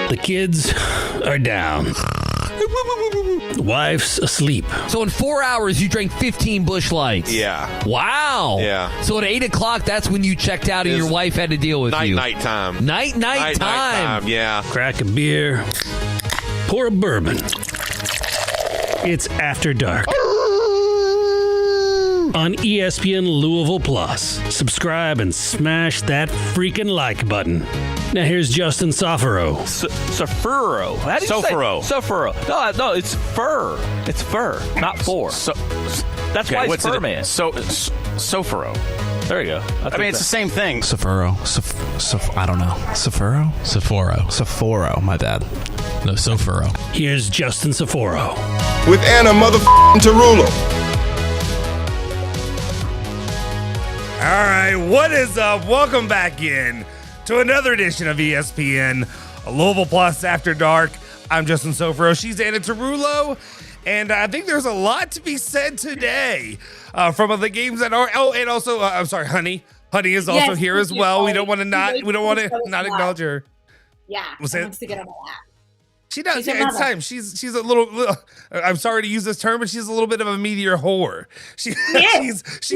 The kids are down. Wife's asleep. So in 4 hours, you drank 15 Busch Lights. Yeah. Wow. Yeah. So at 8 o'clock, that's when you checked out and your wife had to deal with you. Night time. Night time. Yeah. Crack a beer. Pour a bourbon. It's After Dark. On ESPN Louisville Plus. Subscribe and smash that freaking like button. Now here's Justin Soforo. Soforo. How do you Soforo. say Soforo? No, it's fur. It's fur, not four. That's why it's fur man. Soforo. There you go. I mean, it's the same thing. Soforo. I don't know. Soforo? Soforo, my bad. No, Soforo. Here's Justin Soforo. With Anna Tarullo. All right, what is up? Welcome back in to another edition of ESPN Louisville Plus After Dark. I'm Justin Soforo. She's Anna Tarullo. And I think there's a lot to be said today from the games that are. Oh, and also, I'm sorry, Honey. Honey is also here as well. We don't want to not acknowledge her. Yeah, she wants to get on the lap. She does. Yeah, it's time. She's a little. I'm sorry to use this term, but she's a little bit of a meteor whore. She's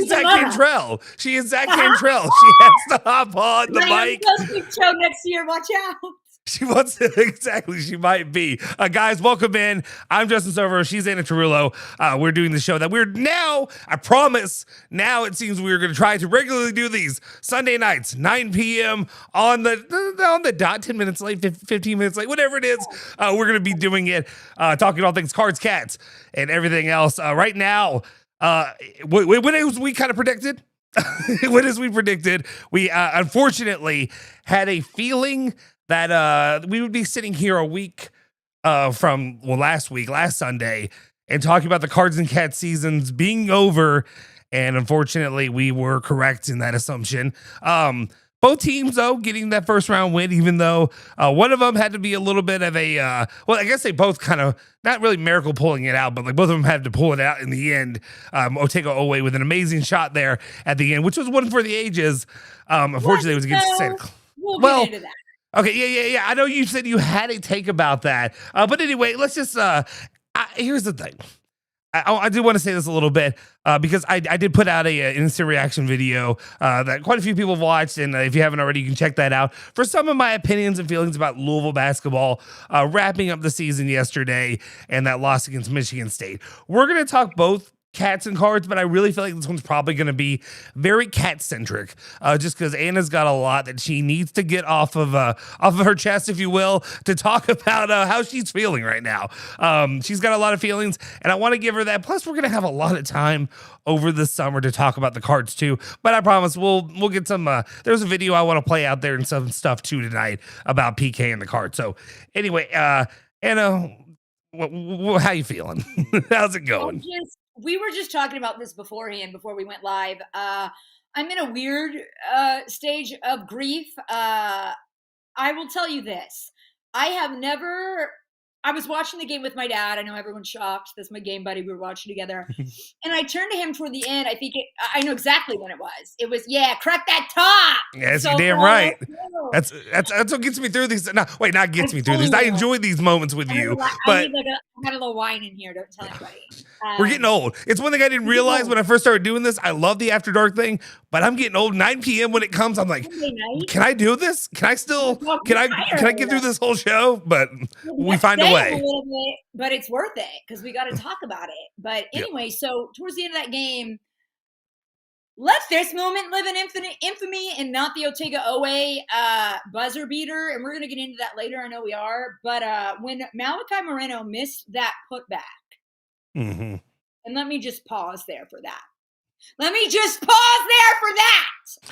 Zach Cantrell. She is Zach Cantrell. She has to hop on the mic. Show next year. Watch out. She wants to, exactly. She might be. Guys, welcome in. I'm Justin Soforo. She's Anna Tarullo. We're doing the show that we're now, I promise, now it seems we're going to try to regularly do these Sunday nights, 9 p.m. on the dot, 10 minutes late, 15 minutes late, whatever it is. We're going to be doing it, talking all things Cards, Cats, and everything else. Right now, what as we kind of predicted? What as we predicted? We unfortunately had a feeling that we would be sitting here a week from last Sunday, and talking about the Cards and Cats seasons being over. And unfortunately, we were correct in that assumption. Both teams, though, getting that first round win, even though one of them had to be a little bit of a, I guess they both kind of, not really miracle pulling it out, but like both of them had to pull it out in the end. Otega Owe with an amazing shot there at the end, which was one for the ages. Unfortunately, it was against Santa Clara. We'll get into that. Okay, yeah. I know you said you had a take about that. But anyway, let's just, here's the thing. I do want to say this a little bit because I did put out an instant reaction video that quite a few people have watched. And if you haven't already, you can check that out for some of my opinions and feelings about Louisville basketball wrapping up the season yesterday and that loss against Michigan State. We're going to talk both Cats and Cards, but I really feel like this one's probably going to be very cat-centric, just because Anna's got a lot that she needs to get off of her chest, if you will, to talk about how she's feeling right now. She's got a lot of feelings, and I want to give her that. Plus, we're going to have a lot of time over the summer to talk about the Cards too. But I promise we'll get some. There's a video I want to play out there and some stuff too tonight about PK and the Cards. So anyway, Anna, how you feeling? How's it going? We were just talking about this beforehand, before we went live. I'm in a weird stage of grief. I will tell you this. I was watching the game with my dad. I know everyone's shocked. That's my game buddy. We were watching together. And I turned to him toward the end. I know exactly when it was. It was, crack that top. Yes, you're damn right. That's what gets me through these. No, wait, not gets me through these. I enjoy these moments with you. But I had a little wine in here. Don't tell anybody. We're getting old. It's one thing I didn't realize when I first started doing this. I love the After Dark thing, but I'm getting old. 9 p.m. when it comes, I'm like, can I do this? Can I get through this whole show? But we find a way. A little bit, but it's worth it because we got to talk about it. But anyway, So towards the end of that game, let this moment live in infamy and not the Otega Owe buzzer beater. And we're going to get into that later. I know we are. But when Malachi Moreno missed that putback, and let me just pause there for that.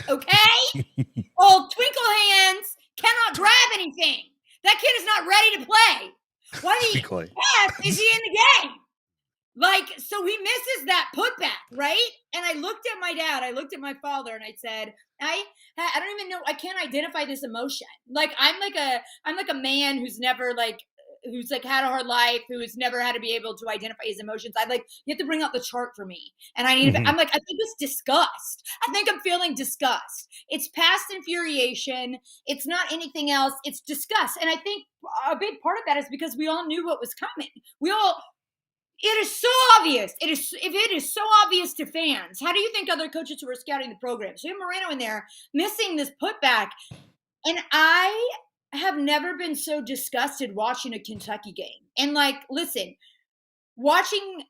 Okay? Old Twinkle Hands cannot grab anything. That kid is not ready to play. Why the F is he in the game? So he misses that putback, right? And I looked at my dad, I looked at my father, and I said, I don't even know, I can't identify this emotion. I'm like a man who's never who's like had a hard life, who's never had to be able to identify his emotions. You have to bring out the chart for me. And I'm like, I think it's disgust. I think I'm feeling disgust. It's past infuriation. It's not anything else. It's disgust. And I think a big part of that is because we all knew what was coming. It is so obvious. If it is so obvious to fans, how do you think other coaches who were scouting the program? So you have Moreno in there missing this putback. And I have never been so disgusted watching a Kentucky game. And listen, watching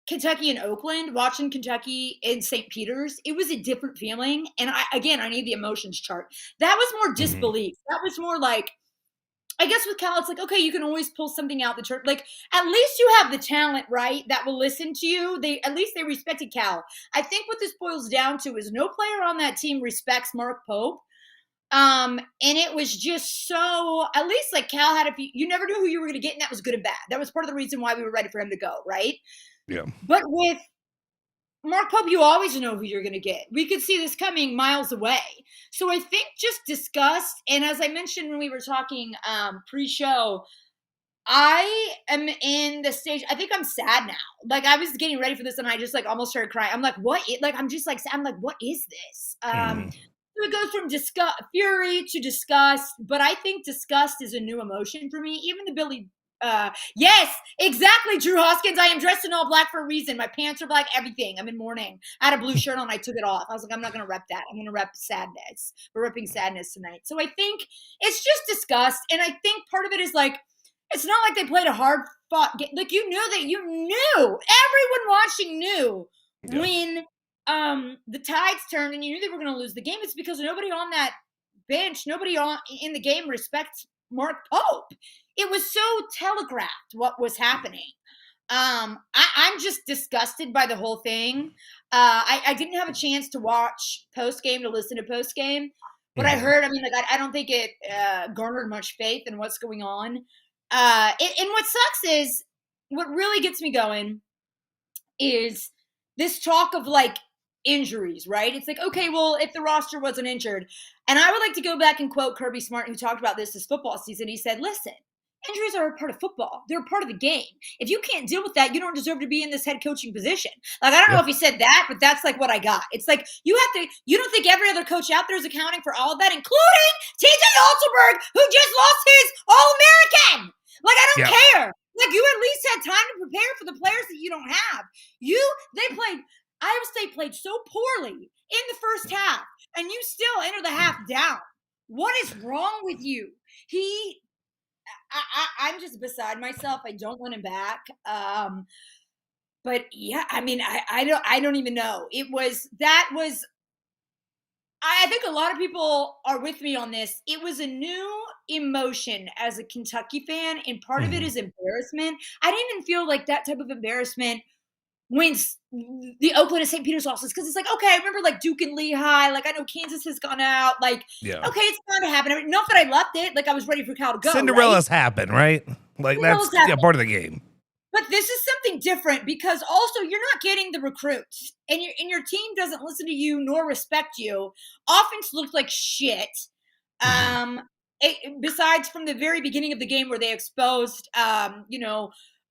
Kentucky in Oakland, watching Kentucky in St. Peter's, it was a different feeling. And I need the emotions chart. That was more disbelief. That was more I guess with Cal, it's like, okay, you can always pull something out the chart. At least you have the talent, right, that will listen to you. At least they respected Cal. I think what this boils down to is no player on that team respects Mark Pope. And it was just so, at least Cal had you never knew who you were going to get, and that was good and bad. That was part of the reason why we were ready for him to go, right? Yeah. But with Mark Pope, you always know who you're going to get. We could see this coming miles away. So I think just disgust. And as I mentioned when we were talking pre-show, I am in the stage. I think I'm sad now. I was getting ready for this and I just almost started crying. I'm like, what? I'm like, what is this? So it goes from fury to disgust. But I think disgust is a new emotion for me. Even the Billy yes, exactly, Drew Hoskins. I am dressed in all black for a reason. My pants are black, everything. I'm in mourning. I had a blue shirt on. I took it off. I was like, I'm not going to rep that. I'm going to rep sadness. We're repping sadness tonight. So I think it's just disgust. And I think part of it is it's not like they played a hard fought game. You knew. Everyone watching knew when the tides turned and you knew they were going to lose the game. It's because nobody on that bench, nobody in the game respects Mark Pope. It was so telegraphed what was happening. I'm just disgusted by the whole thing. I didn't have a chance to watch post-game, to listen to post-game. What I heard, I don't think it garnered much faith in what's going on. And what sucks is, what really gets me going is this talk of injuries, right? It's okay, well, if the roster wasn't injured. And I would like to go back and quote Kirby Smart, who talked about this football season. He said, listen, injuries are a part of football. They're a part of the game. If you can't deal with that, you don't deserve to be in this head coaching position. I don't know if he said that, but that's what I got. It's you don't think every other coach out there is accounting for all of that, including TJ Altenberg, who just lost his All-American. I don't care. You at least had time to prepare for the players that you don't have. Iowa State played so poorly in the first half, and you still enter the half down. What is wrong with you? I'm just beside myself. I don't want him back. But yeah, I don't even know. I think a lot of people are with me on this. It was a new emotion as a Kentucky fan, and part of it is embarrassment. I didn't even feel that type of embarrassment when the Oakland and St. Peter's losses, because it's okay, I remember Duke and Lehigh, I know Kansas has gone out, okay, it's going to happen. Not that I loved it, I was ready for Cal to go. Cinderella's happen, right? That's part of the game. But this is something different because also you're not getting the recruits, and your team doesn't listen to you nor respect you. Offense looked like shit. Besides from the very beginning of the game where they exposed,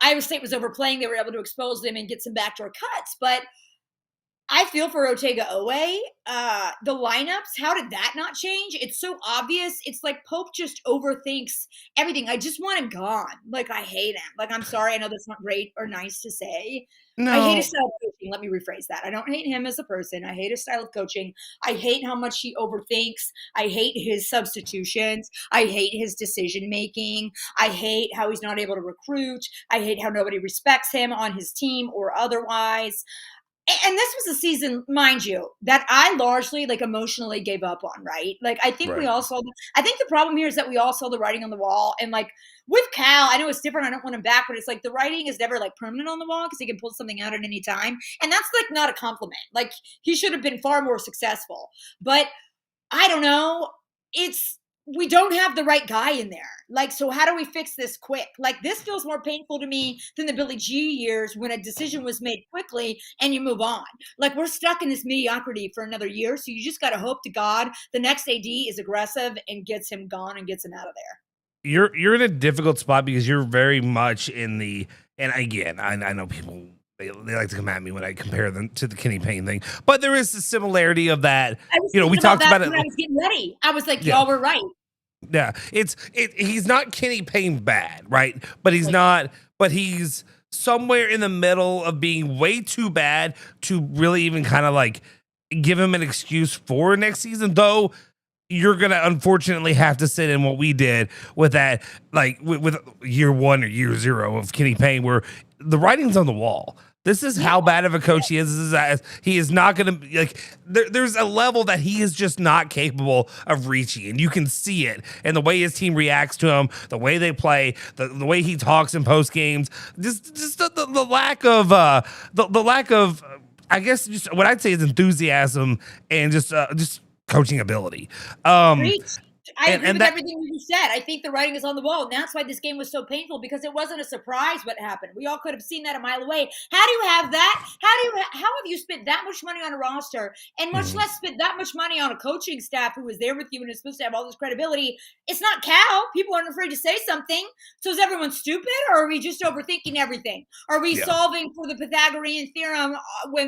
Iowa State was overplaying. They were able to expose them and get some backdoor cuts. But I feel for Otega-Owe. The lineups, how did that not change? It's so obvious. It's Pope just overthinks everything. I just want him gone. I hate him. I'm sorry. I know that's not great or nice to say. No. I hate his style of coaching. Let me rephrase that. I don't hate him as a person. I hate his style of coaching. I hate how much he overthinks. I hate his substitutions. I hate his decision-making. I hate how he's not able to recruit. I hate how nobody respects him on his team or otherwise. And this was a season, mind you, that I largely emotionally gave up on, right? I think we all saw I think the problem here is that we all saw the writing on the wall. And with Cal, I know it's different. I don't want him back, but it's the writing is never permanent on the wall because he can pull something out at any time. And that's not a compliment. He should have been far more successful. But I don't know. We don't have the right guy in there. So how do we fix this quick? This feels more painful to me than the Billy G years when a decision was made quickly and you move on. We're stuck in this mediocrity for another year. So you just got to hope to God the next AD is aggressive and gets him gone and gets him out of there. you're in a difficult spot because you're very much in the, and again, I know people they like to come at me when I compare them to the Kenny Payne thing, but there is a similarity of that. We talked about it when I was getting ready. I was like, y'all were right. Yeah, he's not Kenny Payne bad, right? But he's not. But he's somewhere in the middle of being way too bad to really even kind of like give him an excuse for next season, though. You're going to unfortunately have to sit in what we did with that, like with year 1 or year 0 of Kenny Payne, where the writing's on the wall. This is how bad of a coach he is. He is not going to like. There's a level that he is just not capable of reaching, and you can see it in the way his team reacts to him, the way they play, the way he talks in post games. Just the lack of the lack of, I guess, just what I'd say is enthusiasm and just coaching ability. I agree with everything you said. I think the writing is on the wall, and that's why this game was so painful, because it wasn't a surprise what happened. We all could have seen that a mile away. How do you have that? How have you spent that much money on a roster, and much less spent that much money on a coaching staff who was there with you and is supposed to have all this credibility? It's not Cal. People aren't afraid to say something. So is everyone stupid, or are we just overthinking everything? Are we solving for the Pythagorean theorem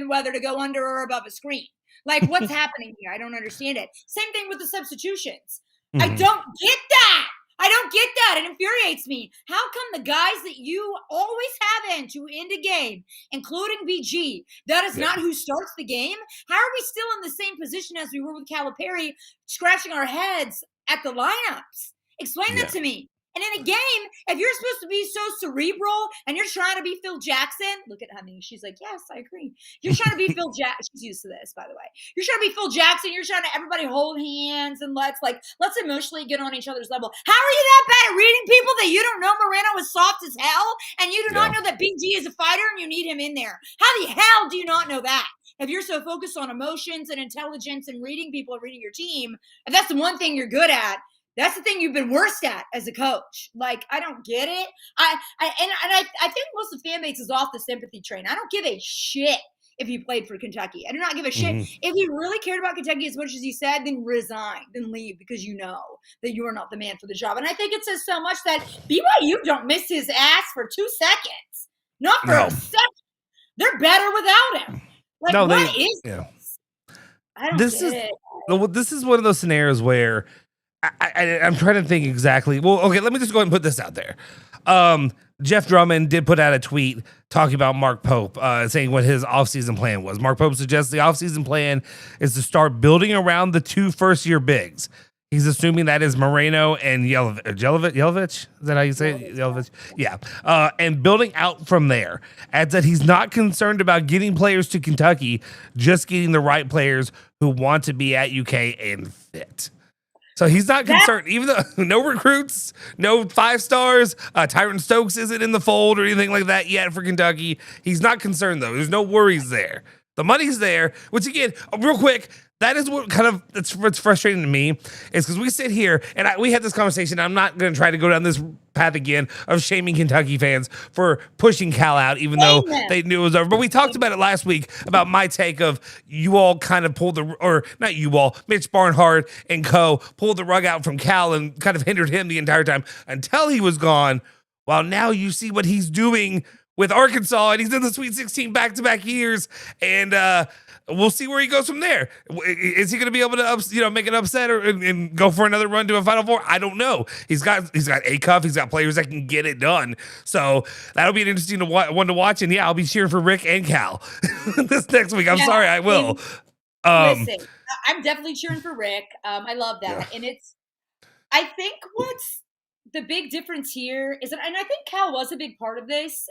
whether to go under or above a screen? Like, what's happening here? I don't understand it. Same thing with the substitutions. I don't get that. I don't get that. It infuriates me. How come the guys that you always have in to end a game, including BG, that is not who starts the game? How are we still in the same position as we were with Calipari, scratching our heads at the lineups? Explain that to me. And in a game, if you're supposed to be so cerebral and you're trying to be Phil Jackson, look at Honey. She's like, yes, I agree. You're trying to be Phil Jackson. She's used to this, by the way. You're trying to be Phil Jackson. You're trying to everybody hold hands and let's emotionally get on each other's level. How are you that bad at reading people that you don't know Moreno is soft as hell and you do not know that BG is a fighter and you need him in there? How the hell do you not know that? If you're so focused on emotions and intelligence and reading people and reading your team, if that's the one thing you're good at, that's the thing you've been worst at as a coach. Like, I don't get it. I think most of the fan base is off the sympathy train. I don't give a shit if you played for Kentucky. I do not give a shit. If you really cared about Kentucky as much as you said, then resign, then leave, because you know that you are not the man for the job. And I think it says so much that BYU don't miss his ass for 2 seconds. Not for a second. They're better without him. Like, what is this? I don't get it. Well, this is one of those scenarios where I'm trying to think exactly. Well, okay, let me just go ahead and put this out there. Jeff Drummond did put out a tweet talking about Mark Pope, saying what his offseason plan was. Mark Pope suggests the offseason plan is to start building around the 2 first-year bigs. He's assuming that is Moreno and Yelovich. Is that how you say it? Yelovich? Yeah. And building out from there. Adds that he's not concerned about getting players to Kentucky, just getting the right players who want to be at UK and fit. So he's not concerned, even though no recruits, no 5 stars, Tyron Stokes isn't in the fold or anything like that yet for Kentucky. He's not concerned, though. There's no worries there. The money's there, which, again, real quick, that is what kind of, that's what's frustrating to me, is because we sit here and we had this conversation. I'm not going to try to go down this path again of shaming Kentucky fans for pushing Cal out, even though they knew it was over. But we talked about it last week about my take of you all kind of pulled not you all, Mitch Barnhart and co. pulled the rug out from Cal and kind of hindered him the entire time until he was gone. While now you see what he's doing with Arkansas, and he's in the Sweet 16 back-to-back years, and we'll see where he goes from there. Is he going to be able to, make an upset and go for another run to a Final Four? I don't know. He's got A-Cuff. He's got players that can get it done. So that'll be an interesting one to watch. And yeah, I'll be cheering for Rick and Cal this next week. I'm sorry, I will. Listen, I'm definitely cheering for Rick. I love that, and I think what's the big difference here is that, and I think Cal was a big part of this.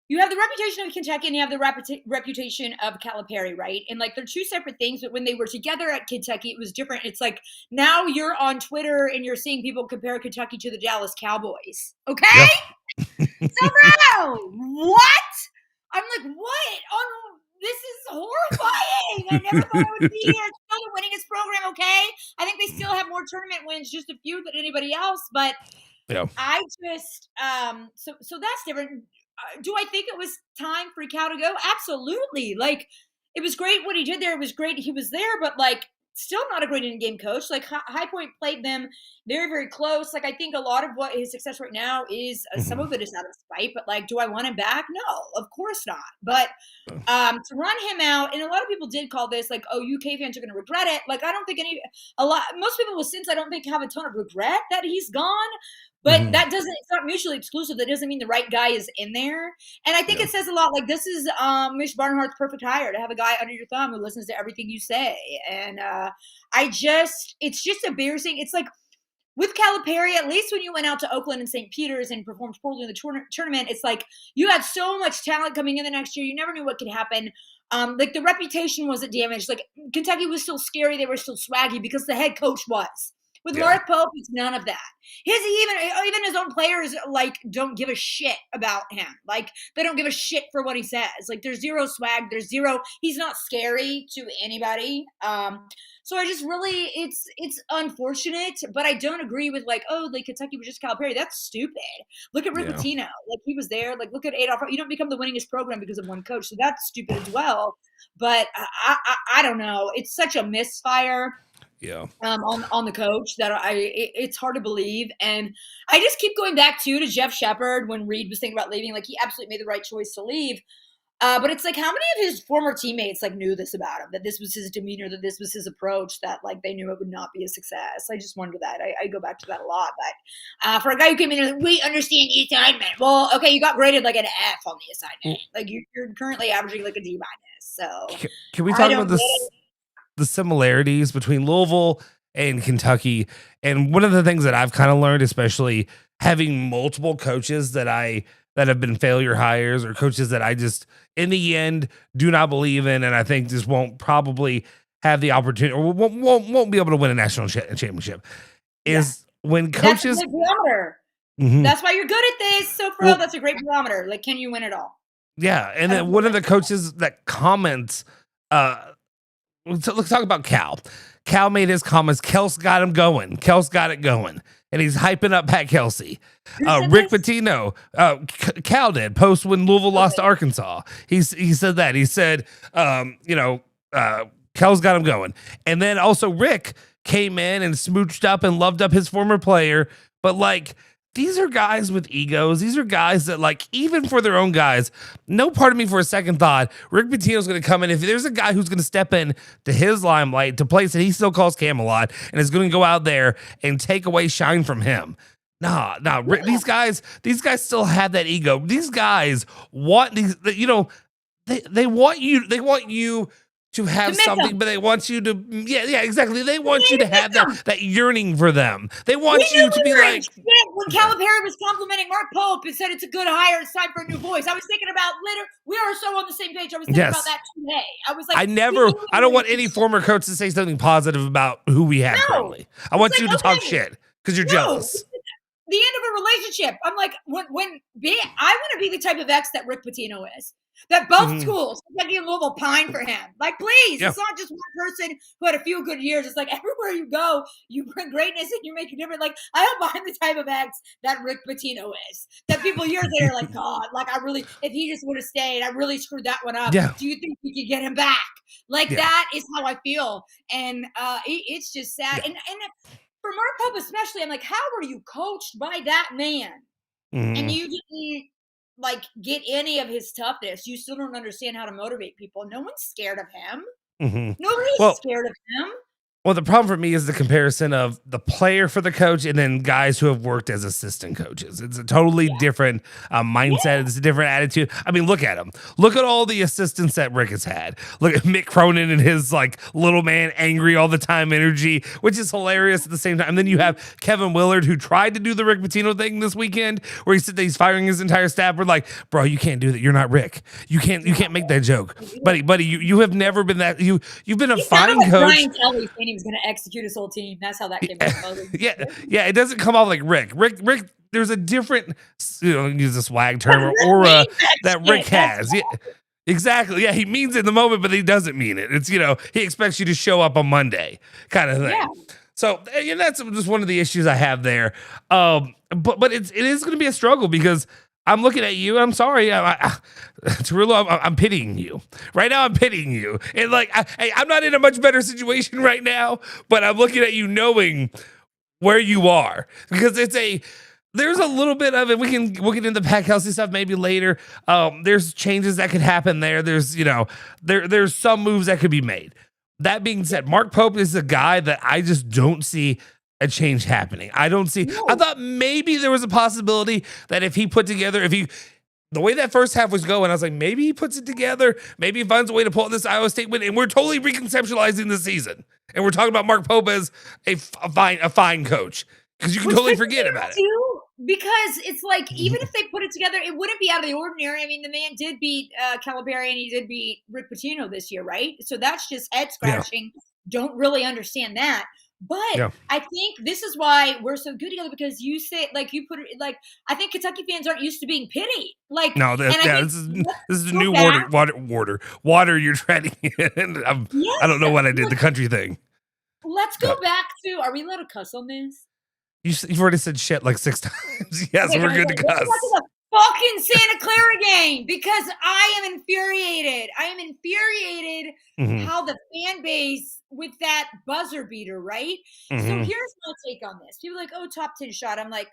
You have the reputation of Kentucky and you have the reputation of Calipari, right? And like they're 2 separate things, but when they were together at Kentucky, it was different. It's like now you're on Twitter and you're seeing people compare Kentucky to the Dallas Cowboys. Okay? So bro, what? I'm like, what? Oh, this is horrifying. I never thought I would be here. It's still the winningest program, okay? I think they still have more tournament wins, just a few than anybody else, but I just so that's different. Do I think it was time for Cal to go? Absolutely. Like, it was great what he did there. It was great he was there, but like, still not a great in-game coach. Like High Point played them very, very close. Like I think a lot of what his success right now is some of it is out of spite, but like, do I want him back? No, of course not. But to run him out, and a lot of people did call this like, oh, UK fans are going to regret it. Like I don't think most people with Cincy I don't think have a ton of regret that he's gone. But that it's not mutually exclusive. That doesn't mean the right guy is in there. And I think it says a lot. Like this is Mitch Barnhart's perfect hire to have a guy under your thumb who listens to everything you say. And it's just embarrassing. It's like with Calipari, at least when you went out to Oakland and St. Peter's and performed poorly in the tournament, it's like you had so much talent coming in the next year. You never knew what could happen. Like the reputation wasn't damaged. Like Kentucky was still scary. They were still swaggy because the head coach was. With Mark Pope, it's none of that. Even his own players like don't give a shit about him. Like they don't give a shit for what he says. Like there's zero swag. He's not scary to anybody. So I just really, it's unfortunate, but I don't agree with like, oh, like Kentucky was just Calipari. That's stupid. Look at Rick Pitino. Like he was there. Like look at Adolph. You don't become the winningest program because of one coach. So that's stupid as well. But I don't know. It's such a misfire. Yeah. On the coach that it's hard to believe. And I just keep going back to Jeff Shepard when Reed was thinking about leaving. Like he absolutely made the right choice to leave. But it's like how many of his former teammates like knew this about him, that this was his demeanor, that this was his approach, that like they knew it would not be a success. I just wonder that. I go back to that a lot. But for a guy who came in and we understand the assignment. Well, okay, you got graded like an F on the assignment. Like you're currently averaging like a D-. So can we talk about this? The similarities between Louisville and Kentucky. And one of the things that I've kind of learned, especially having multiple coaches that have been failure hires or coaches that I just in the end do not believe in, and I think just won't probably have the opportunity or won't be able to win a national championship is when coaches. That's a great barometer. That's why you're good at this. So for that's a great barometer. Like, can you win it all? Yeah. And then one of the coaches that comments, let's talk about Cal. Cal made his comments. Kels got him going. Kels got it going. And he's hyping up Pat Kelsey. Rick Pitino, Cal did, post when Louisville lost to Arkansas. He said that. He said, Kel's got him going. And then also Rick came in and smooched up and loved up his former player. But like, these are guys with egos. These are guys that, like, even for their own guys, no part of me for a second thought Rick Pitino's going to come in. If there's a guy who's going to step in to his limelight, to place that he still calls Camelot, and is going to go out there and take away shine from him. Nah. These guys still have that ego. These guys want these, they want you to have something, but they want you to, exactly. They want you to have that yearning for them. They want you to be like. When Calipari was complimenting Mark Pope and said it's a good hire, it's time for a new voice. I was thinking about we are so on the same page. I was thinking about that today. I was like, I don't want any former coach to say something positive about who we have currently. I want you to talk shit because you're jealous. The end of a relationship. I'm like, I want to be the type of ex that Rick Pitino is. That both schools, Kentucky and Louisville, pine for him. Like, please, it's not just one person who had a few good years. It's like everywhere you go, you bring greatness and you make a difference. Like, I hope I'm the type of ex that Rick Pitino is. That people years later are like, God, like if he just would have stayed, I really screwed that one up. Yeah. Do you think we could get him back? Like, that is how I feel. And it's just sad. And for Mark Pope especially, I'm like, how were you coached by that man? And you didn't like get any of his toughness. You still don't understand how to motivate people. No one's scared of him. Nobody's scared of him. Well, the problem for me is the comparison of the player for the coach and then guys who have worked as assistant coaches. It's a totally different mindset. It's a different attitude. I mean, look at him. Look at all the assistants that Rick has had. Look at Mick Cronin and his like little man, angry all the time energy, which is hilarious at the same time. And then you have Kevin Willard, who tried to do the Rick Pitino thing this weekend, where he said that he's firing his entire staff. We're like, bro, you can't do that. You're not Rick. You can't make that joke, buddy. You have never been that. You've been a fine coach. Brian Kelly saying he was going to execute his whole team. That's how that came out. Yeah. It doesn't come off like Rick. Rick. There's a different, use a swag term or aura that Rick has. Yeah, exactly. Yeah, he means it in the moment, but he doesn't mean it. It's he expects you to show up on Monday, kind of thing. Yeah. So that's just one of the issues I have there. But it is going to be a struggle because I'm looking at you. I'm sorry, Tarullo. I'm pitying you right now. I'm pitying you, and like I'm not in a much better situation right now, but I'm looking at you knowing where you are because there's a little bit of it. We'll get into the Pat Kelsey stuff maybe later. There's changes that could happen there. There's there's some moves that could be made. That being said, Mark Pope is a guy that I just don't see a change happening. I don't see. I thought maybe there was a possibility that if he the way that first half was going, I was like, maybe he puts it together. Maybe he finds a way to pull out this Iowa State win. And we're totally reconceptualizing the season. And we're talking about Mark Pope as a fine coach. Because you can totally forget about it. Because it's like, even if they put it together, it wouldn't be out of the ordinary. I mean, the man did beat Calipari and he did beat Rick Pitino this year, right? So that's just head scratching. Yeah. Don't really understand that. But I think this is why we're so good together, because you say, like, you put it, like, I think Kentucky fans aren't used to being pitied. Like, no, this is a new water you're treading in. I don't know what I did, the country thing. Let's go back to, are we allowed to cuss on this? You've already said shit like 6 times. Yes, we're good to cuss. Let's go to the fucking Santa Clara game, because I am infuriated. How the fan base with that buzzer beater, right? So here's my take on this. People are like, oh, top 10 shot. I'm like,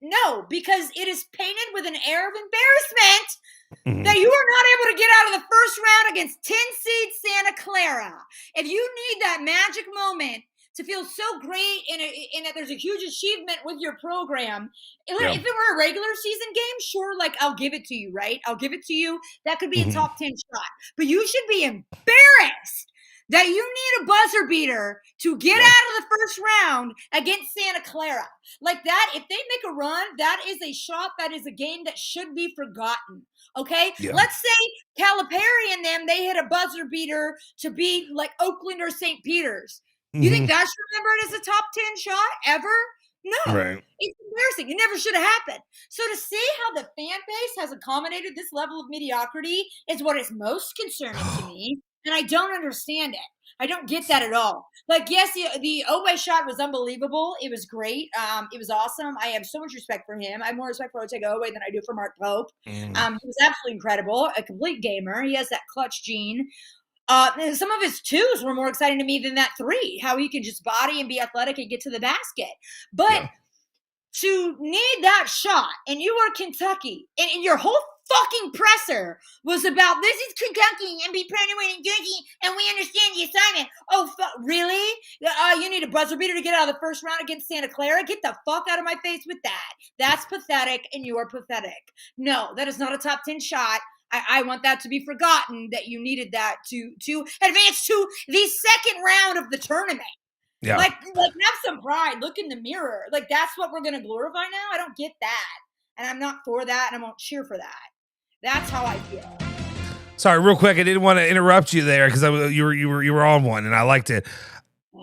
no, because it is painted with an air of embarrassment that you are not able to get out of the first round against 10 seed Santa Clara. If you need that magic moment to feel so great in that there's a huge achievement with your program. If it were a regular season game, sure, like, I'll give it to you, right? I'll give it to you. That could be a top 10 shot. But you should be embarrassed that you need a buzzer beater to get out of the first round against Santa Clara. Like that, if they make a run, that is a shot, that is a game that should be forgotten. Okay? Yeah. Let's say Calipari and them, they hit a buzzer beater to beat like Oakland or St. Peter's. You think that should remember it as a top 10 shot ever? No. Right. It's embarrassing. It never should have happened. So to see how the fan base has accommodated this level of mediocrity is what is most concerning to me. And I don't understand it. I don't get that at all. Like, yes, the Oweh shot was unbelievable. It was great. It was awesome. I have so much respect for him. I have more respect for Otega Oweh than I do for Mark Pope. He was absolutely incredible, a complete gamer. He has that clutch gene. Some of his twos were more exciting to me than that 3, how he could just body and be athletic and get to the basket. But to need that shot, and you are Kentucky, and your whole fucking presser was about, this is Kentucky and be proud to win in Jersey, and we understand the assignment. Oh, really? You need a buzzer beater to get out of the first round against Santa Clara? Get the fuck out of my face with that. That's pathetic, and you are pathetic. No, that is not a top 10 shot. I want that to be forgotten, that you needed that to advance to the second round of the tournament. Yeah. Like have some pride. Look in the mirror. Like, that's what we're going to glorify now? I don't get that. And I'm not for that, and I won't cheer for that. That's how I feel. Sorry, real quick. I didn't want to interrupt you there because you were on one, and I liked it.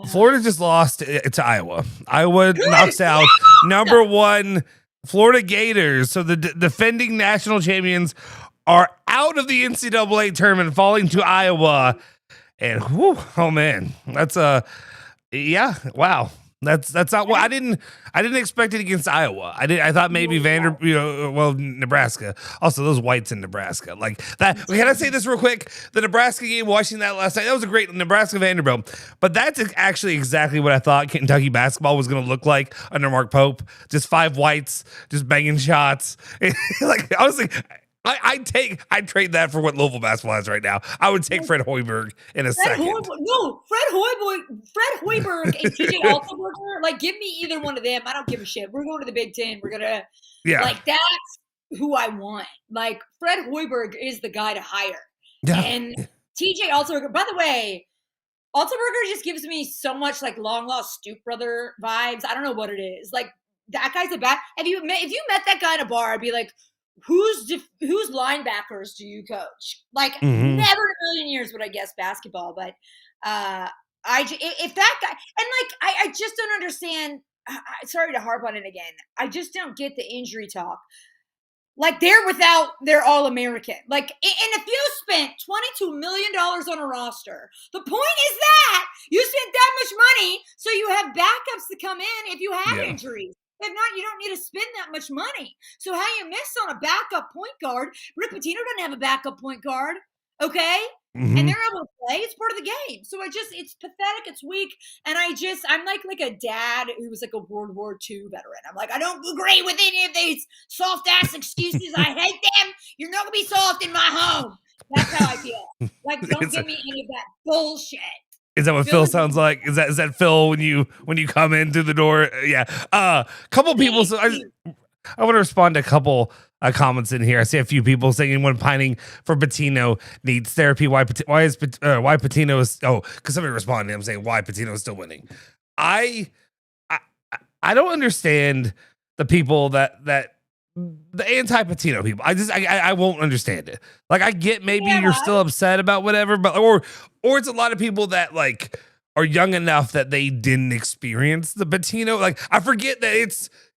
Florida just lost to Iowa. Iowa knocks out number 1 Florida Gators. So the defending national champions are out of the NCAA tournament, falling to Iowa. And oh man, that's wow. That's not what I didn't expect it against Iowa. I thought maybe Nebraska. Also, those whites in Nebraska, like that. Can I say this real quick? The Nebraska game, watching that last night, that was a great Nebraska Vanderbilt. But that's actually exactly what I thought Kentucky basketball was going to look like under Mark Pope. Just 5 whites, just banging shots. Like, honestly, I'd trade that for what Louisville basketball has right now. I would take Fred Hoiberg in a second. Fred Hoiberg and TJ Altenberger. Like, give me either one of them. I don't give a shit. We're going to the Big Ten. We're gonna like, that's who I want. Like, Fred Hoiberg is the guy to hire. Yeah. And TJ Altenberger. By the way, Altenberger just gives me so much like long lost Stoop brother vibes. I don't know what it is. Like, that guy's a bad. If you met that guy in a bar, I'd be like, whose linebackers do you coach? Like, never in a million years would I guess basketball. But if that guy, and like, I just don't understand. Sorry to harp on it again. I just don't get the injury talk. Like, they're without their All-American. Like, and if you spent $22 million on a roster, the point is that you spent that much money so you have backups to come in if you have injuries. If not, you don't need to spend that much money. So how you miss on a backup point guard? Rick Pitino doesn't have a backup point guard, okay? Mm-hmm. And they're able to play. It's part of the game. So it's pathetic. It's weak. And I'm like a dad who was like a World War II veteran. I'm like, I don't agree with any of these soft ass excuses. I hate them. You're not gonna be soft in my home. That's how I feel. Like, don't give me any of that bullshit. Is that what Phil sounds like? Is that Phil when you come in through the door? Yeah. Couple people. So I want to respond to a couple comments in here. I see a few people saying anyone pining for Pitino needs therapy. Why Pitino is because somebody responded. I'm saying why Pitino is still winning. I don't understand the people that the anti-Pitino people. I won't understand it. Like, I get maybe you're still upset about whatever, but or it's a lot of people that like are young enough that they didn't experience the Pitino. Like, I forget that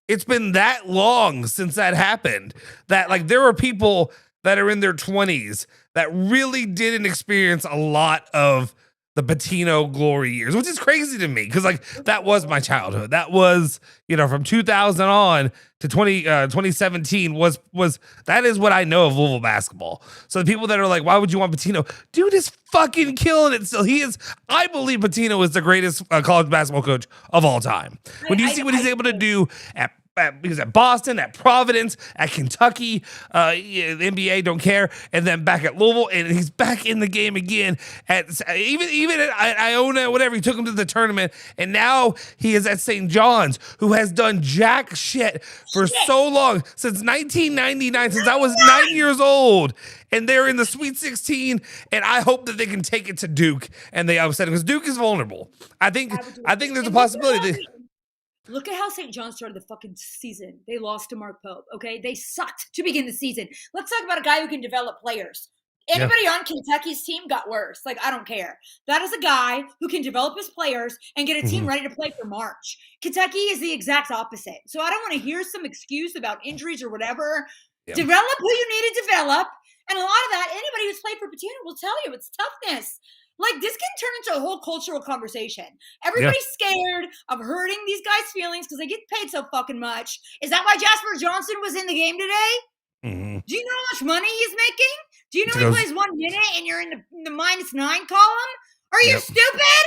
it's been that long since that happened that like there are people that are in their 20s that really didn't experience a lot of the Pitino glory years, which is crazy to me because like that was my childhood. That was, from 2000 on to 2017 was that is what I know of Louisville basketball. So the people that are like, why would you want Pitino? Dude is fucking killing it still. He is. I believe Pitino is the greatest college basketball coach of all time. When you see what he's able to do he was at Boston, at Providence, at Kentucky, the NBA don't care, and then back at Louisville, and he's back in the game again. Even at Iona, whatever, he took him to the tournament, and now he is at St. John's, who has done jack shit for so long, since 1999, since I was 9 years old, and they're in the Sweet 16, and I hope that they can take it to Duke, and they upset him because Duke is vulnerable. I think there's a possibility that. Look at how St. John started the fucking season. They lost to Mark Pope, okay? They sucked to begin the season. Let's talk about a guy who can develop players. Anybody on Kentucky's team got worse. Like, I don't care. That is a guy who can develop his players and get a team ready to play for March. Kentucky is the exact opposite. So I don't want to hear some excuse about injuries or whatever. Yeah. Develop who you need to develop. And a lot of that, anybody who's played for Pitino will tell you it's toughness. Like, this can turn into a whole cultural conversation. Everybody's scared of hurting these guys' feelings because they get paid so fucking much. Is that why Jasper Johnson was in the game today? Mm-hmm. Do you know how much money he's making? Do you know he plays 1 minute and you're in the -9 column? Are you stupid?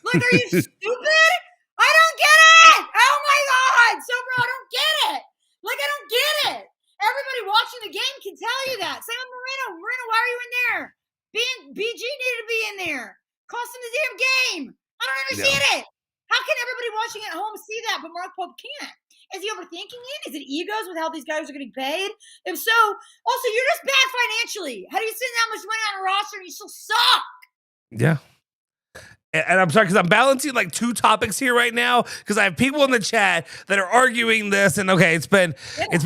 Like, are you stupid? I don't get it! Oh my God! Soforo, I don't get it! Like, I don't get it! Everybody watching the game can tell you that. Same with Marino. Marino, why are you in there? BG needed to be in there. Cost him the damn game. I don't understand it. How can everybody watching at home see that, but Mark Pope can't? Is he overthinking it? Is it egos with how these guys are getting paid? If so, also, you're just bad financially. How do you spend that much money on a roster and you still suck? Yeah. And I'm sorry, because I'm balancing like two topics here right now, because I have people in the chat that are arguing this. And okay, it's been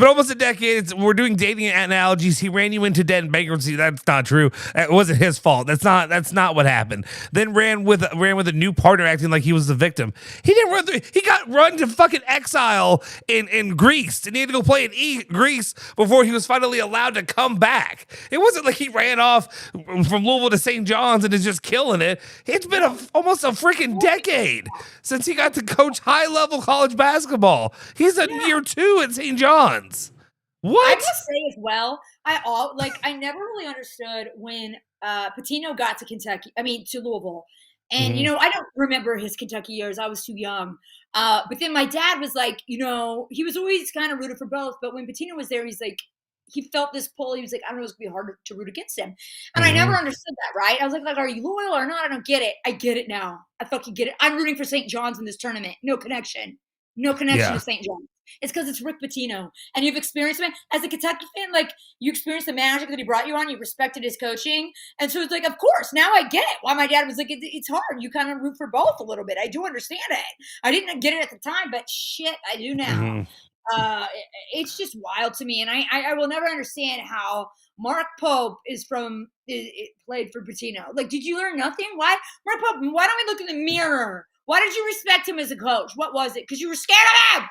almost a decade. We're doing dating analogies. He ran you into debt and bankruptcy. That's not true. It wasn't his fault. That's not what happened. Then ran with a new partner, acting like he was the victim. He didn't run through. He got run to fucking exile in Greece, and he had to go play in Greece before he was finally allowed to come back. It wasn't like he ran off from Louisville to St. John's and is just killing it. It's been almost a freaking decade since he got to coach high-level college basketball. He's a year 2 at St. John's. What? I must say as well, I never really understood when Pitino got to to Louisville. And, I don't remember his Kentucky years. I was too young. But then my dad was like, he was always kind of rooted for both. But when Pitino was there, he's like, he felt this pull. He was like, I don't know, it's going to be hard to root against him. And I never understood that, right? I was like, are you loyal or not? I don't get it. I get it now. I fucking get it. I'm rooting for St. John's in this tournament. No connection. To St. John's. It's because it's Rick Pitino. And you've experienced it. As a Kentucky fan, like, you experienced the magic that he brought you on. You respected his coaching. And so it's like, of course, now I get it. Why my dad was like, it's hard. You kind of root for both a little bit. I do understand it. I didn't get it at the time, but shit, I do now. It's just wild to me, and I will never understand how Mark Pope played for Pitino. Like, did you learn nothing? Why, Mark Pope? Why don't we look in the mirror? Why did you respect him as a coach? What was it? Because you were scared of him.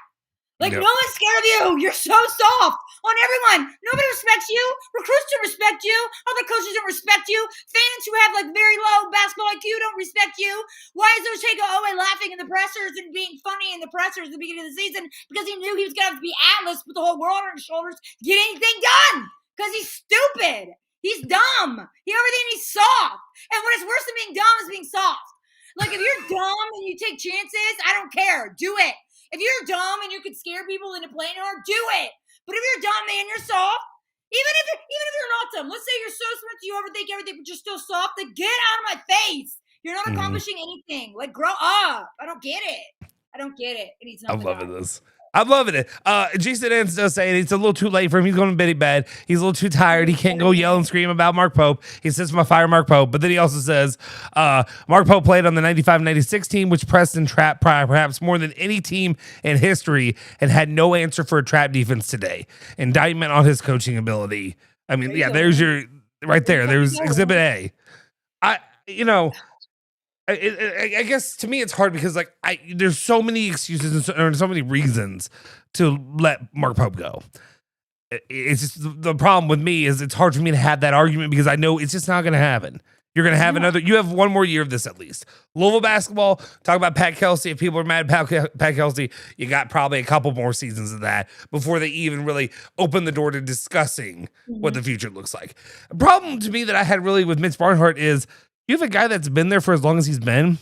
Like, no one's scared of you. You're so soft on everyone. Nobody respects you. Recruits don't respect you. Other coaches don't respect you. Fans who have, like, very low basketball IQ don't respect you. Why is Otega Owe laughing in the pressers and being funny in the pressers at the beginning of the season? Because he knew he was going to have to be Atlas with the whole world on his shoulders to get anything done. Because he's stupid. He's dumb. He's soft. And what is worse than being dumb is being soft. Like, if you're dumb and you take chances, I don't care. Do it. If you're dumb and you can scare people into playing hard, do it. But if you're dumb and you're soft, even if you're not dumb, let's say you're so smart you overthink everything, but you're still soft, then get out of my face. You're not accomplishing anything. Like, grow up. I don't get it. I'm loving this. I'm loving it. Jason Ends does say it's a little too late for him. He's going to bed. He's a little too tired. He can't go yell and scream about Mark Pope. He says, fire Mark Pope. But then he also says, Mark Pope played on the 95-96 team, which pressed and trapped perhaps more than any team in history, and had no answer for a trap defense today. Indictment on his coaching ability. I mean, there's your right there. There's Exhibit A. I guess to me it's hard because there's so many excuses and so many reasons to let Mark Pope go. It's just the problem with me is it's hard for me to have that argument because I know it's just not going to happen. You're going to have you have one more year of this at least. Louisville basketball, talk about Pat Kelsey. If people are mad at Pat Kelsey, you got probably a couple more seasons of that before they even really open the door to discussing what the future looks like. A problem to me that I had really with Mitch Barnhart is you have a guy that's been there for as long as he's been,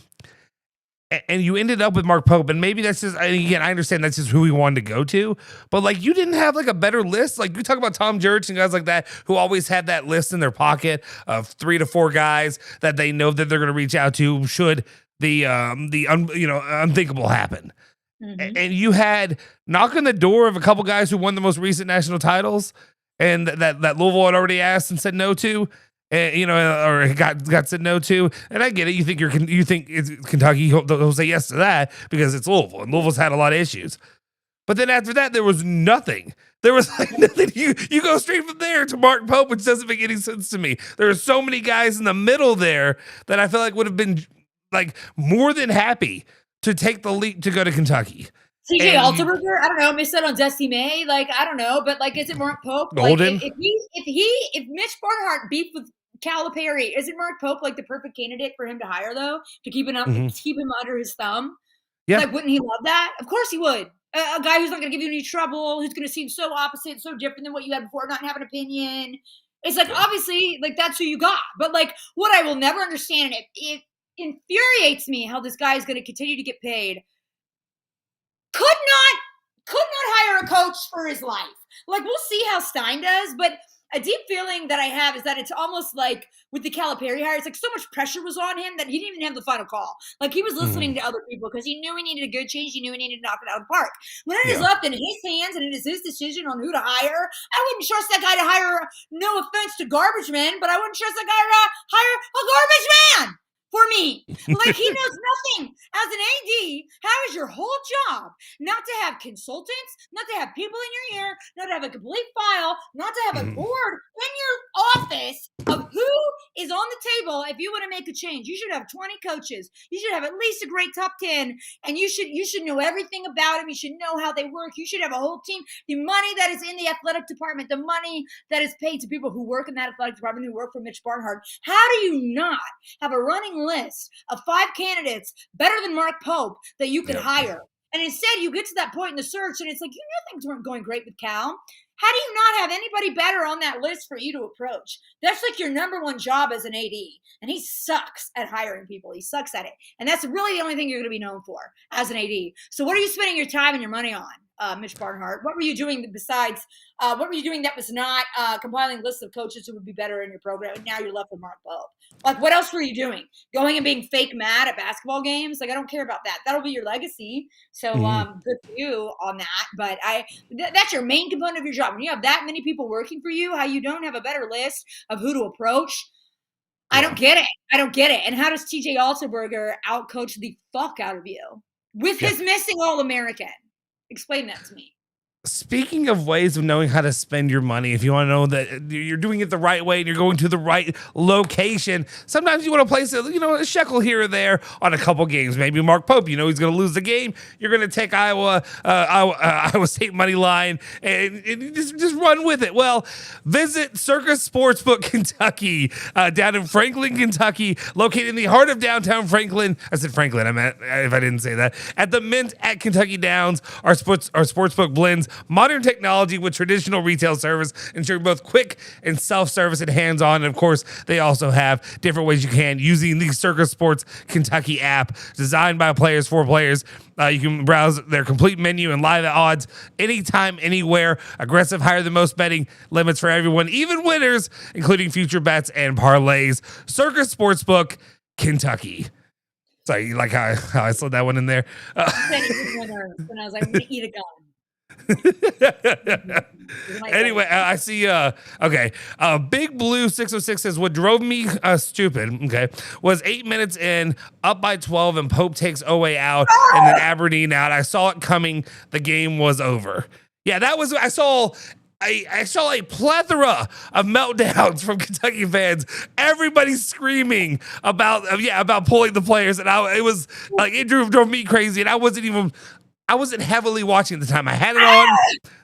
and you ended up with Mark Pope, and maybe that's just, again, I understand that's just who he wanted to go to, but you didn't have a better list. You talk about Tom Jurich and guys like that who always had that list in their pocket of 3 to 4 guys that they know that they're going to reach out to should the unthinkable happen. And you had knock on the door of a couple guys who won the most recent national titles, and that Louisville had already asked and said no to. Or got said no to, and I get it. You think it's Kentucky? He'll say yes to that because it's Louisville, and Louisville's had a lot of issues. But then after that, there was nothing. There was nothing. You go straight from there to Mark Pope, which doesn't make any sense to me. There are so many guys in the middle there that I feel like would have been more than happy to take the leap to go to Kentucky. TJ Altenberger, I don't know, missed that on Dusty May. I don't know, but is it Mark Pope? Golden? If Mitch Barnhart beefed with Calipari, isn't Mark Pope the perfect candidate for him to hire though? To keep him under his thumb? Yeah. Wouldn't he love that? Of course he would. A guy who's not going to give you any trouble, who's going to seem so opposite, so different than what you had before, not have an opinion. It's obviously that's who you got. But what I will never understand, it infuriates me how this guy is going to continue to get paid. Could not hire a coach for his life. We'll see how Stein does, but a deep feeling that I have is that it's almost with the Calipari hire, it's so much pressure was on him that he didn't even have the final call. He was listening to other people because he knew he needed a good change. He knew he needed to knock it out of the park. When it is left in his hands and it is his decision on who to hire, I wouldn't trust that guy to hire, no offense to garbage men, but I wouldn't trust that guy to hire a garbage man. For me, he knows nothing. As an AD, how is your whole job not to have consultants, not to have people in your ear, not to have a complete file, not to have a board in your office of who is on the table if you want to make a change? You should have 20 coaches. You should have at least a great top 10, and you should know everything about them. You should know how they work. You should have a whole team. The money that is in the athletic department, the money that is paid to people who work in that athletic department, who work for Mitch Barnhart. How do you not have a running list of 5 candidates better than Mark Pope that you could hire? And instead you get to that point in the search and it's things weren't going great with Cal. How do you not have anybody better on that list for you to approach? That's your number one job as an AD. And he sucks at hiring people. He sucks at it. And that's really the only thing you're going to be known for as an AD. So what are you spending your time and your money on, Mitch Barnhart? What were you doing besides, what were you doing that was not compiling lists of coaches who would be better in your program? And now you're left with Mark Pope. What else were you doing? Going and being fake mad at basketball games? I don't care about that. That'll be your legacy. So good for you on that. But that's your main component of your job. When you have that many people working for you, how you don't have a better list of who to approach, I don't get it. And how does TJ Altenberger outcoach the fuck out of you with his missing All-American? Explain that to me. Speaking of ways of knowing how to spend your money, if you want to know that you're doing it the right way and you're going to the right location, sometimes you want to place a shekel here or there on a couple games. Maybe Mark Pope, he's going to lose the game. You're going to take Iowa State money line and just run with it. Well, visit Circus Sportsbook Kentucky down in Franklin, Kentucky, located in the heart of downtown Franklin. I said Franklin, I meant if I didn't say that. At the Mint at Kentucky Downs, our sportsbook blends modern technology with traditional retail service, ensuring both quick and self-service and hands-on. And of course, they also have different ways you can using the Circus Sports Kentucky app, designed by players for players. You can browse their complete menu and live odds anytime, anywhere. Aggressive, higher than most betting limits for everyone, even winners, including future bets and parlays. Circus Sportsbook Kentucky. Sorry, you like how I slid that one in there? When I was like, I'm going to eat a gun. Anyway, I see. Big Blue 606 says what drove me stupid. Okay, was 8 minutes in, up by 12, and Pope takes OA out, and then Aberdeen out. I saw it coming. The game was over. Yeah, that was. I saw a plethora of meltdowns from Kentucky fans. Everybody screaming about pulling the players, and it was like it drove me crazy, and I wasn't heavily watching at the time. I had it on.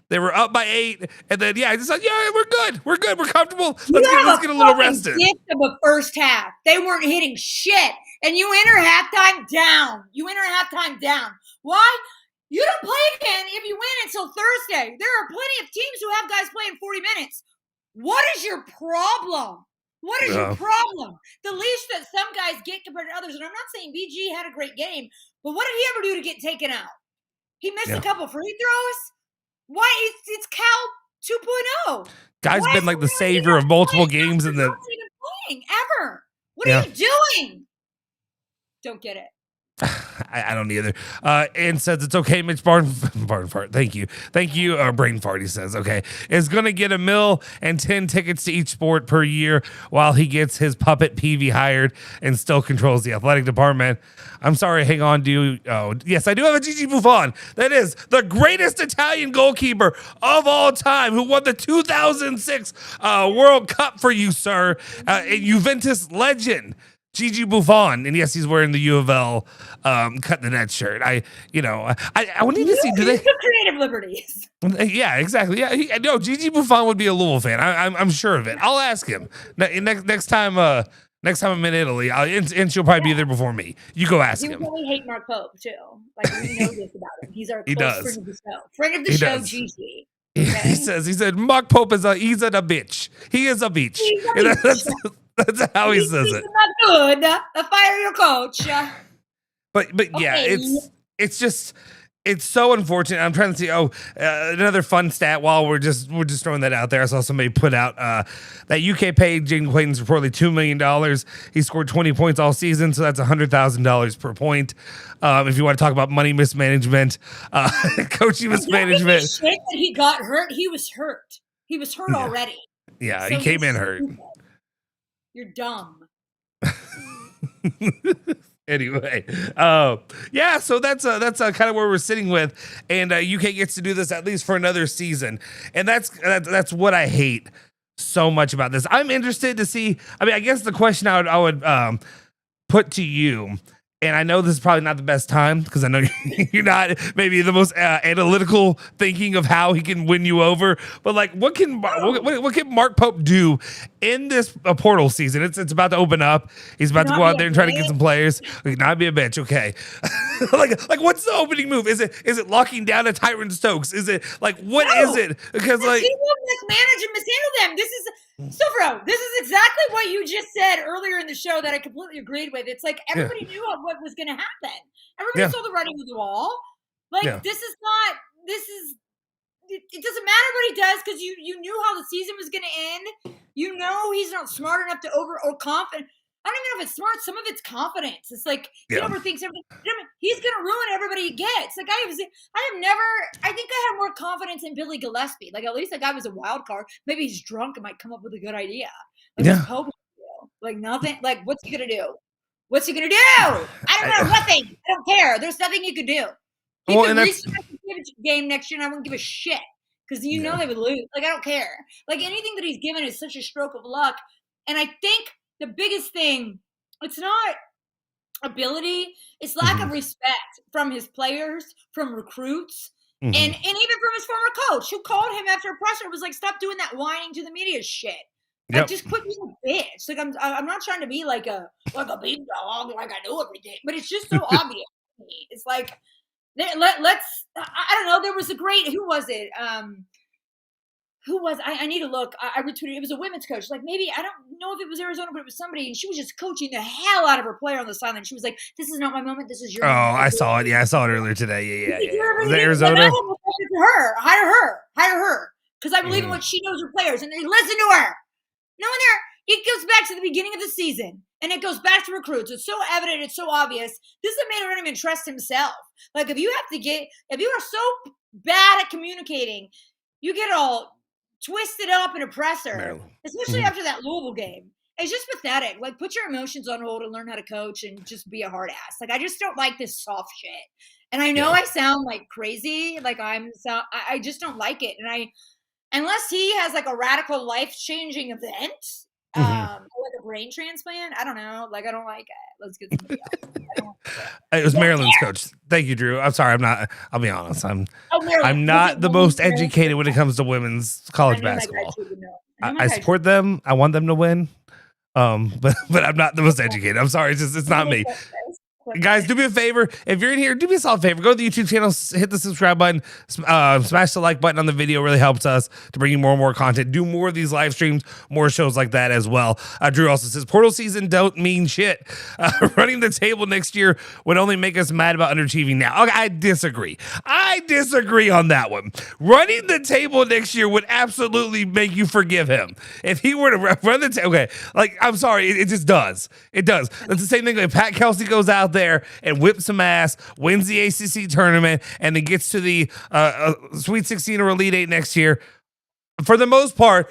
They were up by 8, and then I just thought, we're good, we're comfortable. Let's get a little rested. Gift of a first half. They weren't hitting shit, and you enter halftime down. Why? You don't play again if you win until Thursday. There are plenty of teams who have guys playing 40 minutes. What is your problem? The leash that some guys get compared to others, and I'm not saying BG had a great game, but what did he ever do to get taken out? He missed a couple free throws. Why? It's Cal 2.0. Guy's been like the savior of multiple games in the. Not even playing ever. What are you doing? Don't get it. I don't either. And says it's okay, Mitch Barn fart. Thank you. Brain fart. He says okay. Is gonna get $1 million and 10 tickets to each sport per year while he gets his puppet PV hired and still controls the athletic department. I'm sorry. Hang on. Yes, I do have a Gigi Buffon. That is the greatest Italian goalkeeper of all time, who won the 2006 World Cup for you, sir. A Juventus legend. Gigi Buffon, and yes, he's wearing the U of L cut the net shirt. I need to see. Do they creative liberties? Yeah, exactly. Yeah, Gigi Buffon would be a Louisville fan. I'm sure of it. I'll ask him next time. Next time I'm in Italy, and she'll probably be there before me. You go ask him. You really hate Mark Pope too. Like we know this about him. He's our close friend of the show. Friend of the show, Gigi. Okay? He said Mark Pope is a bitch. He is a bitch. That's how he says it. Not good. Fire your coach. But yeah, it's just it's so unfortunate. I'm trying to see. Another fun stat. While we're just throwing that out there, I saw somebody put out that UK paid Jaden Clayton's reportedly $2 million. He scored 20 points all season, so that's $100,000 per point. If you want to talk about money mismanagement, coaching mismanagement. Shit that he got hurt. He was hurt. He was hurt already. Yeah, so he came in hurt. You're dumb. Anyway, so that's kind of where we're sitting with, and UK gets to do this at least for another season, and that's what I hate so much about this. I'm interested to see. I mean, I guess the question I would put to you. And I know this is probably not the best time because I know you're not maybe the most analytical thinking of how he can win you over. But like, what can Mark Pope do in this portal season? It's about to open up. He's about to go out there and try to get some players. Not be a bitch, okay? like what's the opening move? Is it locking down a Tyron Stokes? Is it like what is it? Because like he will mismanage and mishandle them. This is. Soforo, this is exactly what you just said earlier in the show that I completely agreed with. It's like everybody knew what was going to happen. Everybody saw the writing on the wall. Like it doesn't matter what he does because you knew how the season was going to end. You know he's not smart enough to or confident. I don't even know if it's smart. Some of it's confidence. It's like he overthinks everything. He's going to ruin everybody he gets. Like I think I had more confidence in Billy Gillespie. Like at least that guy was a wild card. Maybe he's drunk and might come up with a good idea. Like like nothing. Like what's he going to do? What's he going to do? I don't know. Nothing. I don't care. There's nothing he could do. He could restart the game next year and I wouldn't give a shit. because you know they would lose. Like, I don't care. Like, anything that he's given is such a stroke of luck. And I think the biggest thing, it's not ability, it's lack of respect from his players, from recruits, and even from his former coach, who called him after a presser, was like, stop doing that whining to the media shit. Like, just quit being a bitch. Like, I'm not trying to be like a big dog, like I know everything, but it's just so obvious to me. It's like, let's, I don't know, there was a great, who was it? I need to look. I retweeted. It was a women's coach. Like, maybe, I don't know if it was Arizona, but it was somebody, and she was just coaching the hell out of her player on the sideline. She was like, "This is not my moment. This is your moment." I saw it. Yeah, I saw it earlier today. Yeah. Was it Arizona? Hire her. Because I believe in what she knows her players, and they listen to her. No one there. It goes back to the beginning of the season, and it goes back to recruits. It's so evident. It's so obvious. This is a man who don't even trust himself. Like, if you are so bad at communicating, you get all twisted up in a presser, especially after that Louisville game. It's just pathetic. Like, put your emotions on hold and learn how to coach and just be a hard ass. Like, I just don't like this soft shit. And I know I sound like crazy. Like, I just don't like it. And unless he has like a radical life-changing event, like a brain transplant, I don't know. Like, I don't like it. Let's get somebody else. It was Maryland's coach. Thank you, Drew. I'm sorry. I'll be honest. I'm not the most educated when it comes to women's college basketball. I support them. I want them to win. But I'm not the most educated. I'm sorry. It's not me. Guys, do me a favor. If you're in here, do me a solid favor. Go to the YouTube channel, hit the subscribe button, smash the like button on the video. It really helps us to bring you more and more content. Do more of these live streams, more shows like that as well. Drew also says, portal season don't mean shit. Running the table next year would only make us mad about underachieving now. Okay, I disagree on that one. Running the table next year would absolutely make you forgive him. If he were to run the table, okay, like, I'm sorry, it just does. It does. That's the same thing if Pat Kelsey goes out there and whips some ass, wins the ACC tournament, and then gets to the Sweet 16 or Elite 8 next year. For the most part,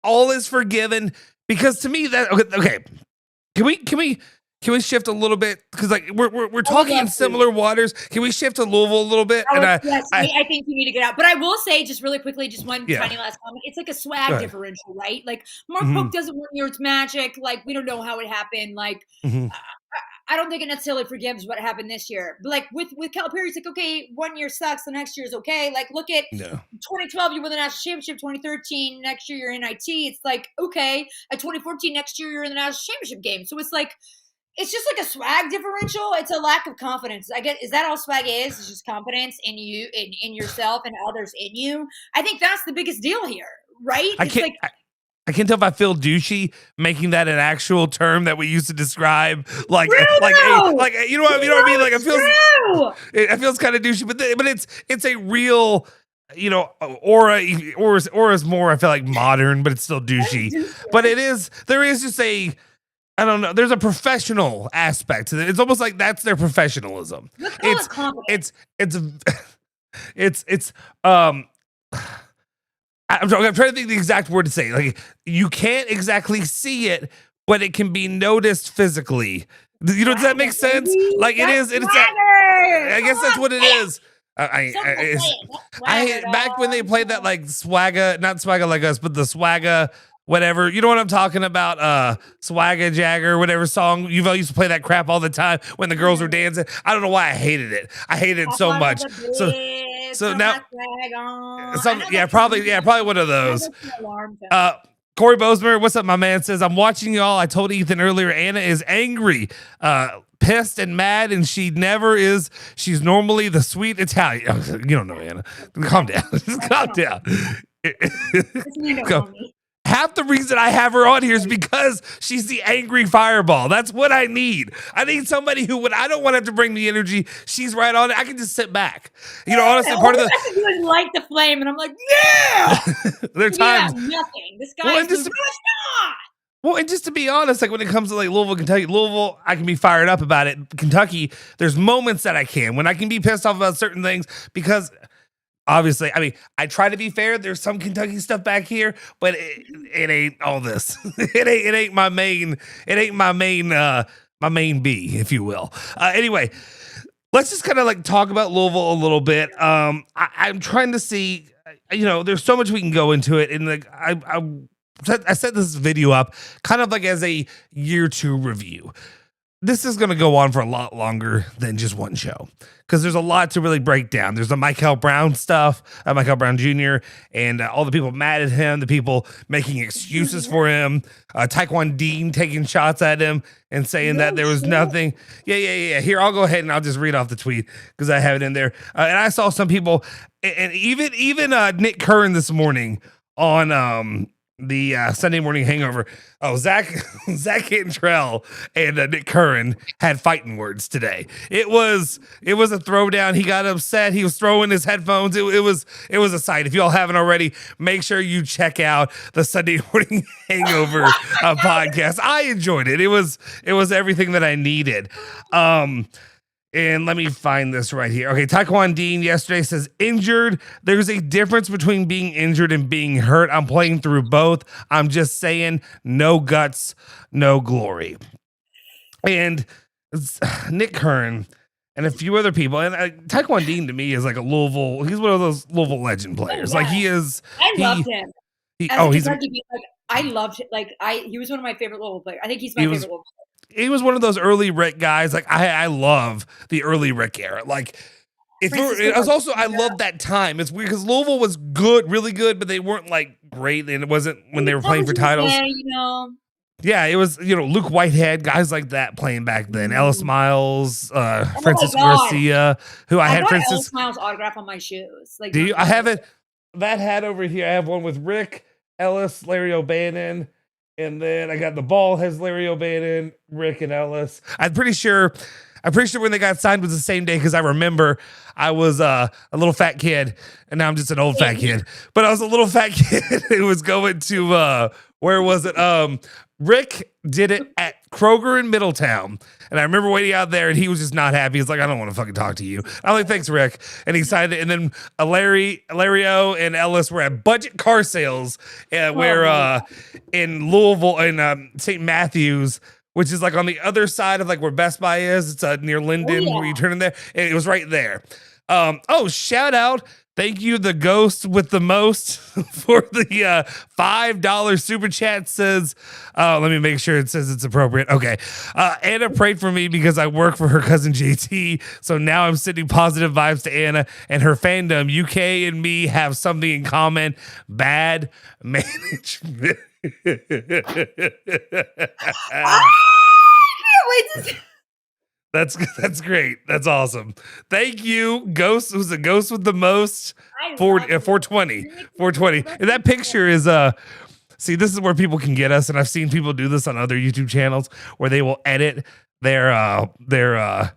all is forgiven, because to me that okay. Can we shift a little bit, because like we're talking in similar waters? Can we shift to Louisville a little bit? I think you need to get out. But I will say, just really quickly, just one tiny last comment. It's like a swag differential, right? Like, Mark Pope doesn't win year, it's magic. Like, we don't know how it happened. Like, I don't think it necessarily forgives what happened this year. But like with Calipari, it's like, okay, 1 year sucks, the next year is okay. Like, look at 2012, you win the national championship. 2013, next year you're in IT. It's like, okay, at 2014, next year you're in the national championship game. So it's like, it's just like a swag differential. It's a lack of confidence. I guess, is that all swag is? It's just confidence in you, in yourself, and others in you. I think that's the biggest deal here, right? I can't tell if I feel douchey making that an actual term that we used to describe, like you know what I mean? Like, it feels kind of douchey, but it's a real, you know, aura is more, I feel like, modern, but it's still douchey. But there is just a, I don't know, there's a professional aspect to it. It's almost like that's their professionalism. I'm trying to think the exact word to say. Like, you can't exactly see it, but it can be noticed physically. You know, does that make sense? Like, it is. I guess that's what it is. Back when they played that, like, swagga, not swagga like us, but the swagga, whatever. You know what I'm talking about? Swagga Jagger, whatever song. You used to play that crap all the time when the girls were dancing. I don't know why I hated it. I hated it so much. So now, probably one of those. Corey Bozemer, what's up, my man? Says, I'm watching y'all. I told Ethan earlier, Anna is angry, pissed and mad, and she never is. She's normally the sweet Italian. You don't know Anna. Calm down. Just calm down. Half the reason I have her on here is because she's the angry fireball. That's what I need. I need somebody who, I don't want to have to bring the energy. She's right on it. I can just sit back. You know, honestly, part of the. I can light the flame, and I'm like, yeah. There are times. Nothing. This guy is not. Well, and just to be honest, like when it comes to like Louisville, I can be fired up about it. Kentucky, there's moments that I can, when I can be pissed off about certain things, because obviously, I mean, I try to be fair. There's some Kentucky stuff back here, but it ain't all this. It ain't my main. It ain't my main B, if you will. Anyway, let's just kind of like talk about Louisville a little bit. I'm trying to see. there's so much we can go into it. And like, I set this video up kind of like as a year 2 review. This is going to go on for a lot longer than just one show because there's a lot to really break down. There's the Michael Brown stuff, Michael Brown Jr., and all the people mad at him, the people making excuses for him, Taekwon Dean taking shots at him and saying that there was nothing. Yeah. Here, I'll go ahead and I'll just read off the tweet because I have it in there. And I saw some people, and even Nick Curran this morning on the Sunday Morning Hangover. Oh, Zach Cantrell and Nick Curran had fighting words today. It was a throwdown. He got upset. He was throwing his headphones. It was a sight. If y'all haven't already, make sure you check out the Sunday Morning Hangover podcast. I enjoyed it. It was everything that I needed. And let me find this right here. Okay, Taekwon Dean yesterday says, injured. There's a difference between being injured and being hurt. I'm playing through both. I'm just saying, no guts, no glory. And Nick Curran and a few other people. And Taekwon Dean to me is like a Louisville. He's one of those Louisville legend players. Yeah. Like he is. I loved him. I loved it. He was one of my favorite Louisville players. I think he's my favorite Louisville player. He was one of those early Rick guys. Like I love the early Rick era. Like I love that time. It's weird because Louisville was good, really good, but they weren't like great. And it wasn't when they were playing for titles. Yeah, it was, Luke Whitehead, guys like that playing back then. Ellis Miles, Francis Garcia, who I had Ellis Miles autograph on my shoes. Like, do you? I have it. That hat over here. I have one with Rick, Ellis, Larry O'Bannon. And then I got the ball has Larry O'Bannon, Rick, and Ellis. I'm pretty sure when they got signed was the same day because I remember I was a little fat kid, and now I'm just an old fat kid. But I was a little fat kid who was going to where was it? Rick did it at Kroger in Middletown. And I remember waiting out there, and he was just not happy. He's like, I don't want to fucking talk to you. I'm like, thanks, Rick. And he signed it. And then Lario and Ellis were at Budget Car Sales where in Louisville and St. Matthews, which is like on the other side of like where Best Buy is. It's near Linden where you turn in there. And it was right there. Shout out. Thank you, the ghost with the most, for the $5 super chat. Says, let me make sure it says it's appropriate. Okay. Anna prayed for me because I work for her cousin JT. So now I'm sending positive vibes to Anna and her fandom. UK and me have something in common. Bad management. That's great. That's awesome. Thank you, Ghost. Who's the ghost with the most? 420. And that picture is see, this is where people can get us, and I've seen people do this on other YouTube channels where they will edit their the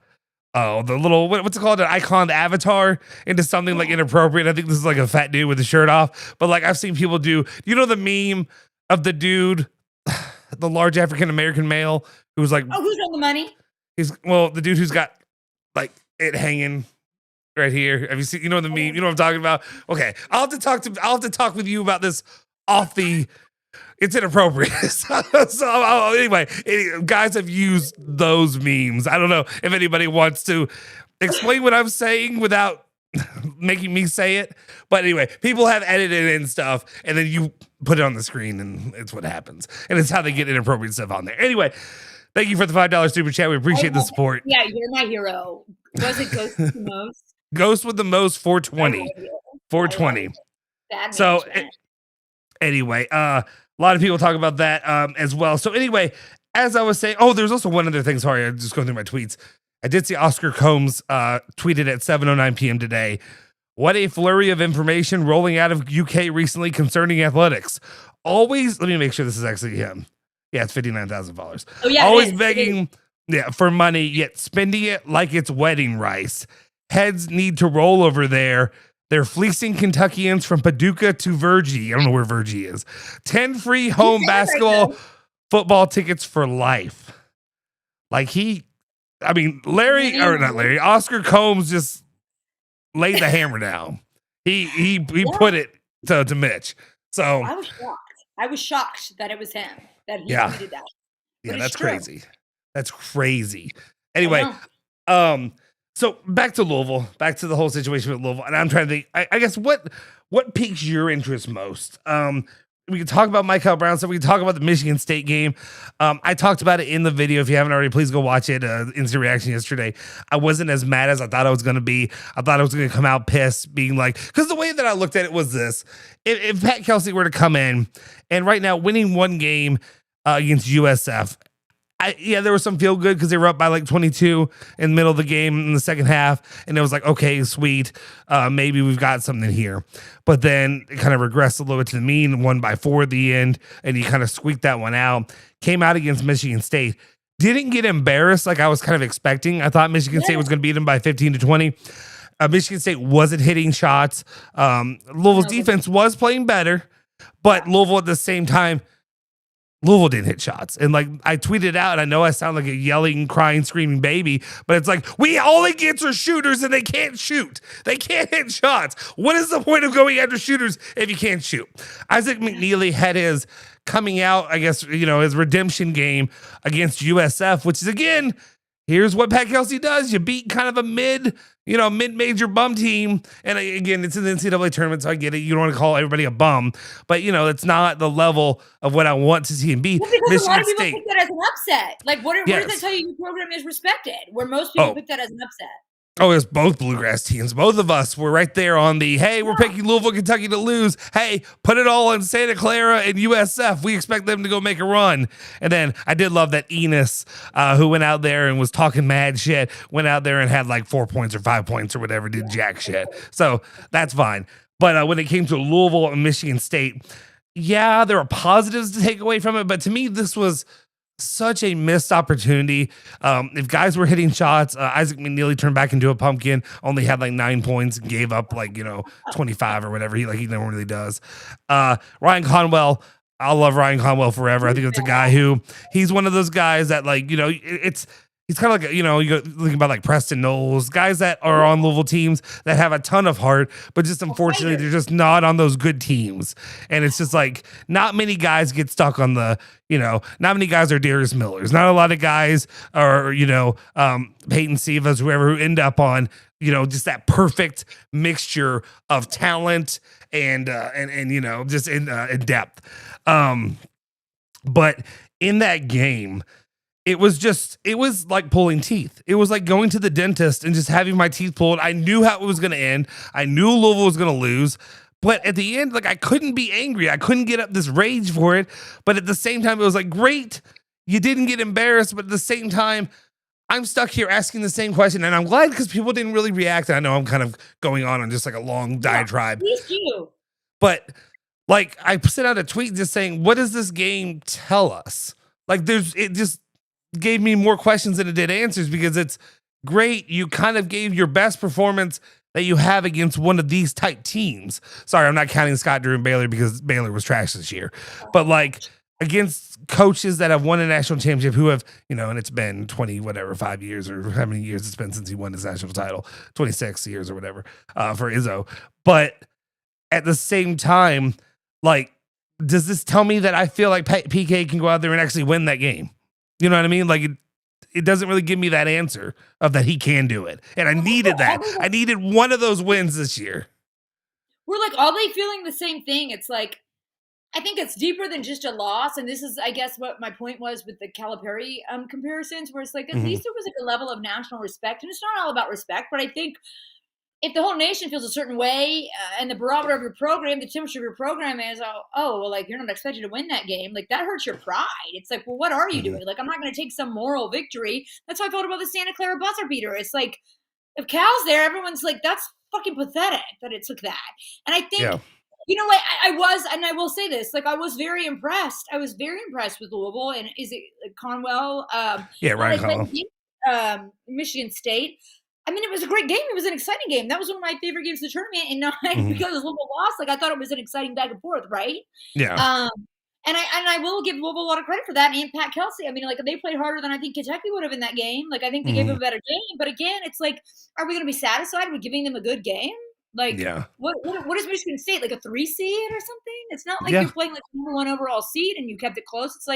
little what's it called, an icon, the avatar, into something like inappropriate. I think this is like a fat dude with the shirt off, but like I've seen people do. The meme of the dude, the large African American male who's like, who's on the money? The dude who's got like it hanging right here. Have you seen? The meme? You know what I'm talking about? Okay, I'll have to talk with you about this off the. It's inappropriate. so anyway, guys have used those memes. I don't know if anybody wants to explain what I'm saying without making me say it. But anyway, people have edited in stuff, and then you put it on the screen, and it's what happens. And it's how they get inappropriate stuff on there. Anyway. Thank you for the $5 super chat. We appreciate the support. Yeah, you're my hero. Was it Ghost with the most? Ghost with the most, 420. 420. So anyway, a lot of people talk about that as well. So anyway, as I was saying, there's also one other thing. Sorry, I'm just going through my tweets. I did see Oscar Combs tweeted at 7:09 p.m. today. What a flurry of information rolling out of UK recently concerning athletics. Let me make sure this is actually him. Yeah, it's $59,000. Oh, yeah, always begging for money, yet spending it like it's wedding rice. Heads need to roll over there. They're fleecing Kentuckians from Paducah to Virgie. I don't know where Virgie is. 10 free home basketball, football tickets for life. Like Oscar Combs just laid the hammer down. He put it to Mitch. So I was shocked that it was him. That he tweeted that. Yeah, that's crazy. That's crazy. Anyway, so back to Louisville, back to the whole situation with Louisville. And I'm trying to think, I guess what what piques your interest most? We can talk about Michael Brown stuff. We can talk about the Michigan State game. I talked about it in the video. If you haven't already, please go watch it. Instant reaction yesterday. I wasn't as mad as I thought I was going to be. I thought I was going to come out pissed, being like, because the way that I looked at it was this: if Pat Kelsey were to come in and right now winning one game against USF. There was some feel good because they were up by like 22 in the middle of the game in the second half. And it was like, okay, sweet. Maybe we've got something here. But then it kind of regressed a little bit to the mean, won by 4 at the end. And you kind of squeaked that one out. Came out against Michigan State. Didn't get embarrassed like I was kind of expecting. I thought Michigan State was going to beat them by 15 to 20. Michigan State wasn't hitting shots. Louisville's defense was playing better. But Louisville at the same time, Louisville didn't hit shots. And like I tweeted out, and I know I sound like a yelling, crying, screaming baby, but it's like, all it gets are shooters and they can't shoot. They can't hit shots. What is the point of going after shooters if you can't shoot? Isaac McNeely had his coming out, I guess, his redemption game against USF, which is, again, here's what Pat Kelsey does. You beat kind of a mid-major bum team. And again, it's in the NCAA tournament, so I get it. You don't want to call everybody a bum, but it's not the level of what I want to see him be. Well, because Michigan a lot of people State. pick that as an upset. Like, what does that tell you? Your program is respected, where most people pick that as an upset. Oh, it's both bluegrass teams. Both of us were right there on the, hey, we're picking Louisville, Kentucky to lose. Hey, put it all in Santa Clara and USF. We expect them to go make a run. And then I did love that Enos, who went out there and was talking mad shit, went out there and had like 4 points or 5 points or whatever, did jack shit. So that's fine. But when it came to Louisville and Michigan State, there are positives to take away from it. But to me, this was such a missed opportunity. If guys were hitting shots, Isaac McNeely turned back into a pumpkin, only had like 9 points, and gave up 25 or whatever. He normally does. Ryan Conwell, I'll love Ryan Conwell forever. I think it's a guy who, he's one of those guys that he's kind of like, you think about like Preston Knowles, guys that are on Louisville teams that have a ton of heart, but just unfortunately, they're just not on those good teams. And it's just like, not many guys get stuck on the, not many guys are Darius Millers. Not a lot of guys are, Peyton Sivas, whoever, who end up on, just that perfect mixture of talent and just in depth. But in that game, it was like pulling teeth. It was like going to the dentist and just having my teeth pulled. I knew how it was going to end. I knew Louisville was going to lose. But at the end, I couldn't be angry. I couldn't get up this rage for it. But at the same time, it was like, great, you didn't get embarrassed. But at the same time, I'm stuck here asking the same question. And I'm glad because people didn't really react. And I know I'm kind of going on just like a long diatribe. Please do. But I sent out a tweet just saying, what does this game tell us? It just gave me more questions than it did answers, because it's great. You kind of gave your best performance that you have against one of these type teams. Sorry, I'm not counting Scott Drew and Baylor because Baylor was trash this year. But against coaches that have won a national championship who have, and it's been 5 years or how many years it's been since he won his national title, 26 years or whatever for Izzo. But at the same time, does this tell me that I feel like PK can go out there and actually win that game? You know what I mean? It doesn't really give me that answer of that he can do it. And I needed that. I needed one of those wins this year. We're all they feeling the same thing. It's I think it's deeper than just a loss. And this is, I guess, what my point was with the Calipari comparisons, where it's at least there was a level of national respect. And it's not all about respect, but I think if the whole nation feels a certain way and the barometer of your program, the temperature of your program is, you're not expected to win that game, that hurts your pride. It's what are you doing? I'm not going to take some moral victory. That's how I felt about the Santa Clara buzzer beater. It's if Cal's there, everyone's that's fucking pathetic that it took that. And I think, I was, and I will say this, I was very impressed. I was very impressed with Louisville, and is it Conwell? Ryan Conwell. Michigan State. I mean, it was a great game. It was an exciting game. That was one of my favorite games of the tournament. And not because Louisville lost, I thought it was an exciting back and forth, right? Yeah. And I will give Louisville a lot of credit for that. And Pat Kelsey, I mean, they played harder than I think Kentucky would have in that game. I think they gave them a better game. But again, it's are we going to be satisfied with giving them a good game? What is Michigan State? A 3 seed or something? It's not you're playing number 1 overall seed and you kept it close. It's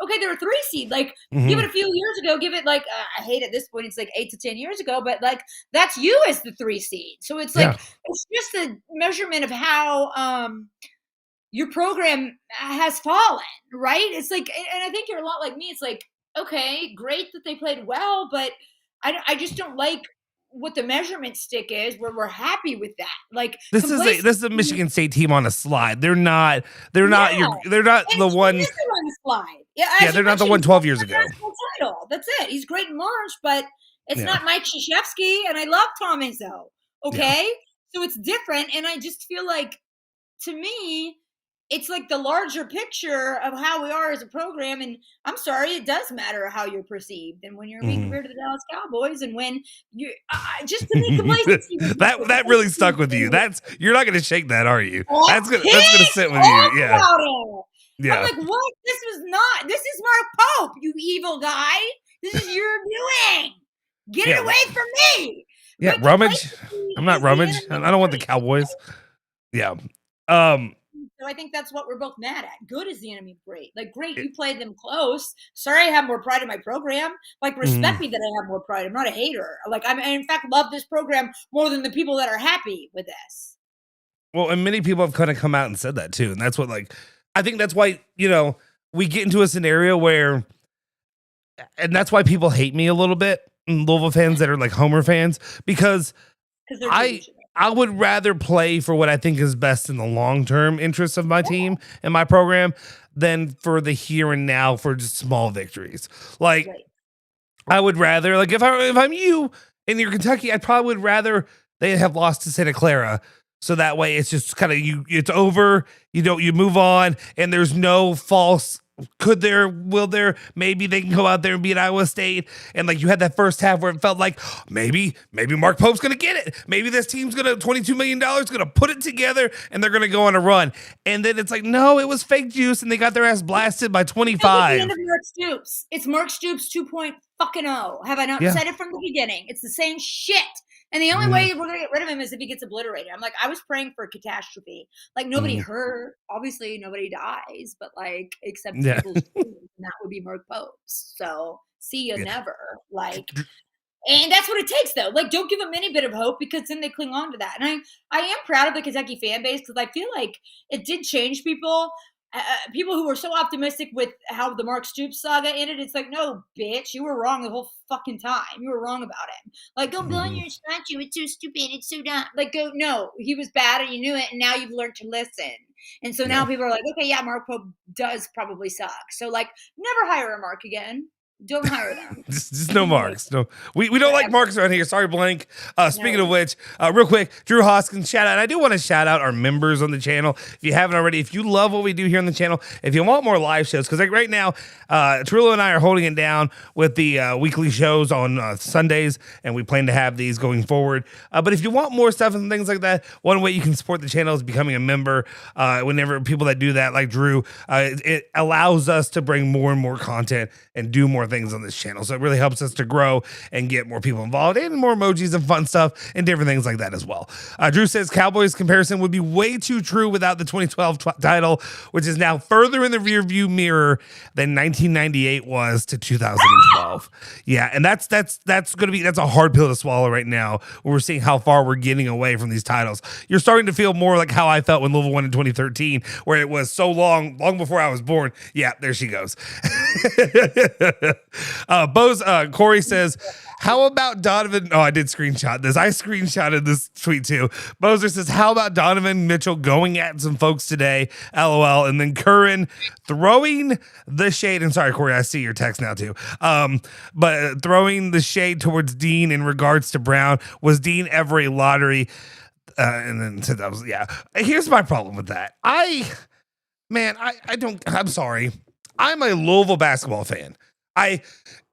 okay, they're a 3 seed. Like, give it a few years ago, give it like, I hate at this point, it's like 8 to 10 years ago, but like, that's you as the 3 seed. So it's like, it's just a measurement of how your program has fallen, right? It's like, and I think you're a lot like me. It's like, okay, great that they played well, but I just don't like what the measurement stick is where we're happy with that. Like, this is a Michigan State team on a slide. They're not the one on the slide. They're not the one 12 years ago. Title. That's it. He's great in March, but it's not Mike Krzyzewski, and I love Tom Izzo. Okay? So it's different, and I just feel like, to me, it's like the larger picture of how we are as a program. And I'm sorry, it does matter how you're perceived. And when you're being compared to the Dallas Cowboys, and when you just to be complacency. that really stuck with you. You're not going to shake that, are you? That's gonna sit with you. Yeah. I'm like, what? This is Mark Pope, you evil guy. This is your doing. Get it away from me. Yeah, rummage. I'm not rummage. I don't want the Cowboys. Yeah. So I think that's what we're both mad at. Good is the enemy of great. Like, great, you played them close. Sorry, I have more pride in my program. Like, respect me that I have more pride. I'm not a hater. Like, I in fact love this program more than the people that are happy with this. Well, and many people have kind of come out and said that too. And that's what, like, I think that's why, we get into a scenario where, and that's why people hate me a little bit, Louisville fans that are like Homer fans, because I would rather play for what I think is best in the long-term interests of my team and my program than for the here and now for just small victories. Like, I would rather, like, if I'm you and you're Kentucky, I probably would rather they have lost to Santa Clara. So that way it's just kind of it's over, you move on, and there's no false will there, maybe they can go out there and beat Iowa State. And like, you had that first half where it felt like maybe Mark Pope's going to get it. Maybe this team's going to $22 million, going to put it together and they're going to go on a run. And then it's like, no, it was fake juice and they got their ass blasted by 25. The end of Mark Stoops. It's Mark Stoops 2.0. Have I not said it from the beginning? It's the same shit. And the only way we're going to get rid of him is if he gets obliterated. I'm like, I was praying for a catastrophe. Like, nobody hurt. Obviously, nobody dies, but like, except people's and that would be Mark Pope's. So, see you never. Like, and that's what it takes, though. Like, don't give them any bit of hope, because then they cling on to that. And I am proud of the Kentucky fan base, because I feel like it did change people. People who were so optimistic with how the Mark Stoops saga ended, it's like, no, bitch, you were wrong the whole fucking time. You were wrong about him. Like, go build your statue. It's so stupid. It's so dumb. Like, go, no, he was bad and you knew it, and now you've learned to listen. And so now people are like, okay, yeah, Mark Pope does probably suck. So, like, never hire a Mark again. Don't hire them. just no marks. No, we don't like marks around here. Sorry, Blank. Speaking of which, real quick, Drew Hoskins, shout out. I do want to shout out our members on the channel. If you haven't already, if you love what we do here on the channel, if you want more live shows, because like right now, Tarullo and I are holding it down with the weekly shows on Sundays, and we plan to have these going forward. But if you want more stuff and things like that, one way you can support the channel is becoming a member. Whenever people that do that, like Drew, it allows us to bring more and more content and do more things on this channel. So it really helps us to grow and get more people involved and more emojis and fun stuff and different things like that as well. Drew says Cowboys comparison would be way too true without the 2012 title, which is now further in the rearview mirror than 1998 was to 2012. Yeah, and that's a hard pill to swallow right now when we're seeing how far we're getting away from these titles. You're starting to feel more like how I felt when Louisville won in 2013, where it was so long before I was born. Yeah, there she goes. Corey says, how about Donovan? Oh, I did screenshot this. I screenshotted this tweet too. Bozer says, how about Donovan Mitchell going at some folks today? LOL. And then Curran throwing the shade. And sorry, Corey, I see your text now too. But throwing the shade towards Dean in regards to Brown. Was Dean ever a lottery? And then said that was, yeah. Here's my problem with that. I'm sorry. I'm a Louisville basketball fan.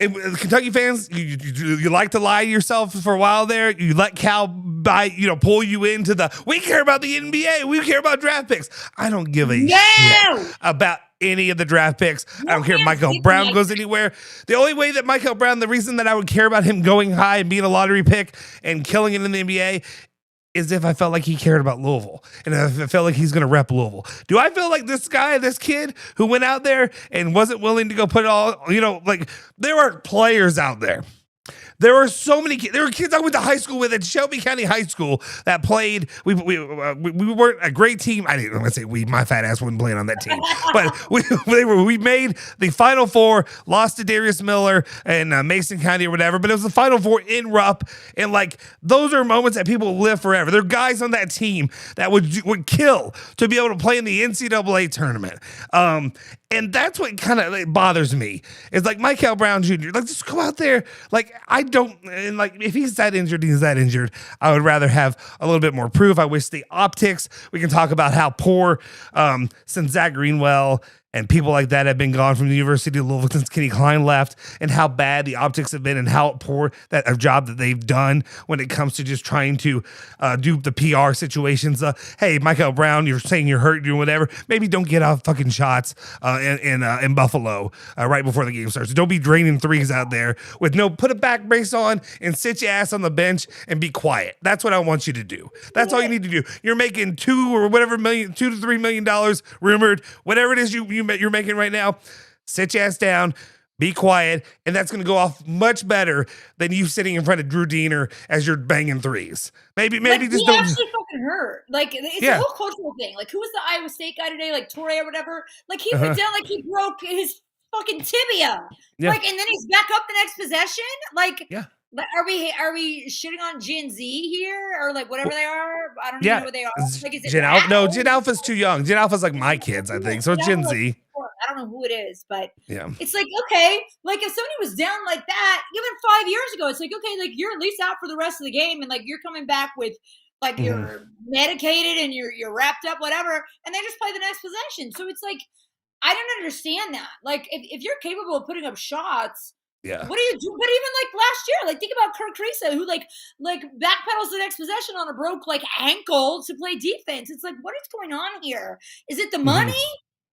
Kentucky fans, you like to lie to yourself for a while there. You let Cal pull you into we care about the NBA. We care about draft picks. I don't give a shit about any of the draft picks. I don't care if Michael Brown goes anywhere. The only way that Michael Brown, the reason that I would care about him going high and being a lottery pick and killing it in the NBA is if I felt like he cared about Louisville and if I felt like he's going to rep Louisville. Do I feel like this kid who went out there and wasn't willing to go put it all, like there are players out there. There were so many kids. There were kids I went to high school with at Shelby County High School that played. We weren't a great team. I didn't want to say we. My fat ass wasn't playing on that team, but we made the Final Four. Lost to Darius Miller and Mason County or whatever. But it was the Final Four in Rupp, and like those are moments that people live forever. There are guys on that team that would kill to be able to play in the NCAA tournament. And that's what kind of bothers me. It's like Michael Brown Jr. Like, just go out there. Like, I don't, and like, if he's that injured, he's that injured. I would rather have a little bit more proof. I wish the optics, we can talk about how poor, since Zach Greenwell and people like that have been gone from the University of Louisville since Kenny Klein left, and how bad the optics have been and how poor that a job that they've done when it comes to just trying to do the PR situations. Hey, Michael Brown, you're saying you're hurt, you're whatever. Maybe don't get off fucking shots in Buffalo right before the game starts. Don't be draining threes out there with put a back brace on and sit your ass on the bench and be quiet. That's what I want you to do. That's all you need to do. You're making $2 to $3 million rumored, whatever it is you're making right now. Sit your ass down, be quiet, and that's going to go off much better than you sitting in front of Drew Diener as you're banging threes. Maybe just don't. Actually fucking hurt. Like it's a whole cultural thing. Like who was the Iowa State guy today? Like Torre or whatever. Like he went down like he broke his fucking tibia. Yeah. Like and then he's back up the next possession. Like yeah. Are we shitting on Gen Z here or like whatever they are? I don't even know what they are. Like, is it Gen Alpha's too young. Gen Alpha's like my kids, I think. So it's Gen Z. I don't know who it is, but it's like, okay, like if somebody was down like that, even 5 years ago, it's like, okay, like you're at least out for the rest of the game and like you're coming back with like you're medicated and you're wrapped up, whatever, and they just play the next possession. So it's like, I don't understand that. Like if you're capable of putting up shots, what do you do? But even like last year, like think about Kirk Kriisa, who like backpedals the next possession on a broke like ankle to play defense. It's like, what is going on here? Is it the money?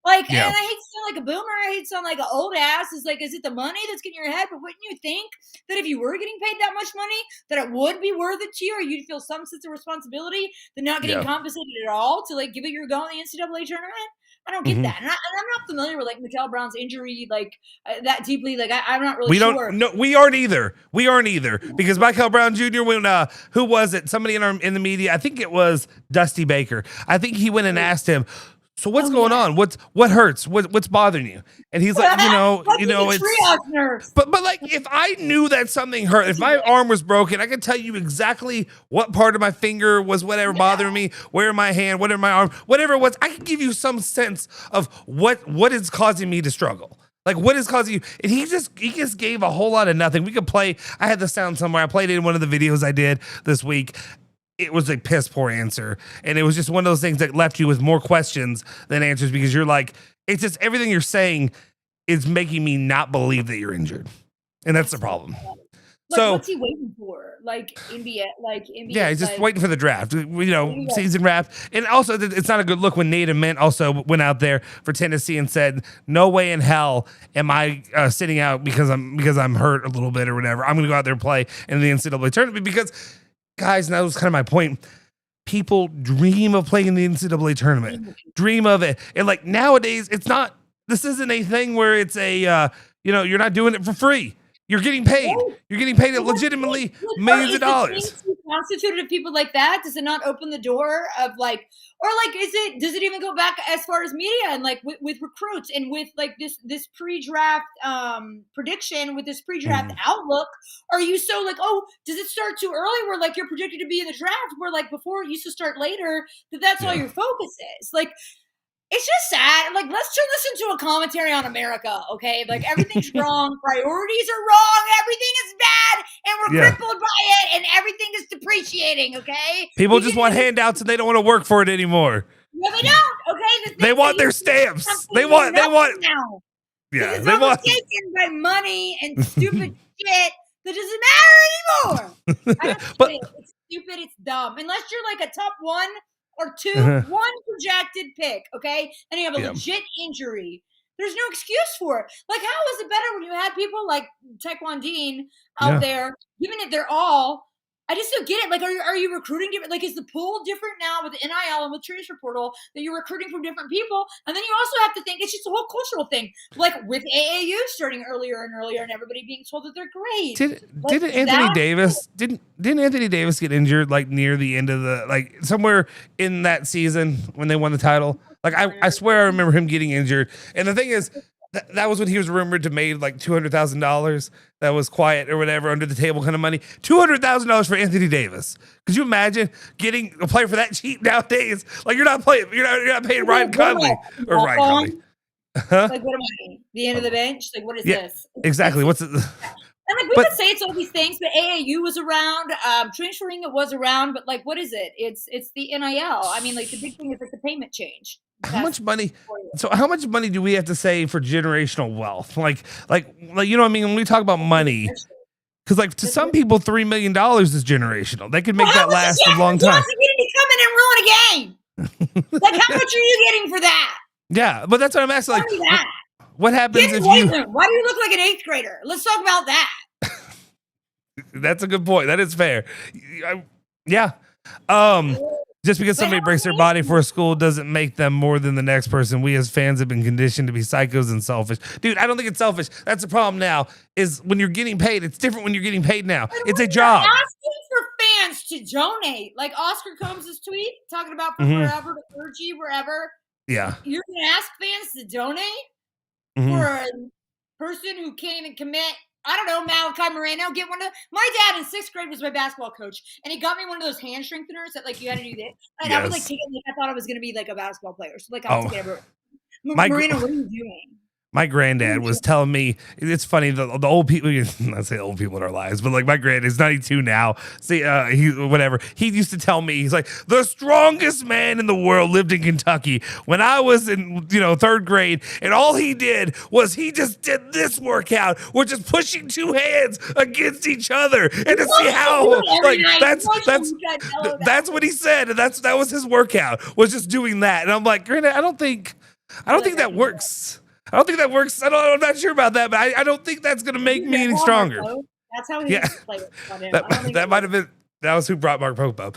Like, and I hate to sound like a boomer. I hate to sound like an old ass. It's like, is it the money that's getting in your head? But wouldn't you think that if you were getting paid that much money, that it would be worth it to you, or you'd feel some sense of responsibility than not getting compensated at all to like give it your go in the NCAA tournament? I don't get that. And I'm not familiar with like Mikel Brown's injury like that deeply. Like I'm not really sure. No, we aren't either. Because Michael Brown Jr. when who was it? Somebody in the media. I think it was Dusty Baker. I think he went and asked him, so what's going on? What hurts? What's bothering you? And he's like, it's but like if I knew that something hurt, if my arm was broken, I could tell you exactly what part of my finger was whatever bothering me, where my hand, whatever my arm, whatever it was. I could give you some sense of what is causing me to struggle. Like what is causing you? And he just gave a whole lot of nothing. We could play. I had the sound somewhere. I played it in one of the videos I did this week. It was a piss poor answer. And it was just one of those things that left you with more questions than answers because you're like, it's just everything you're saying is making me not believe that you're injured. And that's the problem. So what's he waiting for? Like NBA. Yeah, he's just waiting for the draft. Season draft. And also, it's not a good look when Nate Ament also went out there for Tennessee and said, "No way in hell am I sitting out because I'm hurt a little bit or whatever. I'm going to go out there and play in the NCAA tournament because." Guys, and that was kind of my point. People dream of playing in the NCAA tournament, dream of it. And like nowadays, this isn't a thing where it's you're not doing it for free. You're getting paid. You're getting paid legitimately millions of dollars. Constituted of people like that, does it not open the door of like, or like, does it even go back as far as media and like with recruits and with like this pre-draft prediction, with this pre-draft outlook? Are you so like, oh, does it start too early where like you're predicted to be in the draft where like before it used to start later, that's all your focus is? Like, it's just sad. Like, let's listen to a commentary on America, okay? Like, everything's wrong. Priorities are wrong. Everything is bad. And we're crippled by it. And everything is depreciating, okay? People just want handouts and they don't want to work for it anymore. No, they don't, okay? They want their stamps. They want. Now. Yeah, they want. Taken by money and stupid shit that doesn't matter anymore. I don't get it. It's stupid. It's dumb. Unless you're like a top one or one projected pick, okay? And you have a legit injury. There's no excuse for it. Like, how is it better when you had people like Taekwon Dean out there giving it their all I just don't get it. Like, are you recruiting different? Like, is the pool different now with the NIL and with transfer portal that you're recruiting from different people? And then you also have to think it's just a whole cultural thing. Like with AAU starting earlier and earlier, and everybody being told that they're great. Didn't Anthony Davis didn't Anthony Davis get injured like near the end of the like somewhere in that season when they won the title? Like I swear I remember him getting injured. And the thing is. That was when he was rumored to made like $200,000. That was quiet or whatever under the table kind of money. $200,000 for Anthony Davis. Could you imagine getting a player for that cheap nowadays? Like you're not paying Ryan Conley or Ryan Conley. Huh? Like what am I? The end of the bench? Like what is this? Exactly. What's it? And like we could say it's all these things, but AAU was around, transferring it was around, but like what is it? It's the NIL. I mean, like the big thing is like the payment change. How much money? So how much money do we have to save for generational wealth? Like you know what I mean? When we talk about money, because like to some people, $3 million is generational. They could make that last a long time. You need to come in and ruin a game. Like how much are you getting for that? Yeah, but that's what I'm asking. Like, what happens if you? Why do you look like an 8th grader? Let's talk about that. That's a good point. That is fair. Yeah. Just because somebody breaks their body for a school doesn't make them more than the next person. We as fans have been conditioned to be psychos and selfish. Dude, I don't think it's selfish. That's the problem now is when you're getting paid. It's different when you're getting paid now. It's a job. Asking for fans to donate. Like Oscar Combs' tweet talking about from wherever to clergy, wherever. Yeah. You're going to ask fans to donate for a person who can't even commit. I don't know, Malachi Moreno, get one of my dad in 6th grade was my basketball coach, and he got me one of those hand strengtheners that like you had to do this. And I would like take it like I thought I was gonna be like a basketball player. So like I'll take it everywhere. Moreno, what are you doing? My granddad was telling me, it's funny, the old people, not say old people in our lives, but like my granddad is 92 now. See, he used to tell me, he's like, the strongest man in the world lived in Kentucky when I was in, 3rd grade. And all he did was he just did this workout, which is pushing 2 hands against each other. And to see how, like, that's what he said. And that was his workout, was just doing that. And I'm like, granddad, I don't think that works. I'm not sure about that, but I don't think that's going to make me any stronger. That's how he played it. That was who brought Mark Pope up.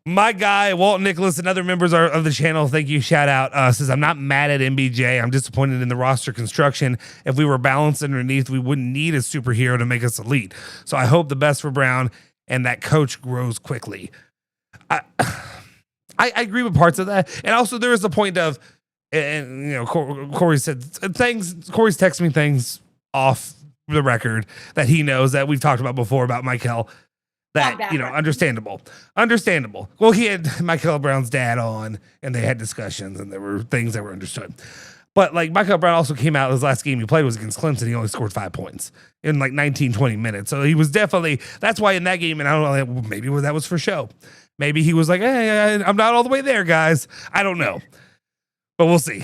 My guy, Walt Nicholas, and other members of the channel, thank you, shout out, says, I'm not mad at MBJ. I'm disappointed in the roster construction. If we were balanced underneath, we wouldn't need a superhero to make us elite. So I hope the best for Brown and that coach grows quickly. I agree with parts of that. And also there is the point of, and Corey said things. Corey's texting me things off the record that he knows that we've talked about before about Michael. That understandable. Well, he had Michael Brown's dad on, and they had discussions, and there were things that were understood. But like Michael Brown also came out, his last game he played was against Clemson. He only scored 5 points in like 19-20 minutes. So he was definitely. That's why in that game, and I don't know, maybe that was for show. Maybe he was like, hey, I'm not all the way there, guys. I don't know. But we'll see.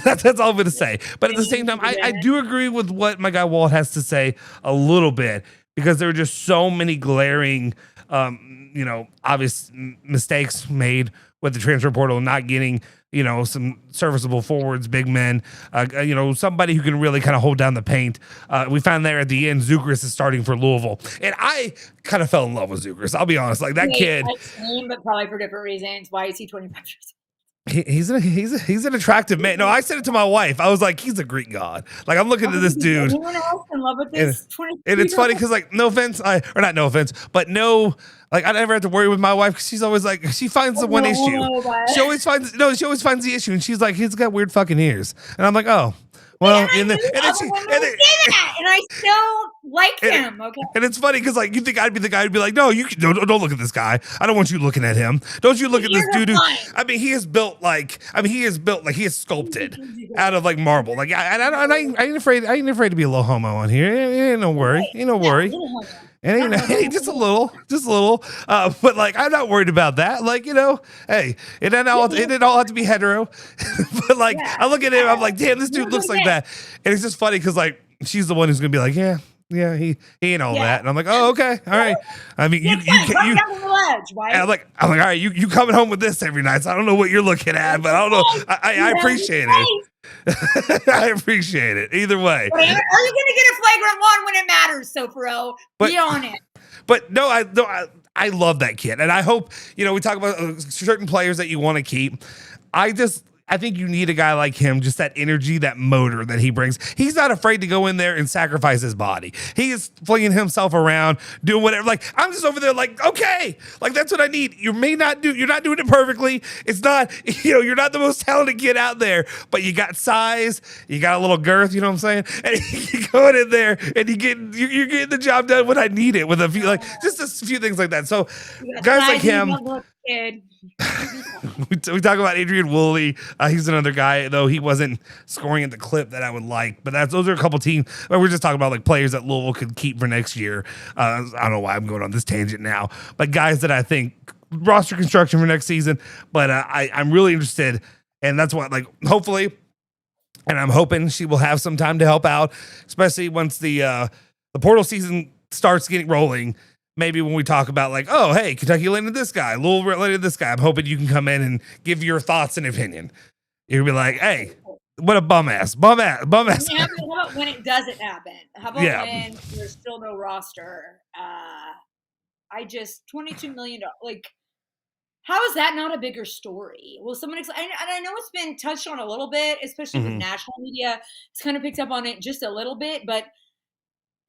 That's all I'm going to say. But at the same time, I do agree with what my guy Walt has to say a little bit, because there are just so many glaring, obvious mistakes made with the transfer portal, not getting, some serviceable forwards, big men, somebody who can really kind of hold down the paint. We found there at the end, Zukris is starting for Louisville. And I kind of fell in love with Zukris. I'll be honest. Like that kid. But probably for different reasons. Why is he 25 years old? He's an attractive man. No, I said it to my wife. I was like, he's a Greek god. Like I'm looking at this dude. Anyone else in love with this? And it's funny because like no offense, I never have to worry with my wife because she's always like she finds the one issue. She always finds the issue, and she's like, he's got weird fucking ears, and I'm like, oh. Well, and I still like him. Okay, and it's funny because like you think I'd be the guy who'd be like, no, don't look at this guy. I don't want you looking at him. Don't you look at this dude? He is built like he is sculpted out of like marble. Like I ain't afraid to be a little homo on here. Ain't no worry. And just a little. But like, I'm not worried about that. Like, hey, it didn't all have to be hetero. But like, I look at him, I'm like, damn, this dude looks like that. And it's just funny because like, she's the one who's gonna be like, yeah, he ain't all that. And I'm like, oh, okay, all right. I mean, you. I'm like, all right, you coming home with this every night. So I don't know what you're looking at, but I don't know. I appreciate it. I appreciate it. Either way. Are you going to get a flagrant one when it matters, Soforo? Be on it. But no, I love that kid. And I hope, we talk about certain players that you want to keep. I think you need a guy like him, just that energy, that motor that he brings. He's not afraid to go in there and sacrifice his body. He is flinging himself around, doing whatever. Like, I'm just over there like, okay, like that's what I need. You're not doing it perfectly. It's not, you're not the most talented kid out there, but you got size, you got a little girth, you know what I'm saying? And you're going in there and you're getting the job done when I need it with a few, like just a few things like that. So guys like him. We talk about Adrian Woolley. He's another guy, though he wasn't scoring at the clip that I would like. But those are a couple teams. We're just talking about like players that Louisville could keep for next year. I don't know why I'm going on this tangent now, but guys that I think roster construction for next season. But I'm really interested, and that's what hopefully, and I'm hoping she will have some time to help out, especially once the portal season starts getting rolling. Maybe when we talk about oh, hey, Kentucky landed this guy, Louisville landed this guy, I'm hoping you can come in and give your thoughts and opinion. You'll be like, hey, what a bum ass. How about when it doesn't happen? How about when there's still no roster? $22 million. How is that not a bigger story? Will someone and I know it's been touched on a little bit, especially with national media. It's kind of picked up on it just a little bit, but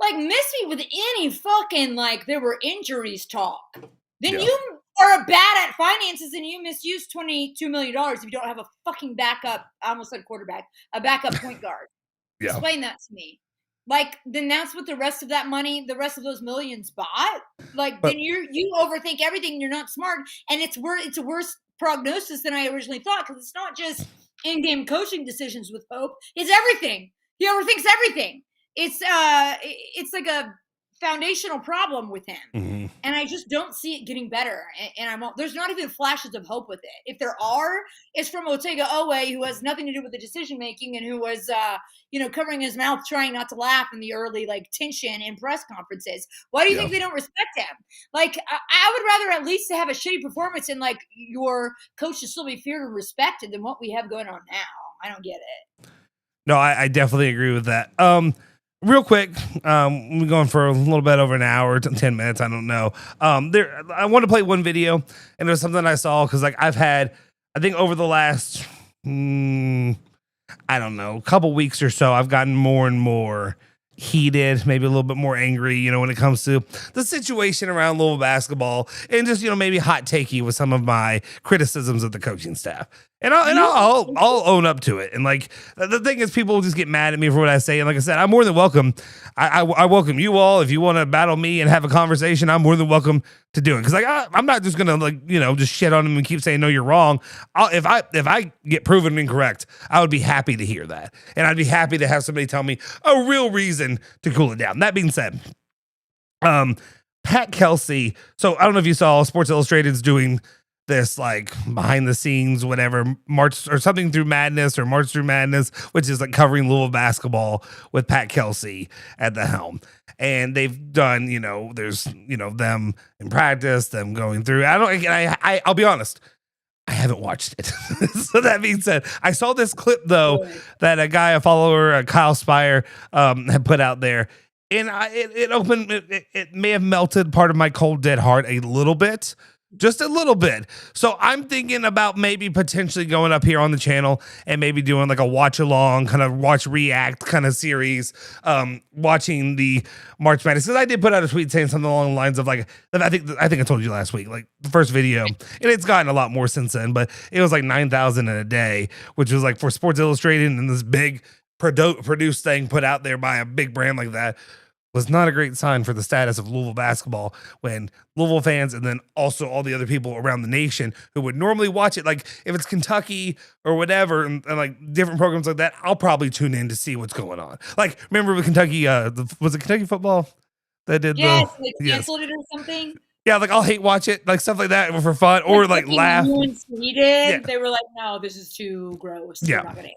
miss me with any fucking, there were injuries talk. Then you are bad at finances and you misuse $22 million if you don't have a fucking backup, I almost said quarterback, a backup point guard. Yeah. Explain that to me. Then that's what the rest of that money, the rest of those millions bought? Then you overthink everything, you're not smart, and it's a worse prognosis than I originally thought, because it's not just in-game coaching decisions with Pope, it's everything. He overthinks everything. It's like a foundational problem with him, and I just don't see it getting better. And there's not even flashes of hope with it. If there are, it's from Otega Owe, who has nothing to do with the decision making and who was, covering his mouth, trying not to laugh in the early tension in press conferences. Why do you think they don't respect him? I would rather at least have a shitty performance and your coach to still be feared and respected than what we have going on now. I don't get it. No, I definitely agree with that. Real quick, we're going for a little bit over an hour, 10 minutes. I don't know. I want to play one video, and it was something I saw because I've had, I think over the last, couple weeks or so, I've gotten more and more heated, maybe a little bit more angry, when it comes to the situation around Louisville basketball, and just, maybe hot takey with some of my criticisms of the coaching staff. And I'll own up to it. And the thing is, people will just get mad at me for what I say. And like I said, I'm more than welcome. I welcome you all. If you want to battle me and have a conversation, I'm more than welcome to do it. Because I'm not just gonna just shit on them and keep saying no, you're wrong. If I get proven incorrect, I would be happy to hear that, and I'd be happy to have somebody tell me a real reason to cool it down. That being said, Pat Kelsey. So I don't know if you saw Sports Illustrated's doing this behind the scenes, whatever, March or something through Madness or March through Madness, which is covering Louisville basketball with Pat Kelsey at the helm. And they've done, there's, them in practice, them going through. I'll be honest, I haven't watched it. So that being said, I saw this clip though that a follower, Kyle Spire, had put out there. And it may have melted part of my cold dead heart a little bit. Just a little bit. So I'm thinking about maybe potentially going up here on the channel and maybe doing a watch along, kind of watch react kind of series, watching the March Madness. Because I did put out a tweet saying something along the lines of I think I told you last week, the first video, and it's gotten a lot more since then, but it was 9,000 in a day, which was for Sports Illustrated and this big produced thing put out there by a big brand like that. Was not a great sign for the status of Louisville basketball when Louisville fans and then also all the other people around the nation who would normally watch it, if it's Kentucky or whatever and different programs like that, I'll probably tune in to see what's going on. Remember with Kentucky, was it Kentucky football that did canceled it or something? Yeah, I'll hate watch it, stuff like that for fun or laugh. Yeah. They were no, this is too gross. Yeah. We're not gonna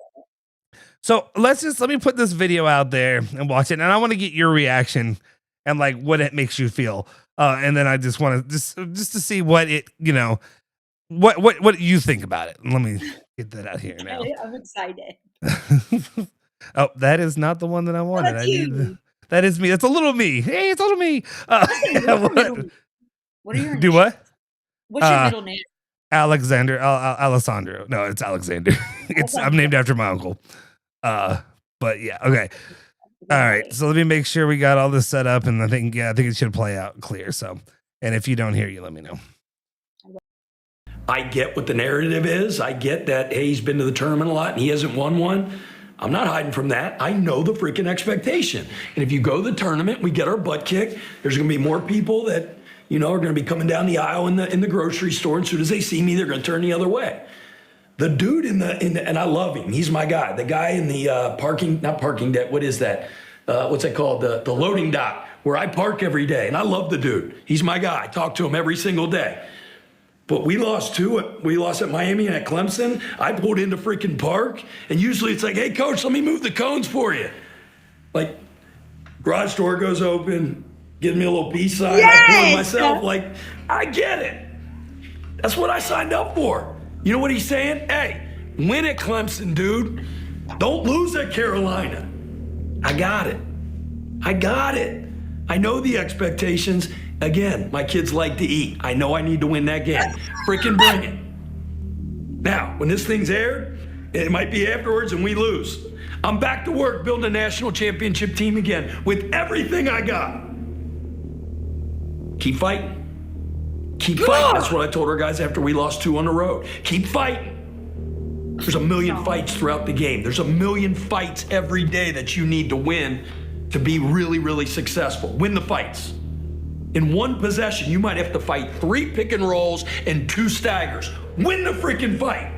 So let me put this video out there and watch it. And I want to get your reaction and what it makes you feel. And then I just want to just to see what it, what you think about it. Let me get that out here now. I'm excited. Oh, that is not the one that I wanted. That is me. That's a little me. Hey, it's a little me. What are your Do what? What's your middle name? Alexander. Alessandro. No, it's Alexander. I'm named after my uncle. But yeah, okay. All right. So let me make sure we got all this set up, and I think it should play out clear. So, and if you don't hear you, let me know. I get what the narrative is. I get that, hey, he's been to the tournament a lot and he hasn't won one. I'm not hiding from that. I know the freaking expectation. And if you go to the tournament, we get our butt kicked. There's going to be more people that, are going to be coming down the aisle in the grocery store. And as soon as they see me, they're going to turn the other way. The dude in the and I love him. He's my guy. The guy in the not parking deck. What is that? What's that called? The loading dock where I park every day. And I love the dude. He's my guy. I talk to him every single day. But we lost two. We lost at Miami and at Clemson. I pulled into freaking park. And usually it's like, hey, coach, let me move the cones for you. Like, garage door goes open, gives me a little peace sign. Yes! I pour myself. Like, I get it. That's what I signed up for. You know what he's saying? Hey, win at Clemson, dude. Don't lose at Carolina. I got it. I know the expectations. Again, my kids like to eat. I know I need to win that game. Freaking bring it. Now, when this thing's aired, it might be afterwards and we lose. I'm back to work building a national championship team again with everything I got. Keep fighting. Keep fighting. That's what I told our guys after we lost 2 on the road. Keep fighting. There's a million fights throughout the game. There's a million fights every day that you need to win to be really, really successful. Win the fights. In one possession, you might have to fight 3 pick and rolls and 2 staggers. Win the freaking fight.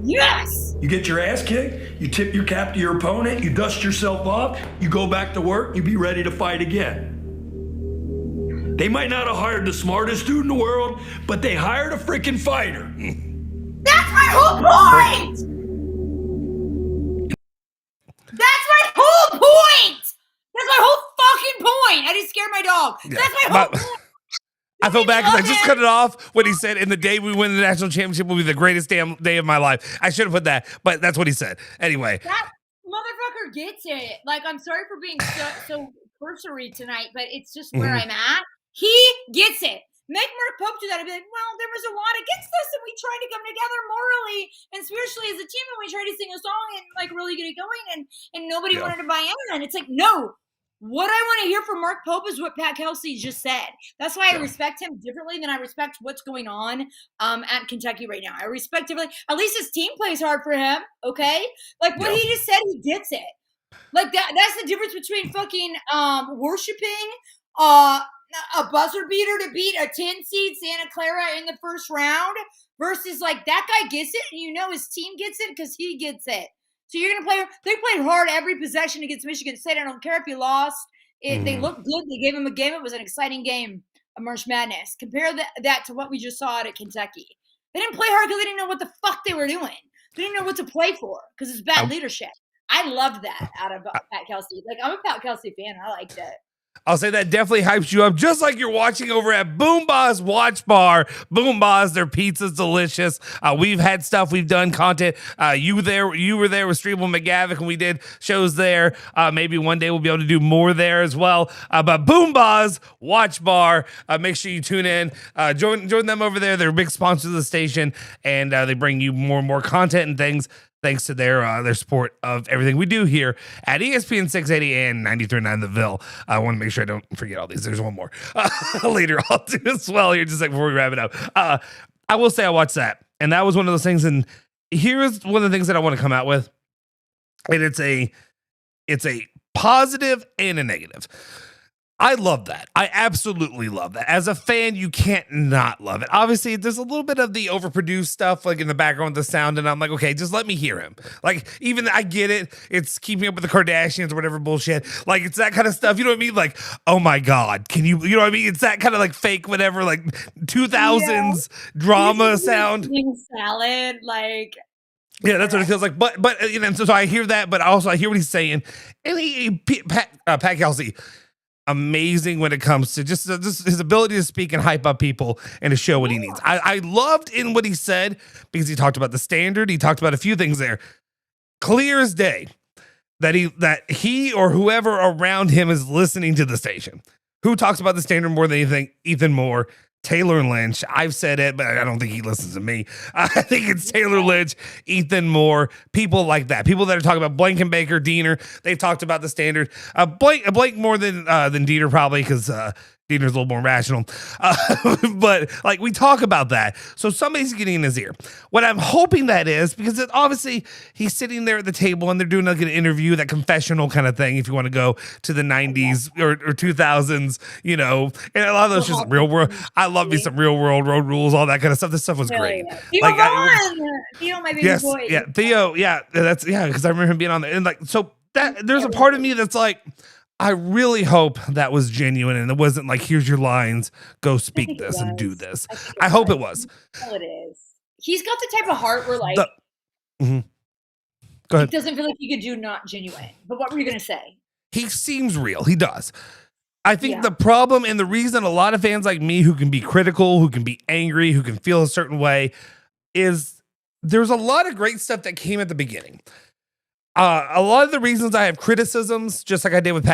Yes. You get your ass kicked, you tip your cap to your opponent, you dust yourself off, you go back to work, you be ready to fight again. They might not have hired the smartest dude in the world, but they hired a freaking fighter. That's my whole point! That's my whole point! That's my whole fucking point! I just scared my dog. Yeah. That's my whole point. I feel bad because I just cut it off when he said, "In the day we win the national championship will be the greatest damn day of my life." I should have put that, but that's what he said. Anyway. That motherfucker gets it. Like, I'm sorry for being so cursory tonight, but it's just where I'm at. He gets it. Make Mark Pope do that and be like, well, there was a lot against us and we tried to come together morally and spiritually as a team and we tried to sing a song and like really get it going and nobody wanted to buy in. And it's like, no, what I want to hear from Mark Pope is what Pat Kelsey just said. That's why I respect him differently than I respect what's going on at Kentucky right now. I respect him. At least his team plays hard for him. Okay. Like what he just said, he gets it. Like that's the difference between fucking worshiping a buzzer beater to beat a 10 seed Santa Clara in the first round versus like that guy gets it and his team gets it because he gets it. So you're going to play – they played hard every possession against Michigan State. I don't care if you lost. They looked good. They gave him a game. It was an exciting game of March Madness. Compare that to what we just saw at Kentucky. They didn't play hard because they didn't know what the fuck they were doing. They didn't know what to play for because it's bad leadership. I loved that out of Pat Kelsey. Like, I'm a Pat Kelsey fan. I liked it. I'll say that definitely hypes you up, just like you're watching over at Boomba's Watch Bar. Boomba's, their pizza's delicious. We've had stuff, we've done content. You were there with Streeble McGavick, and we did shows there. Maybe one day we'll be able to do more there as well. But Boomba's Watch Bar, make sure you tune in. Join them over there. They're big sponsors of the station, and they bring you more and more content and things. Thanks to their support of everything we do here at ESPN 680 and 93.9 The Ville. I want to make sure I don't forget all these. There's one more later I'll do as well here just like before we wrap it up. I will say I watched that, and that was one of those things. And here's one of the things that I want to come out with, and it's a positive and a negative. I love that. I absolutely love that. As a fan, you can't not love it. Obviously, there's a little bit of the overproduced stuff like in the background with the sound, and I'm like, okay, just let me hear him. Like, even I get it. It's keeping up with the Kardashians or whatever bullshit. Like, it's that kind of stuff. You know what I mean? Like, oh my God, can you know what I mean? It's that kind of like fake whatever, like 2000s drama sound. Salad, like. Yeah, that's what it feels like. But so I hear that, but also I hear what he's saying. And Pat Kelsey, amazing when it comes to just his ability to speak and hype up people and to show what he needs. I loved in what he said because he talked about the standard. He talked about a few things there. Clear as day. that he or whoever around him is listening to the station. Who talks about the standard more than anything? Ethan Moore, Taylor Lynch. I've said it, but I don't think he listens to me. I think it's Taylor Lynch, Ethan Moore, people like that. People that are talking about Blankenbaker, Diener. They've talked about the standard. Blake more than Diener probably, because Diener's a little more rational. But like, we talk about that. So somebody's getting in his ear. What I'm hoping that is, because obviously he's sitting there at the table and they're doing like an interview, that confessional kind of thing, if you want to go to the 90s or 2000s, you know, and a lot of those just real world. I love me some Real World, Road Rules, all that kind of stuff. This stuff was great. Theo Like, Theo, my baby yes, boy. yeah, Theo, yeah, because I remember him being on there, and like, so that there's a part of me that's like, I really hope that was genuine and it wasn't like, here's your lines, go speak this and do this. I hope it was. Well, it is. He's got the type of heart where like, Go ahead. it doesn't feel like he could do not genuine. But what were you going to say? He seems real. He does. I think the problem and the reason a lot of fans like me who can be critical, who can be angry, who can feel a certain way, is there's a lot of great stuff that came at the beginning. A lot of the reasons I have criticisms, just like I did with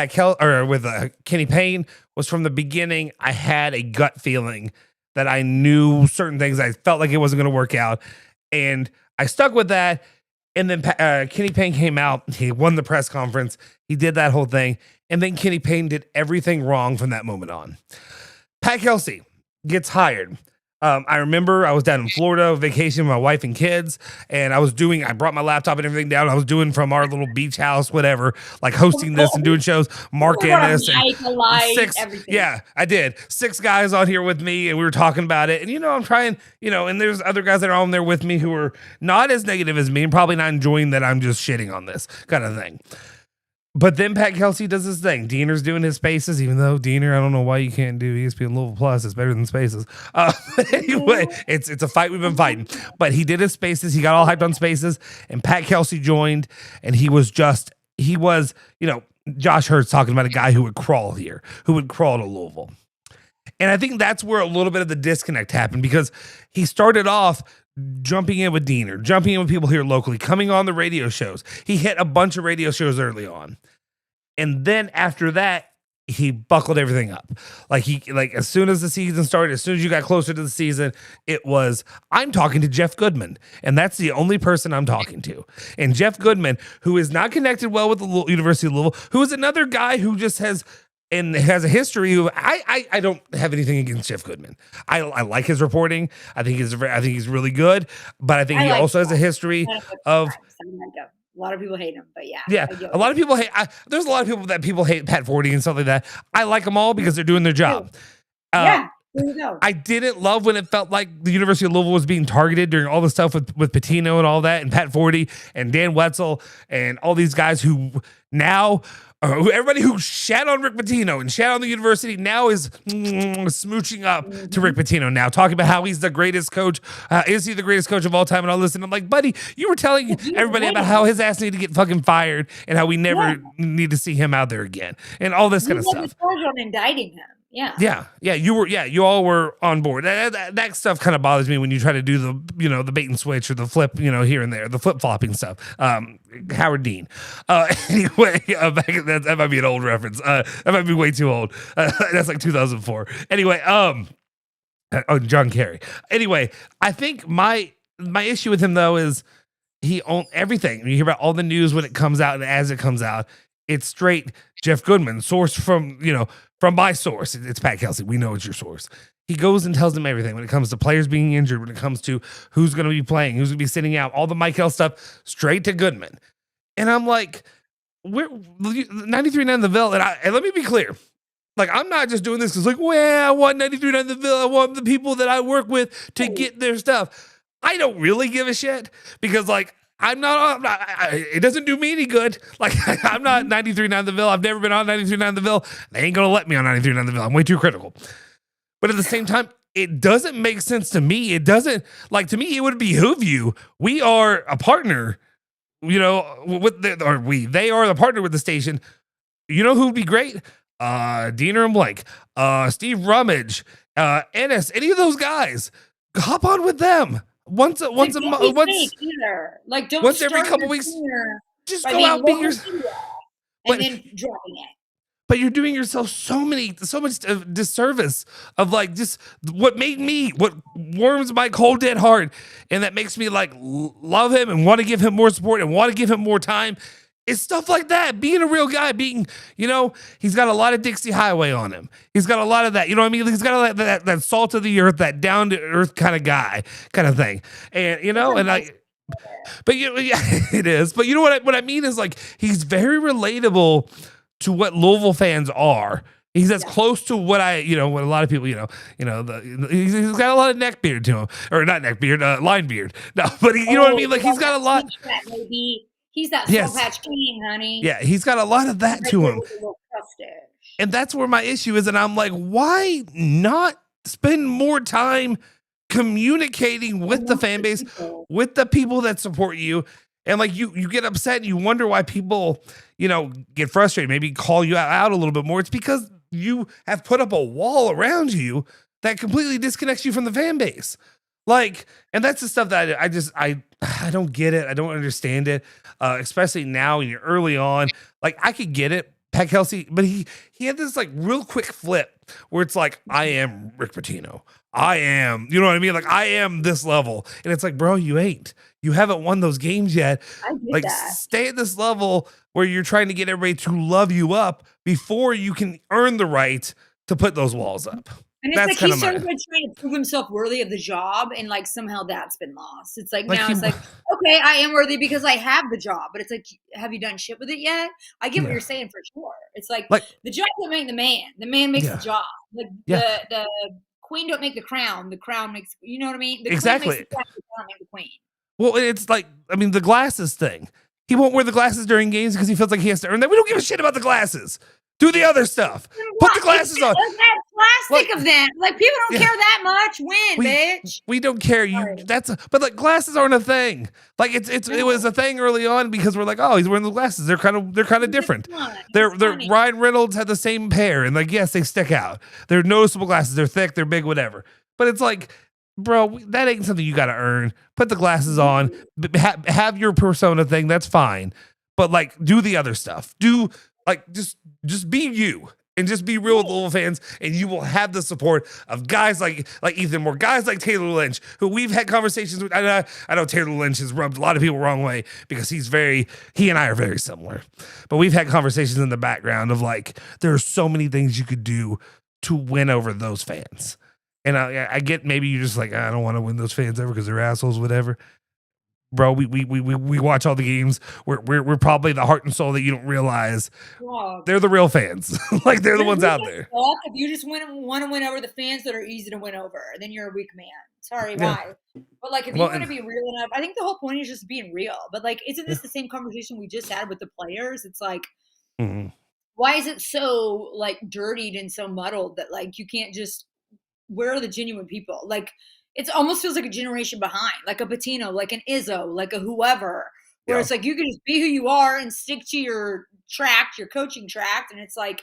Kenny Payne, was from the beginning. I had a gut feeling that I knew certain things. I felt like it wasn't going to work out, and I stuck with that. And then Kenny Payne came out. He won the press conference. He did that whole thing, and then Kenny Payne did everything wrong from that moment on. Pat Kelsey gets hired. I remember I was down in Florida vacation with my wife and kids, and I brought my laptop and everything down. I was doing from our little beach house, whatever, like hosting this and doing shows, marking this. And I did. 6 guys on here with me, and we were talking about it. And, you know, I'm trying, you know, and there's other guys that are on there with me who are not as negative as me and probably not enjoying that I'm just shitting on this kind of thing. But then Pat Kelsey does his thing. Diener's doing his Spaces, even though Diener, I don't know why you can't do ESPN Louisville Plus. It's better than Spaces. Anyway, it's a fight we've been fighting. But he did his Spaces. He got all hyped on Spaces. And Pat Kelsey joined. And he was, you know, Josh Hurt's talking about a guy who would crawl here, who would crawl to Louisville. And I think that's where a little bit of the disconnect happened, because he started off jumping in with Diener, jumping in with people here locally, coming on the radio shows. He hit a bunch of radio shows early on. And then after that, he buckled everything up. Like as soon as the season started, as soon as you got closer to the season, it was, I'm talking to Jeff Goodman. And that's the only person I'm talking to. And Jeff Goodman, who is not connected well with the University of Louisville, who is another guy who just has a history of, I don't have anything against Jeff Goodman. I like his reporting. I think he's really good, but I think he also has a history of. A lot of people hate him, but yeah. Yeah, a lot of people hate. There's a lot of people hate Pat Forty and stuff like that. I like them all because they're doing their job. Yeah. There you go. I didn't love when it felt like the University of Louisville was being targeted during all the stuff with Pitino and all that, and Pat Forty and Dan Wetzel and all these guys who now, everybody who shat on Rick Pitino and shat on the university now is smooching up to Rick Pitino now, talking about how he's the greatest coach. Is he the greatest coach of all time? And all this, and I'm like, buddy, you were telling everybody about how his ass needed to get fucking fired and how we never need to see him out there again and all this kind of stuff. On indicting him. Yeah. You all were on board. That stuff kind of bothers me when you try to do the bait and switch or the flip, here and there, the flip flopping stuff. Howard Dean. Anyway, that might be an old reference. That might be way too old. That's like 2004. Anyway, John Kerry. Anyway, I think my issue with him though is he owns everything. You hear about all the news when it comes out and as it comes out, it's straight Jeff Goodman, sourced from my source. It's Pat Kelsey. We know it's your source. He goes and tells them everything when it comes to players being injured, when it comes to who's going to be playing, who's going to be sitting out, all the Michael stuff, straight to Goodman. And I'm like, we're 93.9 The Ville. And let me be clear. Like, I'm not just doing this because, I want 93.9 The Ville. I want the people that I work with to get their stuff. I don't really give a shit because, I'm not, it doesn't do me any good. I'm not 93.9 The Ville. I've never been on 93.9 The Ville. They ain't going to let me on 93.9 The Ville. I'm way too critical. But at the same time, it doesn't make sense to me. It doesn't, to me, it would behoove you. We are a partner, they are the partner with the station. You know who would be great? Diener and Blank, Steve Rummage, Ennis, any of those guys. Hop on with them. Once every couple weeks. just go out and be yourself. And then dropping it. But you're doing yourself so much disservice of like just what warms my cold dead heart, and that makes me like love him and want to give him more support and want to give him more time. It's stuff like that. Being a real guy, he's got a lot of Dixie Highway on him. He's got a lot of that, you know what I mean? He's got that salt of the earth, that down to earth kind of guy, kind of thing. And but it is. But you know what I mean is like he's very relatable to what Louisville fans are. He's as close to what what a lot of people, he's got a lot of neck beard to him, or not neck beard, line beard. No, but you know what I mean? Like he's got a lot. He's that Soul Patch King, honey. Yeah, he's got a lot of that to him. And that's where my issue is. And I'm like, why not spend more time communicating with the fan base, with the people that support you? And like you get upset and you wonder why people, get frustrated, maybe call you out a little bit more. It's because you have put up a wall around you that completely disconnects you from the fan base. Like, and that's the stuff that I don't get it. I don't understand it. Especially now when you're early on. Like, I could get it, Pat Kelsey, but he had this like real quick flip where it's like, I am Rick Pitino. I am, you know what I mean? Like, I am this level. And it's like, bro, you ain't. You haven't won those games yet. Like, stay at this level where you're trying to get everybody to love you up before you can earn the right to put those walls up. And it's like he's sort of been trying to prove himself worthy of the job, and like somehow that's been lost. It's like now it's like, okay, I am worthy because I have the job, but it's like, have you done shit with it yet? I get what you're saying for sure. It's like the job don't make the man makes the job. Like the queen don't make the crown makes, you know what I mean? The exactly. Queen makes the crown, the crown makes the queen. Well, it's like, I mean, the glasses thing. He won't wear the glasses during games because he feels like he has to earn that. We don't give a shit about the glasses. Do the other stuff. Put the glasses on. Plastic of them. Like, people don't care that much. Bitch. We don't care. But like, glasses aren't a thing. Like it was a thing early on because we're like, oh, he's wearing the glasses. They're kind of different. They're Ryan Reynolds had the same pair, and like, yes, they stick out. They're noticeable glasses. They're thick. They're big. Whatever. But it's like, bro, that ain't something you got to earn. Put the glasses on. Have your persona thing. That's fine. But like, do the other stuff. Do like just be you. And just be real with Louisville fans, and you will have the support of guys like Ethan Moore, guys like Taylor Lynch, who we've had conversations with. I know Taylor Lynch has rubbed a lot of people the wrong way because he and I are very similar. But we've had conversations in the background of like, there are so many things you could do to win over those fans. And I get maybe you're just like, I don't want to win those fans ever because they're assholes, whatever. Bro, we watch all the games. We're probably the heart and soul that you don't realize. They're the real fans. Like, they're the ones out there. If you just want to win over the fans that are easy to win over, then you're a weak man. Sorry, bye. But like, if you want to be real enough, I think the whole point is just being real. But like, isn't this the same conversation we just had with the players? It's like, why is it so like dirtied and so muddled that like you can't just, where are the genuine people? Like, it almost feels like a generation behind, like a Pitino, like an Izzo, like a whoever, where it's like you can just be who you are and stick to your track, your coaching track. And it's like,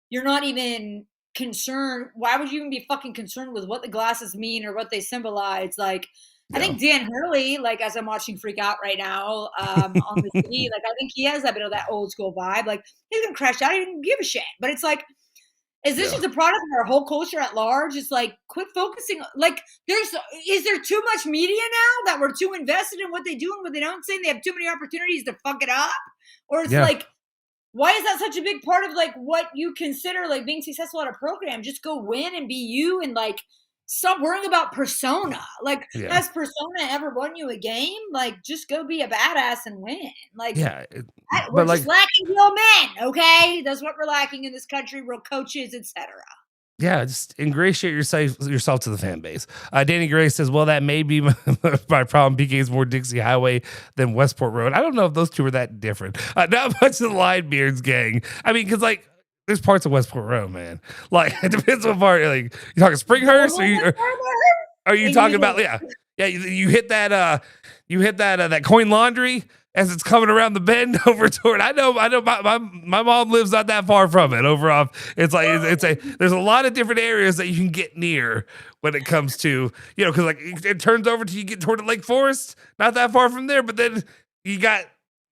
you're not even concerned. Why would you even be fucking concerned with what the glasses mean or what they symbolize? Like, I think Dan Hurley, like, as I'm watching Freak Out right now on the TV, like, I think he has a bit of that old school vibe. Like, he's going to crash out. He didn't give a shit. But it's like, is this just a product of our whole culture at large? It's like, quit focusing. Like, is there too much media now that we're too invested in what they do and what they don't say? And they have too many opportunities to fuck it up? Or it's like, why is that such a big part of like what you consider like being successful at a program? Just go win and be you and like stop worrying about persona. Like, has persona ever won you a game? Like, just go be a badass and win. Like, we're just lacking real men, okay? That's what we're lacking in this country, real coaches, etc. Yeah, just ingratiate yourself to the fan base. Danny Gray says, well, that may be my problem. PK is more Dixie Highway than Westport Road. I don't know if those two are that different. Not much of the Linebeards gang. I mean, because like, there's parts of Westport Road, man. Like, it depends what part. Like, you talking Springhurst, or are you talking about? Yeah. You hit that. You hit that Coin Laundry as it's coming around the bend over toward. I know. My mom lives not that far from it. Over off. It's like there's a lot of different areas that you can get near when it comes to, because like it turns over till you get toward Lake Forest, not that far from there. But then you got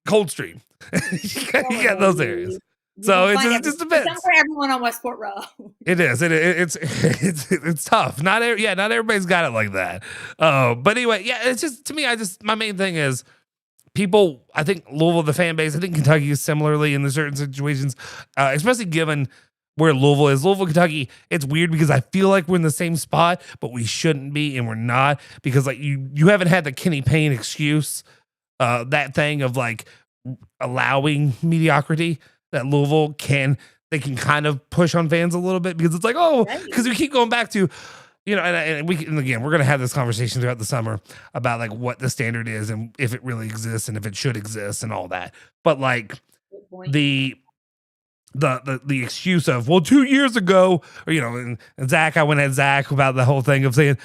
Coldstream. you got those areas. So it just depends. It's not for everyone on Westport Road. It is. It's tough. Not everybody's got it like that. But anyway, yeah. It's just, to me, my main thing is people. I think Louisville, the fan base. I think Kentucky is similarly in the certain situations, especially given where Louisville is. Louisville, Kentucky. It's weird because I feel like we're in the same spot, but we shouldn't be, and we're not, because like you haven't had the Kenny Payne excuse, that thing of like allowing mediocrity. That Louisville can kind of push on fans a little bit, because it's like, because we keep going back to, and again, we're going to have this conversation throughout the summer about like what the standard is and if it really exists and if it should exist and all that. But like the excuse of, well, 2 years ago, or, and Zach, I went at Zach about the whole thing of saying,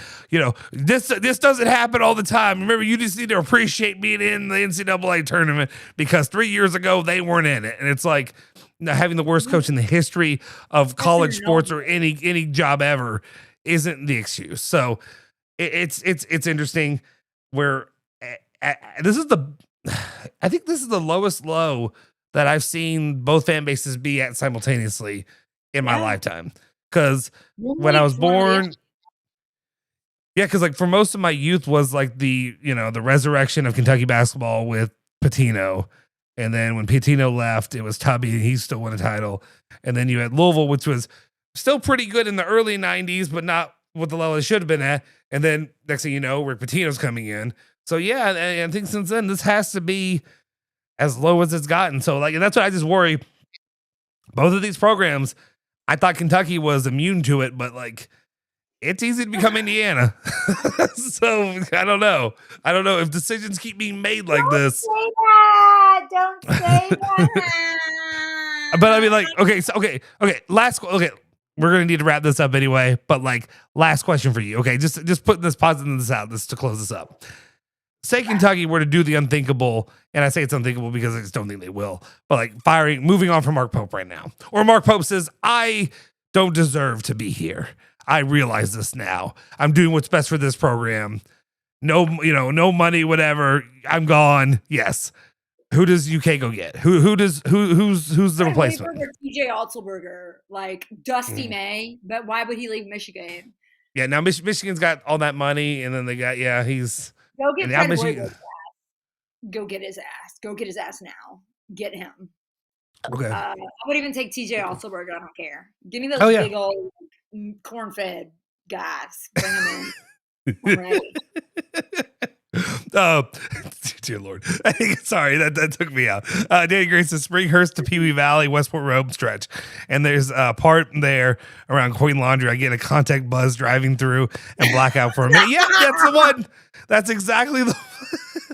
this doesn't happen all the time. Remember, you just need to appreciate being in the NCAA tournament because 3 years ago they weren't in it. And it's like having the worst coach in the history of college sports or any job ever isn't the excuse. So it's interesting where I think this is the lowest low that I've seen both fan bases be at simultaneously in my lifetime. Because when I was born, because like for most of my youth was like the resurrection of Kentucky basketball with Pitino. And then when Pitino left, it was Tubby, and he still won a title. And then you had Louisville, which was still pretty good in the early 90s, but not what the level it should have been at. And then next thing you know, Rick Pitino's coming in. So yeah, I think since then, this has to be as low as it's gotten. So like, that's what I just worry. Both of these programs, I thought Kentucky was immune to it, but like, it's easy to become Indiana. So I don't know if decisions keep being made like this. Don't say that. But I mean, like, okay. We're gonna need to wrap this up anyway. But like, last question for you. Okay, just putting this positive this out. This to close this up. Say Kentucky were to do the unthinkable, and I say it's unthinkable because I just don't think they will. But like moving on from Mark Pope right now, or Mark Pope says, "I don't deserve to be here. I realize this now. I'm doing what's best for this program. No, no money, whatever. I'm gone." Yes. Who does UK go get? Who's the replacement? TJ Otzelberger, like Dusty May, but why would he leave Michigan? Yeah, now Michigan's got all that money, and then they got he's go get Fred Michigan. ass. Go get his ass. Go get his ass now. Get him. Okay. I would even take TJ Otzelberger. I don't care. Give me those big old corn-fed guys. Bring them in. I'm ready. Dear Lord. Sorry, that took me out. Danny Gray says Springhurst to Pee Wee Valley, Westport Road stretch. And there's a part there around Queen Laundry. I get a contact buzz driving through and blackout for a minute. Yeah, that's the one. That's exactly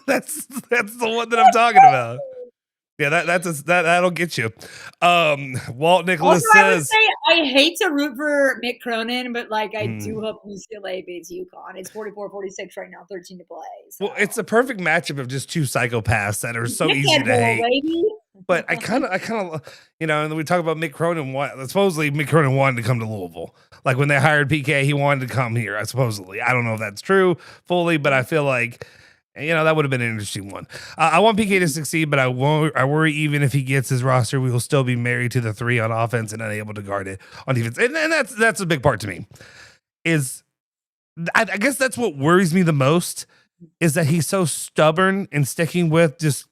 that's the one that I'm talking about. Yeah, that'll get you. Walt Nicholas also, says, I would say I hate to root for Mick Cronin, but like I do hope UCLA beats UConn. It's 44-46 right now, 13 to play. So. Well, it's a perfect matchup of just two psychopaths that are so easy to hate. Baby. But I kind of, and we talk about Mick Cronin. Supposedly Mick Cronin wanted to come to Louisville. Like when they hired PK, he wanted to come here. Supposedly, I don't know if that's true fully, but I feel like. That would have been an interesting one. I want PK to succeed, but I worry even if he gets his roster, we will still be married to the three on offense and unable to guard it on defense. And that's a big part to me. I guess that's what worries me the most is that he's so stubborn and sticking with just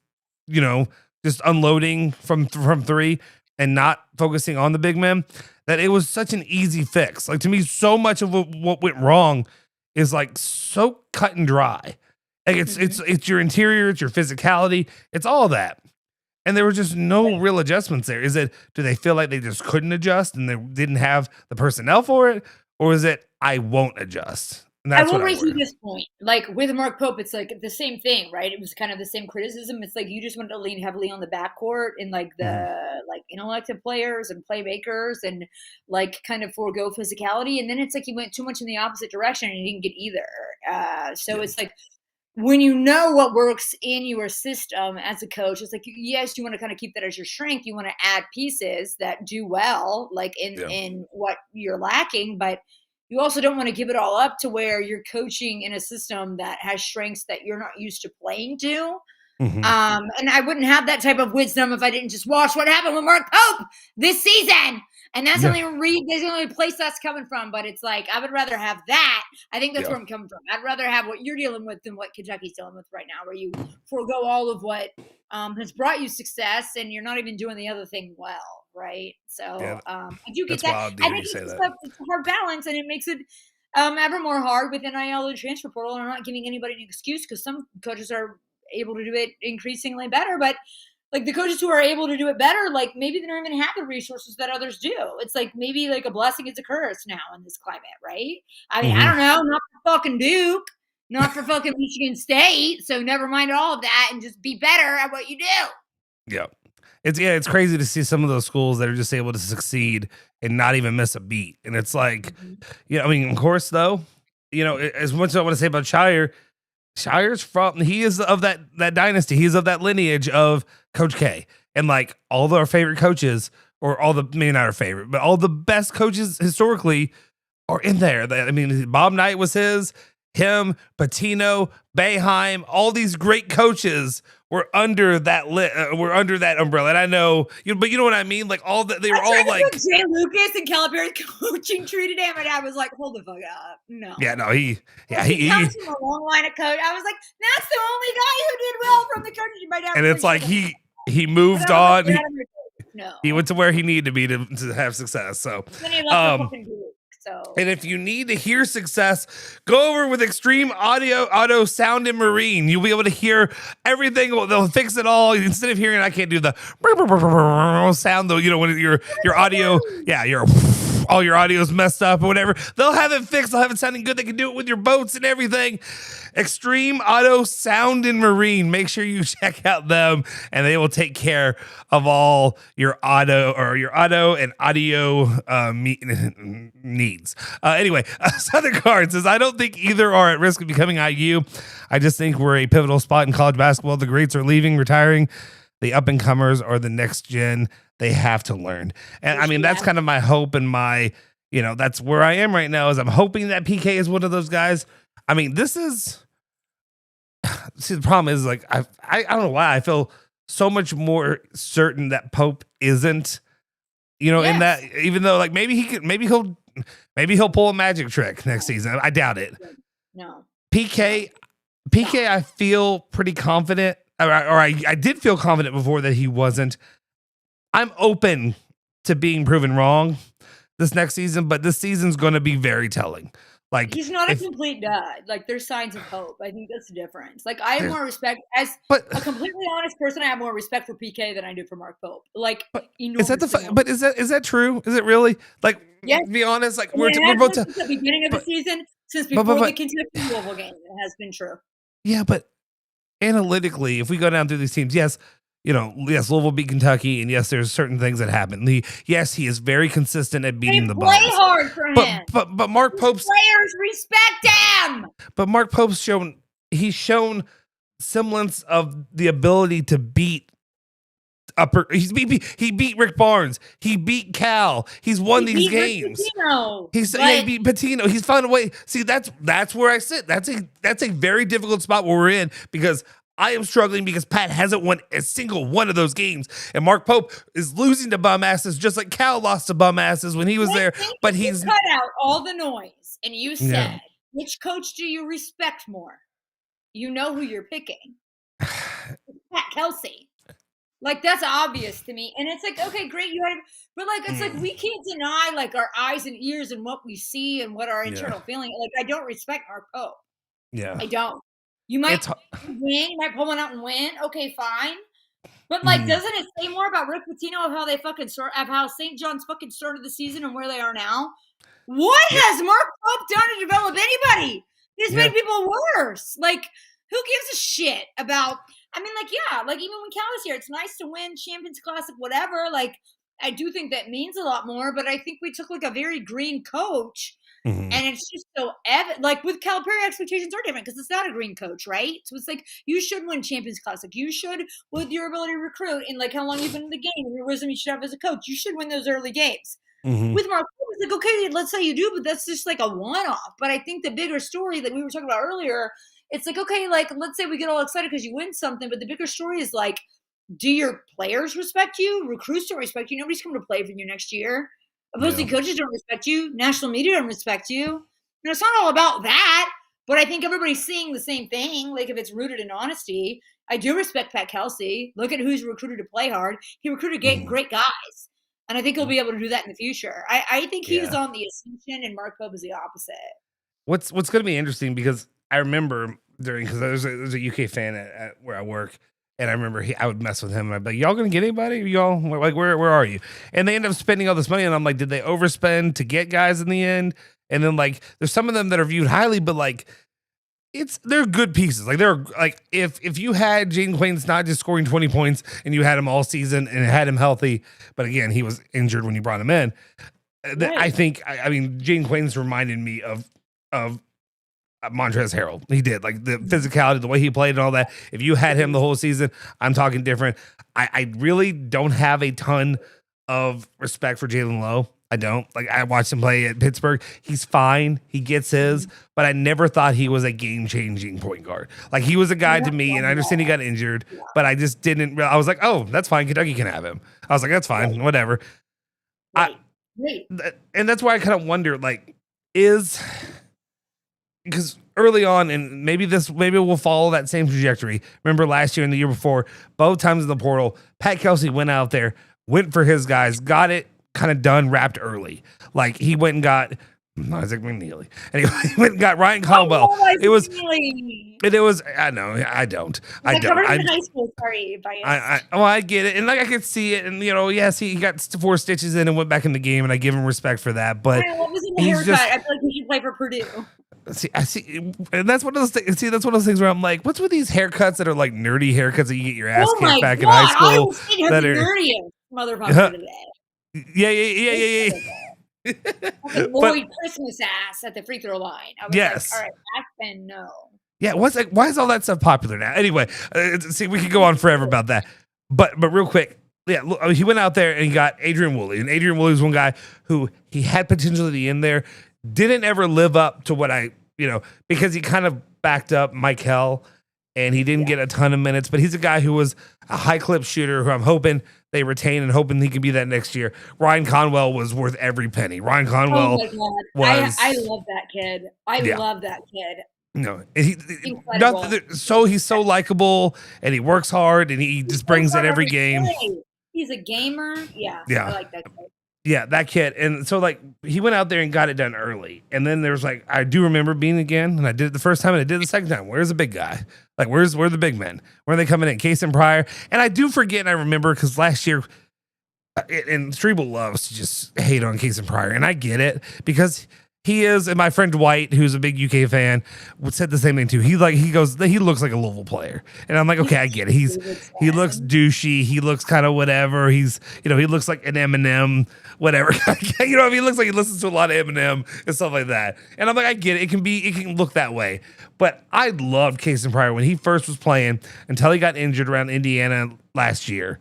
unloading from three and not focusing on the big men, that it was such an easy fix. Like to me, so much of what went wrong is like so cut and dry. Like it's your interior, it's your physicality, it's all that. And there were just no real adjustments there. Do they feel like they just couldn't adjust and they didn't have the personnel for it? Or is it, I won't adjust? And that's I will raise you this point. Like with Mark Pope, it's like the same thing, right? It was kind of the same criticism. It's like you just wanted to lean heavily on the backcourt and like the like intellectual players and playmakers and like kind of forego physicality. And then it's like he went too much in the opposite direction and he didn't get either. So it's like, when you know what works in your system as a coach, it's like, yes, you want to kind of keep that as your strength. You want to add pieces that do well, like in what you're lacking, but you also don't want to give it all up to where you're coaching in a system that has strengths that you're not used to playing to. And I wouldn't have that type of wisdom if I didn't just watch what happened with Mark Pope this season. And that's the only place that's coming from. But it's like, I would rather have that. I think that's where I'm coming from. I'd rather have what you're dealing with than what Kentucky's dealing with right now, where you forego all of what has brought you success and you're not even doing the other thing well, right? So I do get that. I think it's a hard balance, and it makes it ever more hard with NIL and transfer portal. And I'm not giving anybody an excuse, because some coaches are able to do it increasingly better, but like the coaches who are able to do it better, like maybe they don't even have the resources that others do. It's like maybe like a blessing is a curse now in this climate, right? I mean, I don't know, not for fucking Duke, not for fucking Michigan State. So never mind all of that and just be better at what you do. Yeah. It's crazy to see some of those schools that are just able to succeed and not even miss a beat. And it's like, I mean, of course, though, as much as I want to say about Shire's he is of that dynasty. He's of that lineage of Coach K. And like all of our favorite coaches, or maybe not our favorite, but all the best coaches historically are in there. I mean, Bob Knight was him, Patino, Boeheim, all these great coaches were under that umbrella. And I know, but you know what I mean? Like they were all like Jay Lucas and Calipari's coaching treated him, and I was like, hold the fuck up. No. Yeah, no, he comes from a long line of coach. I was like, that's the only guy who did well from the coaching by now. And it's like he moved on. No. He went to where he needed to be to have success. So and if you need to hear success, go over with Extreme Auto Sound and Marine. You'll be able to hear everything. They'll fix it all. Instead of hearing, I can't do the sound though. When your audio, all your audio's messed up or whatever. They'll have it fixed. They'll have it sounding good. They can do it with your boats and everything. Extreme Auto Sound and Marine. Make sure you check out them, and they will take care of all your auto and audio needs. Anyway, Southern Card says, I don't think either are at risk of becoming IU. I just think we're a pivotal spot in college basketball. The greats are leaving, retiring. The up and comers are the next gen. They have to learn. And I mean, that's kind of my hope, and my, that's where I am right now, is I'm hoping that PK is one of those guys. I mean, the problem is, like, I don't know why I feel so much more certain that Pope isn't, in that, even though like maybe he'll pull a magic trick next season. I doubt it. No. PK, I feel pretty confident, or I did feel confident before that he wasn't. I'm open to being proven wrong this next season, but this season's going to be very telling. Like, he's not a complete dud. Like, there's signs of hope. I think that's the difference. Like, I have more respect as a completely honest person. I have more respect for PK than I do for Mark Pope. Like, is that true? Is it really? Like, to be honest, like we're both at the beginning of the season, since before the Kentucky Louisville game, it has been true. Yeah, but analytically, if we go down through these teams, yes, Louisville beat Kentucky, and yes, there's certain things that happen. He is very consistent at beating the Bucks. Play hard for him. But Mark Pope's players respect him. But Mark Pope's shown semblance of the ability to beat he beat Rick Barnes. He beat Cal. He's won these games. He beat Patino. He's found a way. See, that's where I sit. That's a very difficult spot where we're in, because I am struggling because Pat hasn't won a single one of those games, and Mark Pope is losing to bum asses, just like Cal lost to bum asses when he was there. But he's cut out all the noise, and you said, which coach do you respect more? You know who you're picking. Pat Kelsey. Like, that's obvious to me, and it's like, okay, great, but like, it's like we can't deny like our eyes and ears and what we see and what our internal feeling. Like, I don't respect Mark Pope. Yeah, I don't. You might win. You might pull one out and win. Okay, fine. But like, doesn't it say more about Rick Pitino of how they of how St. John's fucking started the season and where they are now? What has Mark Pope done to develop anybody? He's made people worse. Like, who gives a shit about? I mean, like, like even when Cal was here, it's nice to win Champions Classic, whatever. Like, I do think that means a lot more. But I think we took like a very green coach. And it's just so evident. Like, with Calipari, expectations are different because it's not a green coach, right? So it's like, you should win Champions Classic. You should, with your ability to recruit and like how long you've been in the game and your wisdom you should have as a coach, you should win those early games. With Mark, it's like, okay, let's say you do, but that's just like a one-off. But I think the bigger story that we were talking about earlier it's like, okay, like, let's say we get all excited because you win something, but the bigger story is like, do your players respect you? Recruits don't respect you. Nobody's coming to play for you next year. Opposing coaches don't respect you. National media don't respect you. It's not all about that, but I think everybody's seeing the same thing. Like, if it's rooted in honesty, I do respect Pat Kelsey. Look at who's recruited to play hard. He recruited great guys, and I think he'll be able to do that in the future. I think he's on the ascension, and Mark Pope is the opposite. What's going to be interesting, because I remember because there's a UK fan at where I work, and I remember I would mess with him, and I'd be like, y'all going to get anybody? Y'all, like, where are you? And they end up spending all this money, and I'm like, did they overspend to get guys in the end? And then, like, there's some of them that are viewed highly, but like, they're good pieces. Like, they're like, if you had Jaden Quain's not just scoring 20 points and you had him all season and had him healthy, but again, he was injured when you brought him in. Right. I mean, Jaden Quain's reminded me of Montrezl Harrell. He did, like, the physicality, the way he played and all that. If you had him the whole season, I'm talking different. I really don't have a ton of respect for Jalen Lowe. I don't. Like, I watched him play at Pittsburgh. He's fine. He gets his, but I never thought he was a game-changing point guard. Like, he was a guy to me, and I understand he got injured, but I just didn't. I was like, oh, that's fine. Kentucky can have him. I was like, that's fine. Whatever. And that's why I kind of wonder, like, because early on, and maybe we'll follow that same trajectory. Remember last year and the year before, both times in the portal, Pat Kelsey went out there, went for his guys, got it kind of done, wrapped early. Like, he went and got Isaac McNeely. Anyway, he went and got Ryan Caldwell. It was. I know. I don't. I don't. In high school. Sorry, I get it, and like, I could see it, and yes, he got 4 stitches in and went back in the game, and I give him respect for that. But what was in the haircut? I feel like he should play for Purdue. I see, and that's one of those things. See, that's one of those things where I'm like, what's with these haircuts that are like nerdy haircuts that you get your ass kicked back in high school? I was thinking that are nerdiest motherfucker today. Yeah. Lloyd Christmas ass at the free throw line. I was like, all right, back then, no. Yeah, why is all that stuff popular now? Anyway, see, we could go on forever about that. But real quick, he went out there and he got Adrian Woolley. And Adrian Woolley was one guy who he had potentially in there, didn't ever live up to what because he kind of backed up Mike Hell, and he didn't get a ton of minutes. But he's a guy who was a high clip shooter who I'm hoping they retain and hoping he can be that next year. Ryan Conwell was worth every penny. Ryan Conwell was. I love that kid. I love that kid. No, he's so likable, and he works hard, and he just brings it every game. He's a gamer. Yeah. I like that kid. Yeah, that kid. And so, like, he went out there and got it done early. And then there's, like, I do remember being again, and I did it the first time, and I did it the second time. Where's the big guy? Like, where are the big men? Where are they coming in? Case and Pryor. And I do forget, and I remember, because last year, and Strebel loves to just hate on Case and Pryor, and I get it, because he is, and my friend Dwight, who's a big UK fan, said the same thing too. He looks like a Louisville player, and I'm like, okay, I get it. He looks douchey. He looks kind of whatever. He looks like an Eminem, whatever. He looks like he listens to a lot of Eminem and stuff like that. And I'm like, I get it. It can look that way. But I loved Case and Pryor when he first was playing until he got injured around Indiana last year.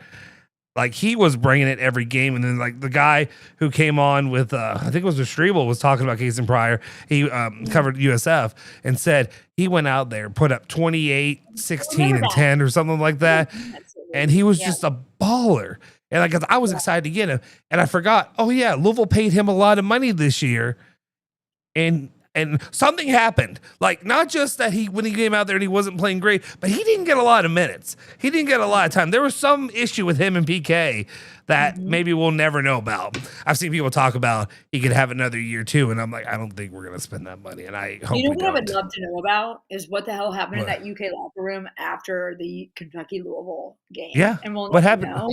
Like, he was bringing it every game. And then, like, the guy who came on with, I think it was Strebel, was talking about Case and Pryor. He covered USF and said he went out there, put up 28, 16, and 10 or something like that. And he was just a baller. And I was excited to get him. And I forgot, Louisville paid him a lot of money this year. And something happened. Like, not just that when he came out there and he wasn't playing great, but he didn't get a lot of minutes. He didn't get a lot of time. There was some issue with him and PK that maybe we'll never know about. I've seen people talk about he could have another year too, and I'm like, I don't think we're going to spend that money, and I hope what I would love to know about is what the hell happened in that UK locker room after the Kentucky-Louisville game. Yeah, and we'll what happened? Know.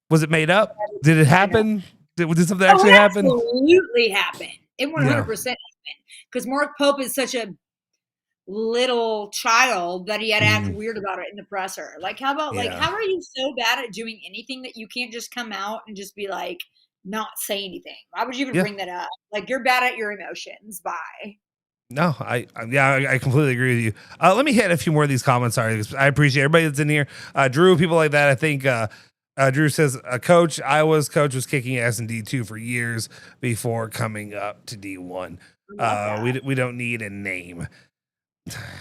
Was it made up? Did it happen? Did something actually happen? Absolutely happen. It 100% happened. Because Mark Pope is such a little child that he had to act weird about it in the presser. Like, how about how are you so bad at doing anything that you can't just come out and just be like, not say anything? Why would you even bring that up? Like, you're bad at your emotions. Bye. No, I completely agree with you. Let me hit a few more of these comments. Sorry, I appreciate everybody that's in here. Drew, people like that. I think Drew says, Iowa's coach was kicking ass in D2 for years before coming up to D1. We don't need a name.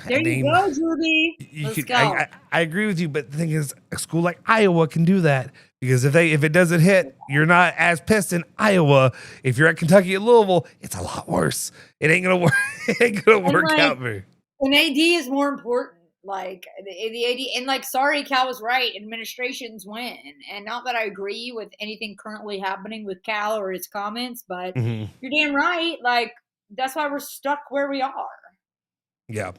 There you go, Ruby. Let's go. I agree with you, but the thing is, a school like Iowa can do that because if it doesn't hit, you're not as pissed in Iowa. If you're at Kentucky at Louisville, it's a lot worse. It ain't gonna work. It ain't gonna work out very. An AD is more important. Like the AD, and like, sorry, Cal was right. Administrations win, and not that I agree with anything currently happening with Cal or his comments, but you're damn right. Like, that's why we're stuck where we are. Yeah.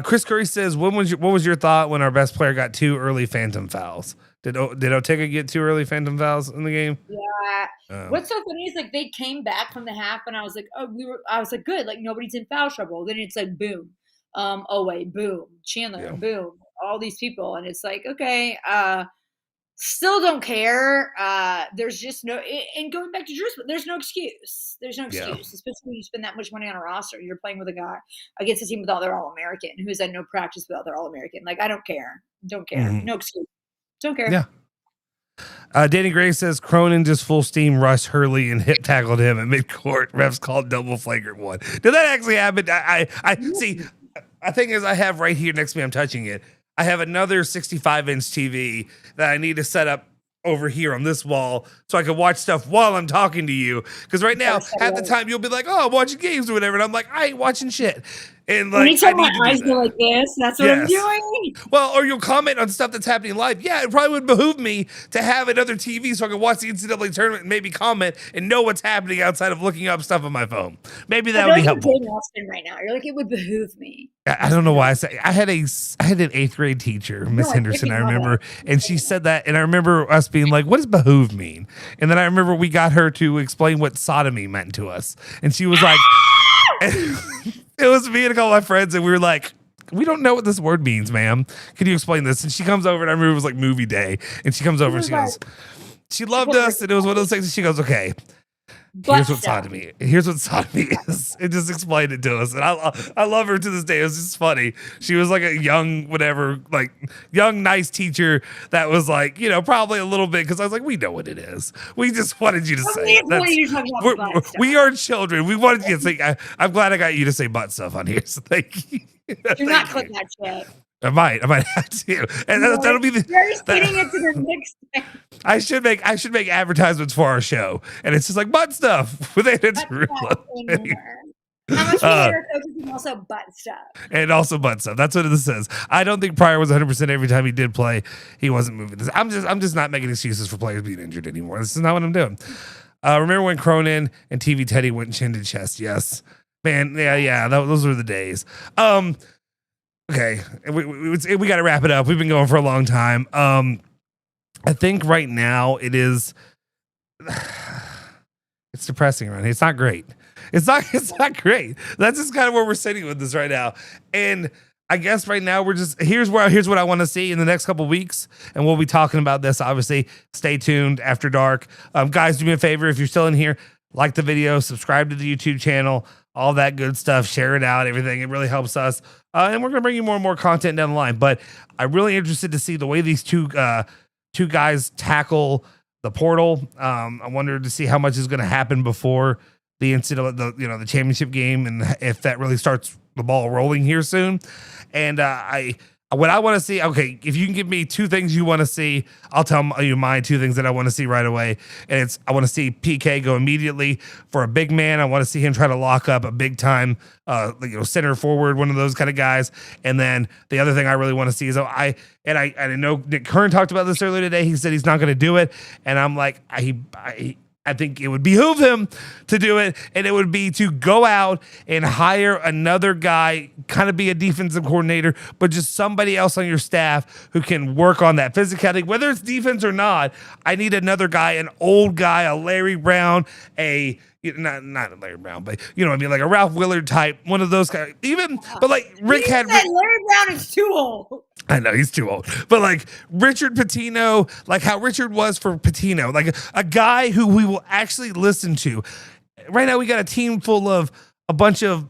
Chris Curry says, what was your thought when our best player got 2 early phantom fouls? Did Otega get 2 early phantom fouls in the game? Yeah. What's so funny is like they came back from the half, and I was like, I was like, good, like nobody's in foul trouble. Then it's like boom. Owe, boom, Chandler, boom, all these people. And it's like, okay, still don't care. There's just no, and going back to Drew's, there's no excuse. There's no excuse, especially when you spend that much money on a roster. You're playing with a guy against a team without their All-American who's had no practice without their All-American. Like, I don't care. Don't care. No excuse. Don't care. Yeah. Danny Gray says Cronin just full steam rushed Hurley and hip tackled him at midcourt. Refs called double flagrant 1. Did that actually happen? I see. The thing is, I have right here next to me, I'm touching it. I have another 65-inch TV that I need to set up over here on this wall so I can watch stuff while I'm talking to you. Because right now, at the time, you'll be like, oh, I'm watching games or whatever. And I'm like, I ain't watching shit. And like, anytime my eyes go like this, that's what I'm doing. Well, or you'll comment on stuff that's happening live. Yeah, it probably would behoove me to have another TV so I can watch the NCAA tournament and maybe comment and know what's happening outside of looking up stuff on my phone. Maybe that would be helpful. Austin right now, you're like, it would behoove me. I don't know why I say I had an 8th grade teacher, Miss Henderson, I remember, and she said that, and I remember us being like, "What does behoove mean?" And then I remember we got her to explain what sodomy meant to us, and she was like. It was me and a couple of my friends, and we were like, we don't know what this word means, ma'am. Can you explain this? And she comes over, and I remember it was like movie day. And she comes over, and she goes, she loved us, and it was one of those things. And she goes, okay, here's what sodomy is. It just explained it to us. And I love her to this day. It was just funny. She was like a young, nice teacher that was like, probably a little bit, because I was like, we know what it is. We just wanted you to say it. We are children. We wanted you to say, I'm glad I got you to say butt stuff on here. So thank you. Do not click that shit. I might have to, and that'll be the. Getting into the next. I should make advertisements for our show, and it's just like butt stuff with Tarullo. How much better and also butt stuff. And also butt stuff. That's what it says. I don't think Pryor was 100% every time he did play. He wasn't moving. I'm just not making excuses for players being injured anymore. This is not what I'm doing. Remember when Cronin and TV Teddy went chin to chest? Yes, man. Yeah. Those were the days. Okay, we got to wrap it up. We've been going for a long time. I think right now it's depressing, right? It's not great. It's not great. That's just kind of where we're sitting with this right now. And I guess right now here's what I want to see in the next couple of weeks, and we'll be talking about this. Obviously, stay tuned after dark. Guys, do me a favor if you're still in here, like the video, subscribe to the YouTube channel, all that good stuff. Share it out, everything. It really helps us. And we're going to bring you more and more content down the line. But I'm really interested to see the way these two guys tackle the portal. I wonder to see how much is going to happen before the the championship game, and if that really starts the ball rolling here soon. And what I want to see, okay, if you can give me 2 things you want to see, I'll tell you my 2 things that I want to see right away. And I want to see PK go immediately for a big man. I want to see him try to lock up a big time, center forward, one of those kind of guys. And then the other thing I really want to see is I know Nick Kern talked about this earlier today. He said he's not going to do it. And I'm like, I think it would behoove him to do it, and it would be to go out and hire another guy, kind of be a defensive coordinator, but just somebody else on your staff who can work on that physicality, whether it's defense or not. I need another guy, an old guy, a Larry Brown, not a Larry Brown, but like a Ralph Willard type, one of those guys. But like Rick had Larry Brown is too old. I know he's too old, but like Richard Pitino, like how Richard was for Pitino, like a guy who we will actually listen to. Right now, we got a team full of a bunch of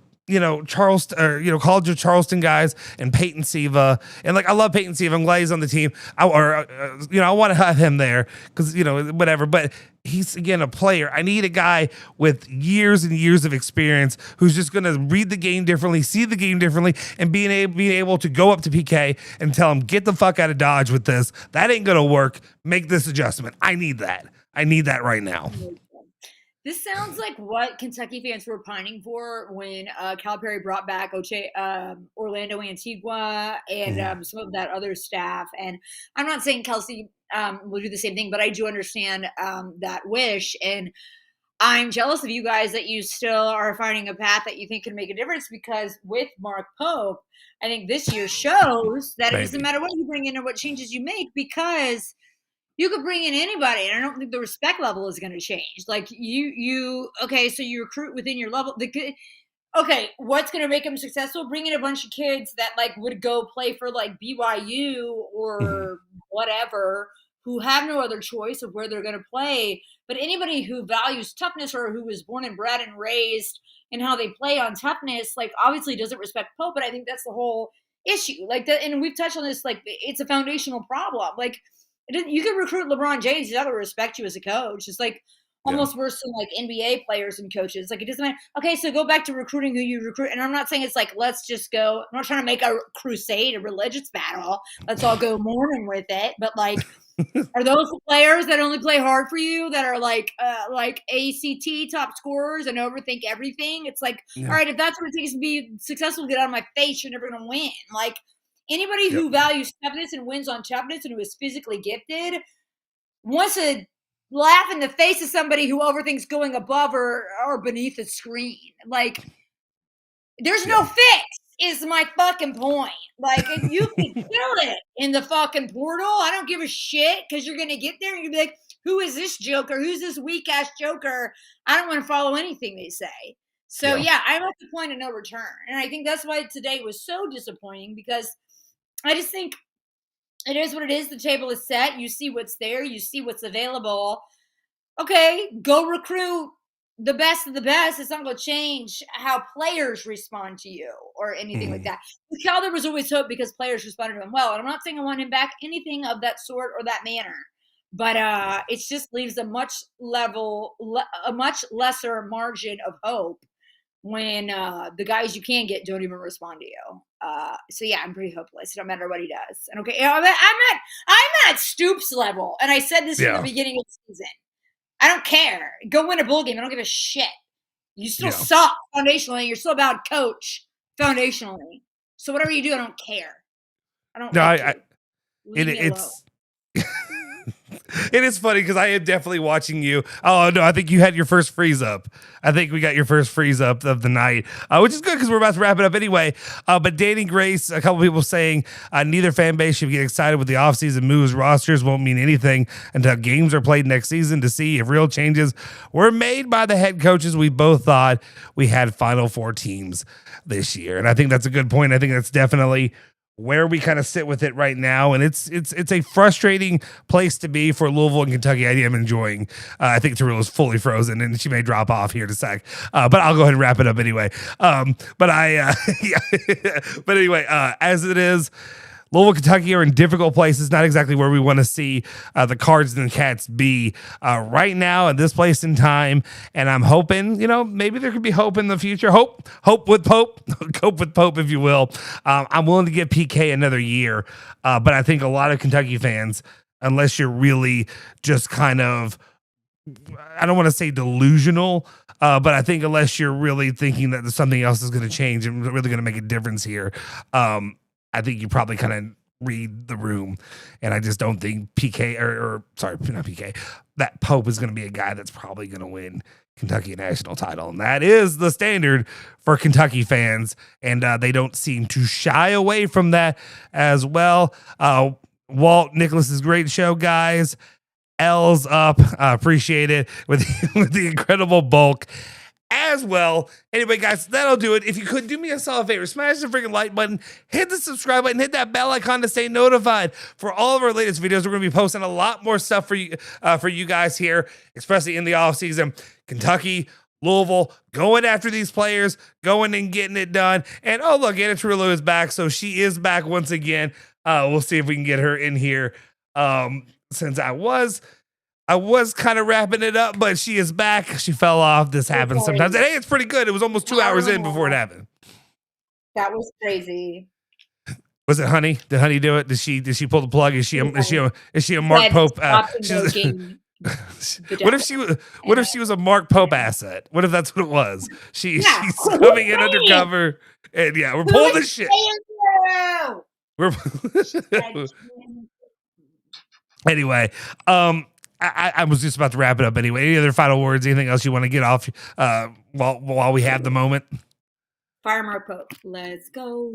Charleston, or, College of Charleston guys and Peyton Siva. And like, I love Peyton Siva. I'm glad he's on the team. I want to have him there because, whatever. But he's, again, a player. I need a guy with years and years of experience who's just going to read the game differently, see the game differently, and being able to go up to PK and tell him, get the fuck out of Dodge with this. That ain't going to work. Make this adjustment. I need that. I need that right now. This sounds like what Kentucky fans were pining for when Calipari brought back Orlando Antigua and some of that other staff. And I'm not saying Kelsey will do the same thing, but I do understand that wish. And I'm jealous of you guys that you still are finding a path that you think can make a difference, because with Mark Pope, I think this year shows that it doesn't matter what you bring in or what changes you make, because you could bring in anybody, and I don't think the respect level is going to change. Like okay, so you recruit within your level. Okay, what's going to make them successful? Bring in a bunch of kids that like would go play for like BYU or whatever, who have no other choice of where they're going to play. But anybody who values toughness or who was born and bred and raised and how they play on toughness, like obviously doesn't respect Pope. But I think that's the whole issue. Like that, and we've touched on this. Like it's a foundational problem. Like. You can recruit LeBron James. He's not going to respect you as a coach. It's like almost worse than like NBA players and coaches. Like it doesn't matter. Okay, so go back to recruiting who you recruit. And I'm not saying it's like, let's just go. I'm not trying to make a crusade, a religious battle. Let's all go Mormon with it. But like, are those the players that only play hard for you, that are like ACT top scorers and overthink everything? It's like, all right, if that's what it takes to be successful, get out of my face. You're never going to win. Like, anybody who values toughness and wins on toughness and who is physically gifted wants to laugh in the face of somebody who overthinks going above or beneath a screen. Like, there's no fix, is my fucking point. Like, you can kill it in the fucking portal. I don't give a shit, because you're going to get there and you're going to be like, who is this joker? Who's this weak-ass joker? I don't want to follow anything they say. So, I'm at the point of no return. And I think that's why today was so disappointing, because I just think it is what it is. The table is set. You see what's there. You see what's available. Okay, go recruit the best of the best. It's not going to change how players respond to you or anything like that. With Cal, there was always hope because players responded to him well. And I'm not saying I want him back, anything of that sort or that manner. But it just leaves a much lesser margin of hope when the guys you can get don't even respond to you. So I'm pretty hopeless. No matter what he does. And okay, I'm at Stoops level, and I said this from the beginning of the season. I don't care. Go win a bowl game. I don't give a shit. You still suck foundationally. You're still a bad coach foundationally. So whatever you do, I don't care. I don't. No, it's. It is funny because I am definitely watching you. Oh, no, I think you had your first freeze up. I think we got your first freeze up of the night, which is good because we're about to wrap it up anyway. But Danny Grace, a couple people saying neither fan base should get excited with the offseason moves. Rosters won't mean anything until games are played next season to see if real changes were made by the head coaches. We both thought we had Final Four teams this year. And I think that's a good point. I think that's definitely where we kind of sit with it right now. And it's a frustrating place to be for Louisville and Kentucky. I am enjoying. I think Tarullo is fully frozen and she may drop off here in a sec. But I'll go ahead and wrap it up anyway. But anyway, as it is, Louisville, Kentucky are in difficult places, not exactly where we want to see the Cards and the Cats be right now at this place in time. And I'm hoping, maybe there could be hope in the future. Hope with Pope, cope with Pope, if you will. I'm willing to give PK another year. But I think a lot of Kentucky fans, unless you're really just kind of, I don't want to say delusional, but I think unless you're really thinking that something else is going to change and really going to make a difference here, I think you probably kind of read the room, and I just don't think PK that Pope is going to be a guy that's probably going to win Kentucky a national title, and that is the standard for Kentucky fans, and they don't seem to shy away from that as well. Walt, Nicholas's great show, guys. L's up, appreciate it with the incredible bulk. As well. Anyway, guys, that'll do it. If you could do me a solid favor, smash the freaking like button, hit the subscribe button, hit that bell icon to stay notified for all of our latest videos. We're going to be posting a lot more stuff for you guys here, especially in the off season. Kentucky, Louisville going after these players, going and getting it done. And oh, look, Anna Tarullo is back. So she is back once again. We'll see if we can get her in here. Since I was kind of wrapping it up, but she is back. She fell off. This happens sometimes. And hey, it's pretty good. It was almost 2 hours in before it happened. That was crazy. Was it Honey? Did Honey do it? Did she pull the plug? Is she a Mark Pope? What if she was a Mark Pope asset? What if that's what it was? She's coming in undercover, and we're pulling this shit. Anyway, I was just about to wrap it up anyway. Any other final words? Anything else you want to get off while we have the moment? Fire Mark Pope. Let's go.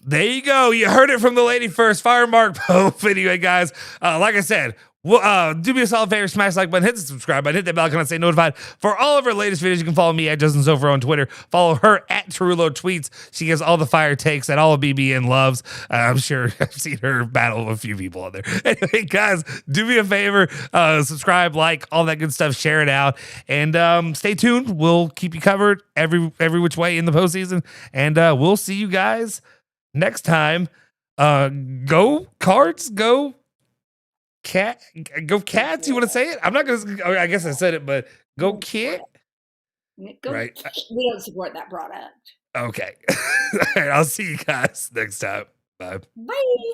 There you go. You heard it from the lady first. Fire Mark Pope. Anyway, guys, like I said, do me a solid favor, smash the like button, hit the subscribe button, hit that bell icon, and stay notified for all of our latest videos. You can follow me at Justin Soforo on Twitter. Follow her at Tarullo Tweets. She gets all the fire takes that all of BBN loves. I'm sure I've seen her battle a few people on there. Anyway, guys, do me a favor, subscribe, like, all that good stuff, share it out, and stay tuned. We'll keep you covered every which way in the postseason, and we'll see you guys next time. Go Cards, go Cats. You want to say it? I'm not gonna. I guess I said it, but go Cat. Right. We don't support that product. Okay. All right. I'll see you guys next time. Bye. Bye.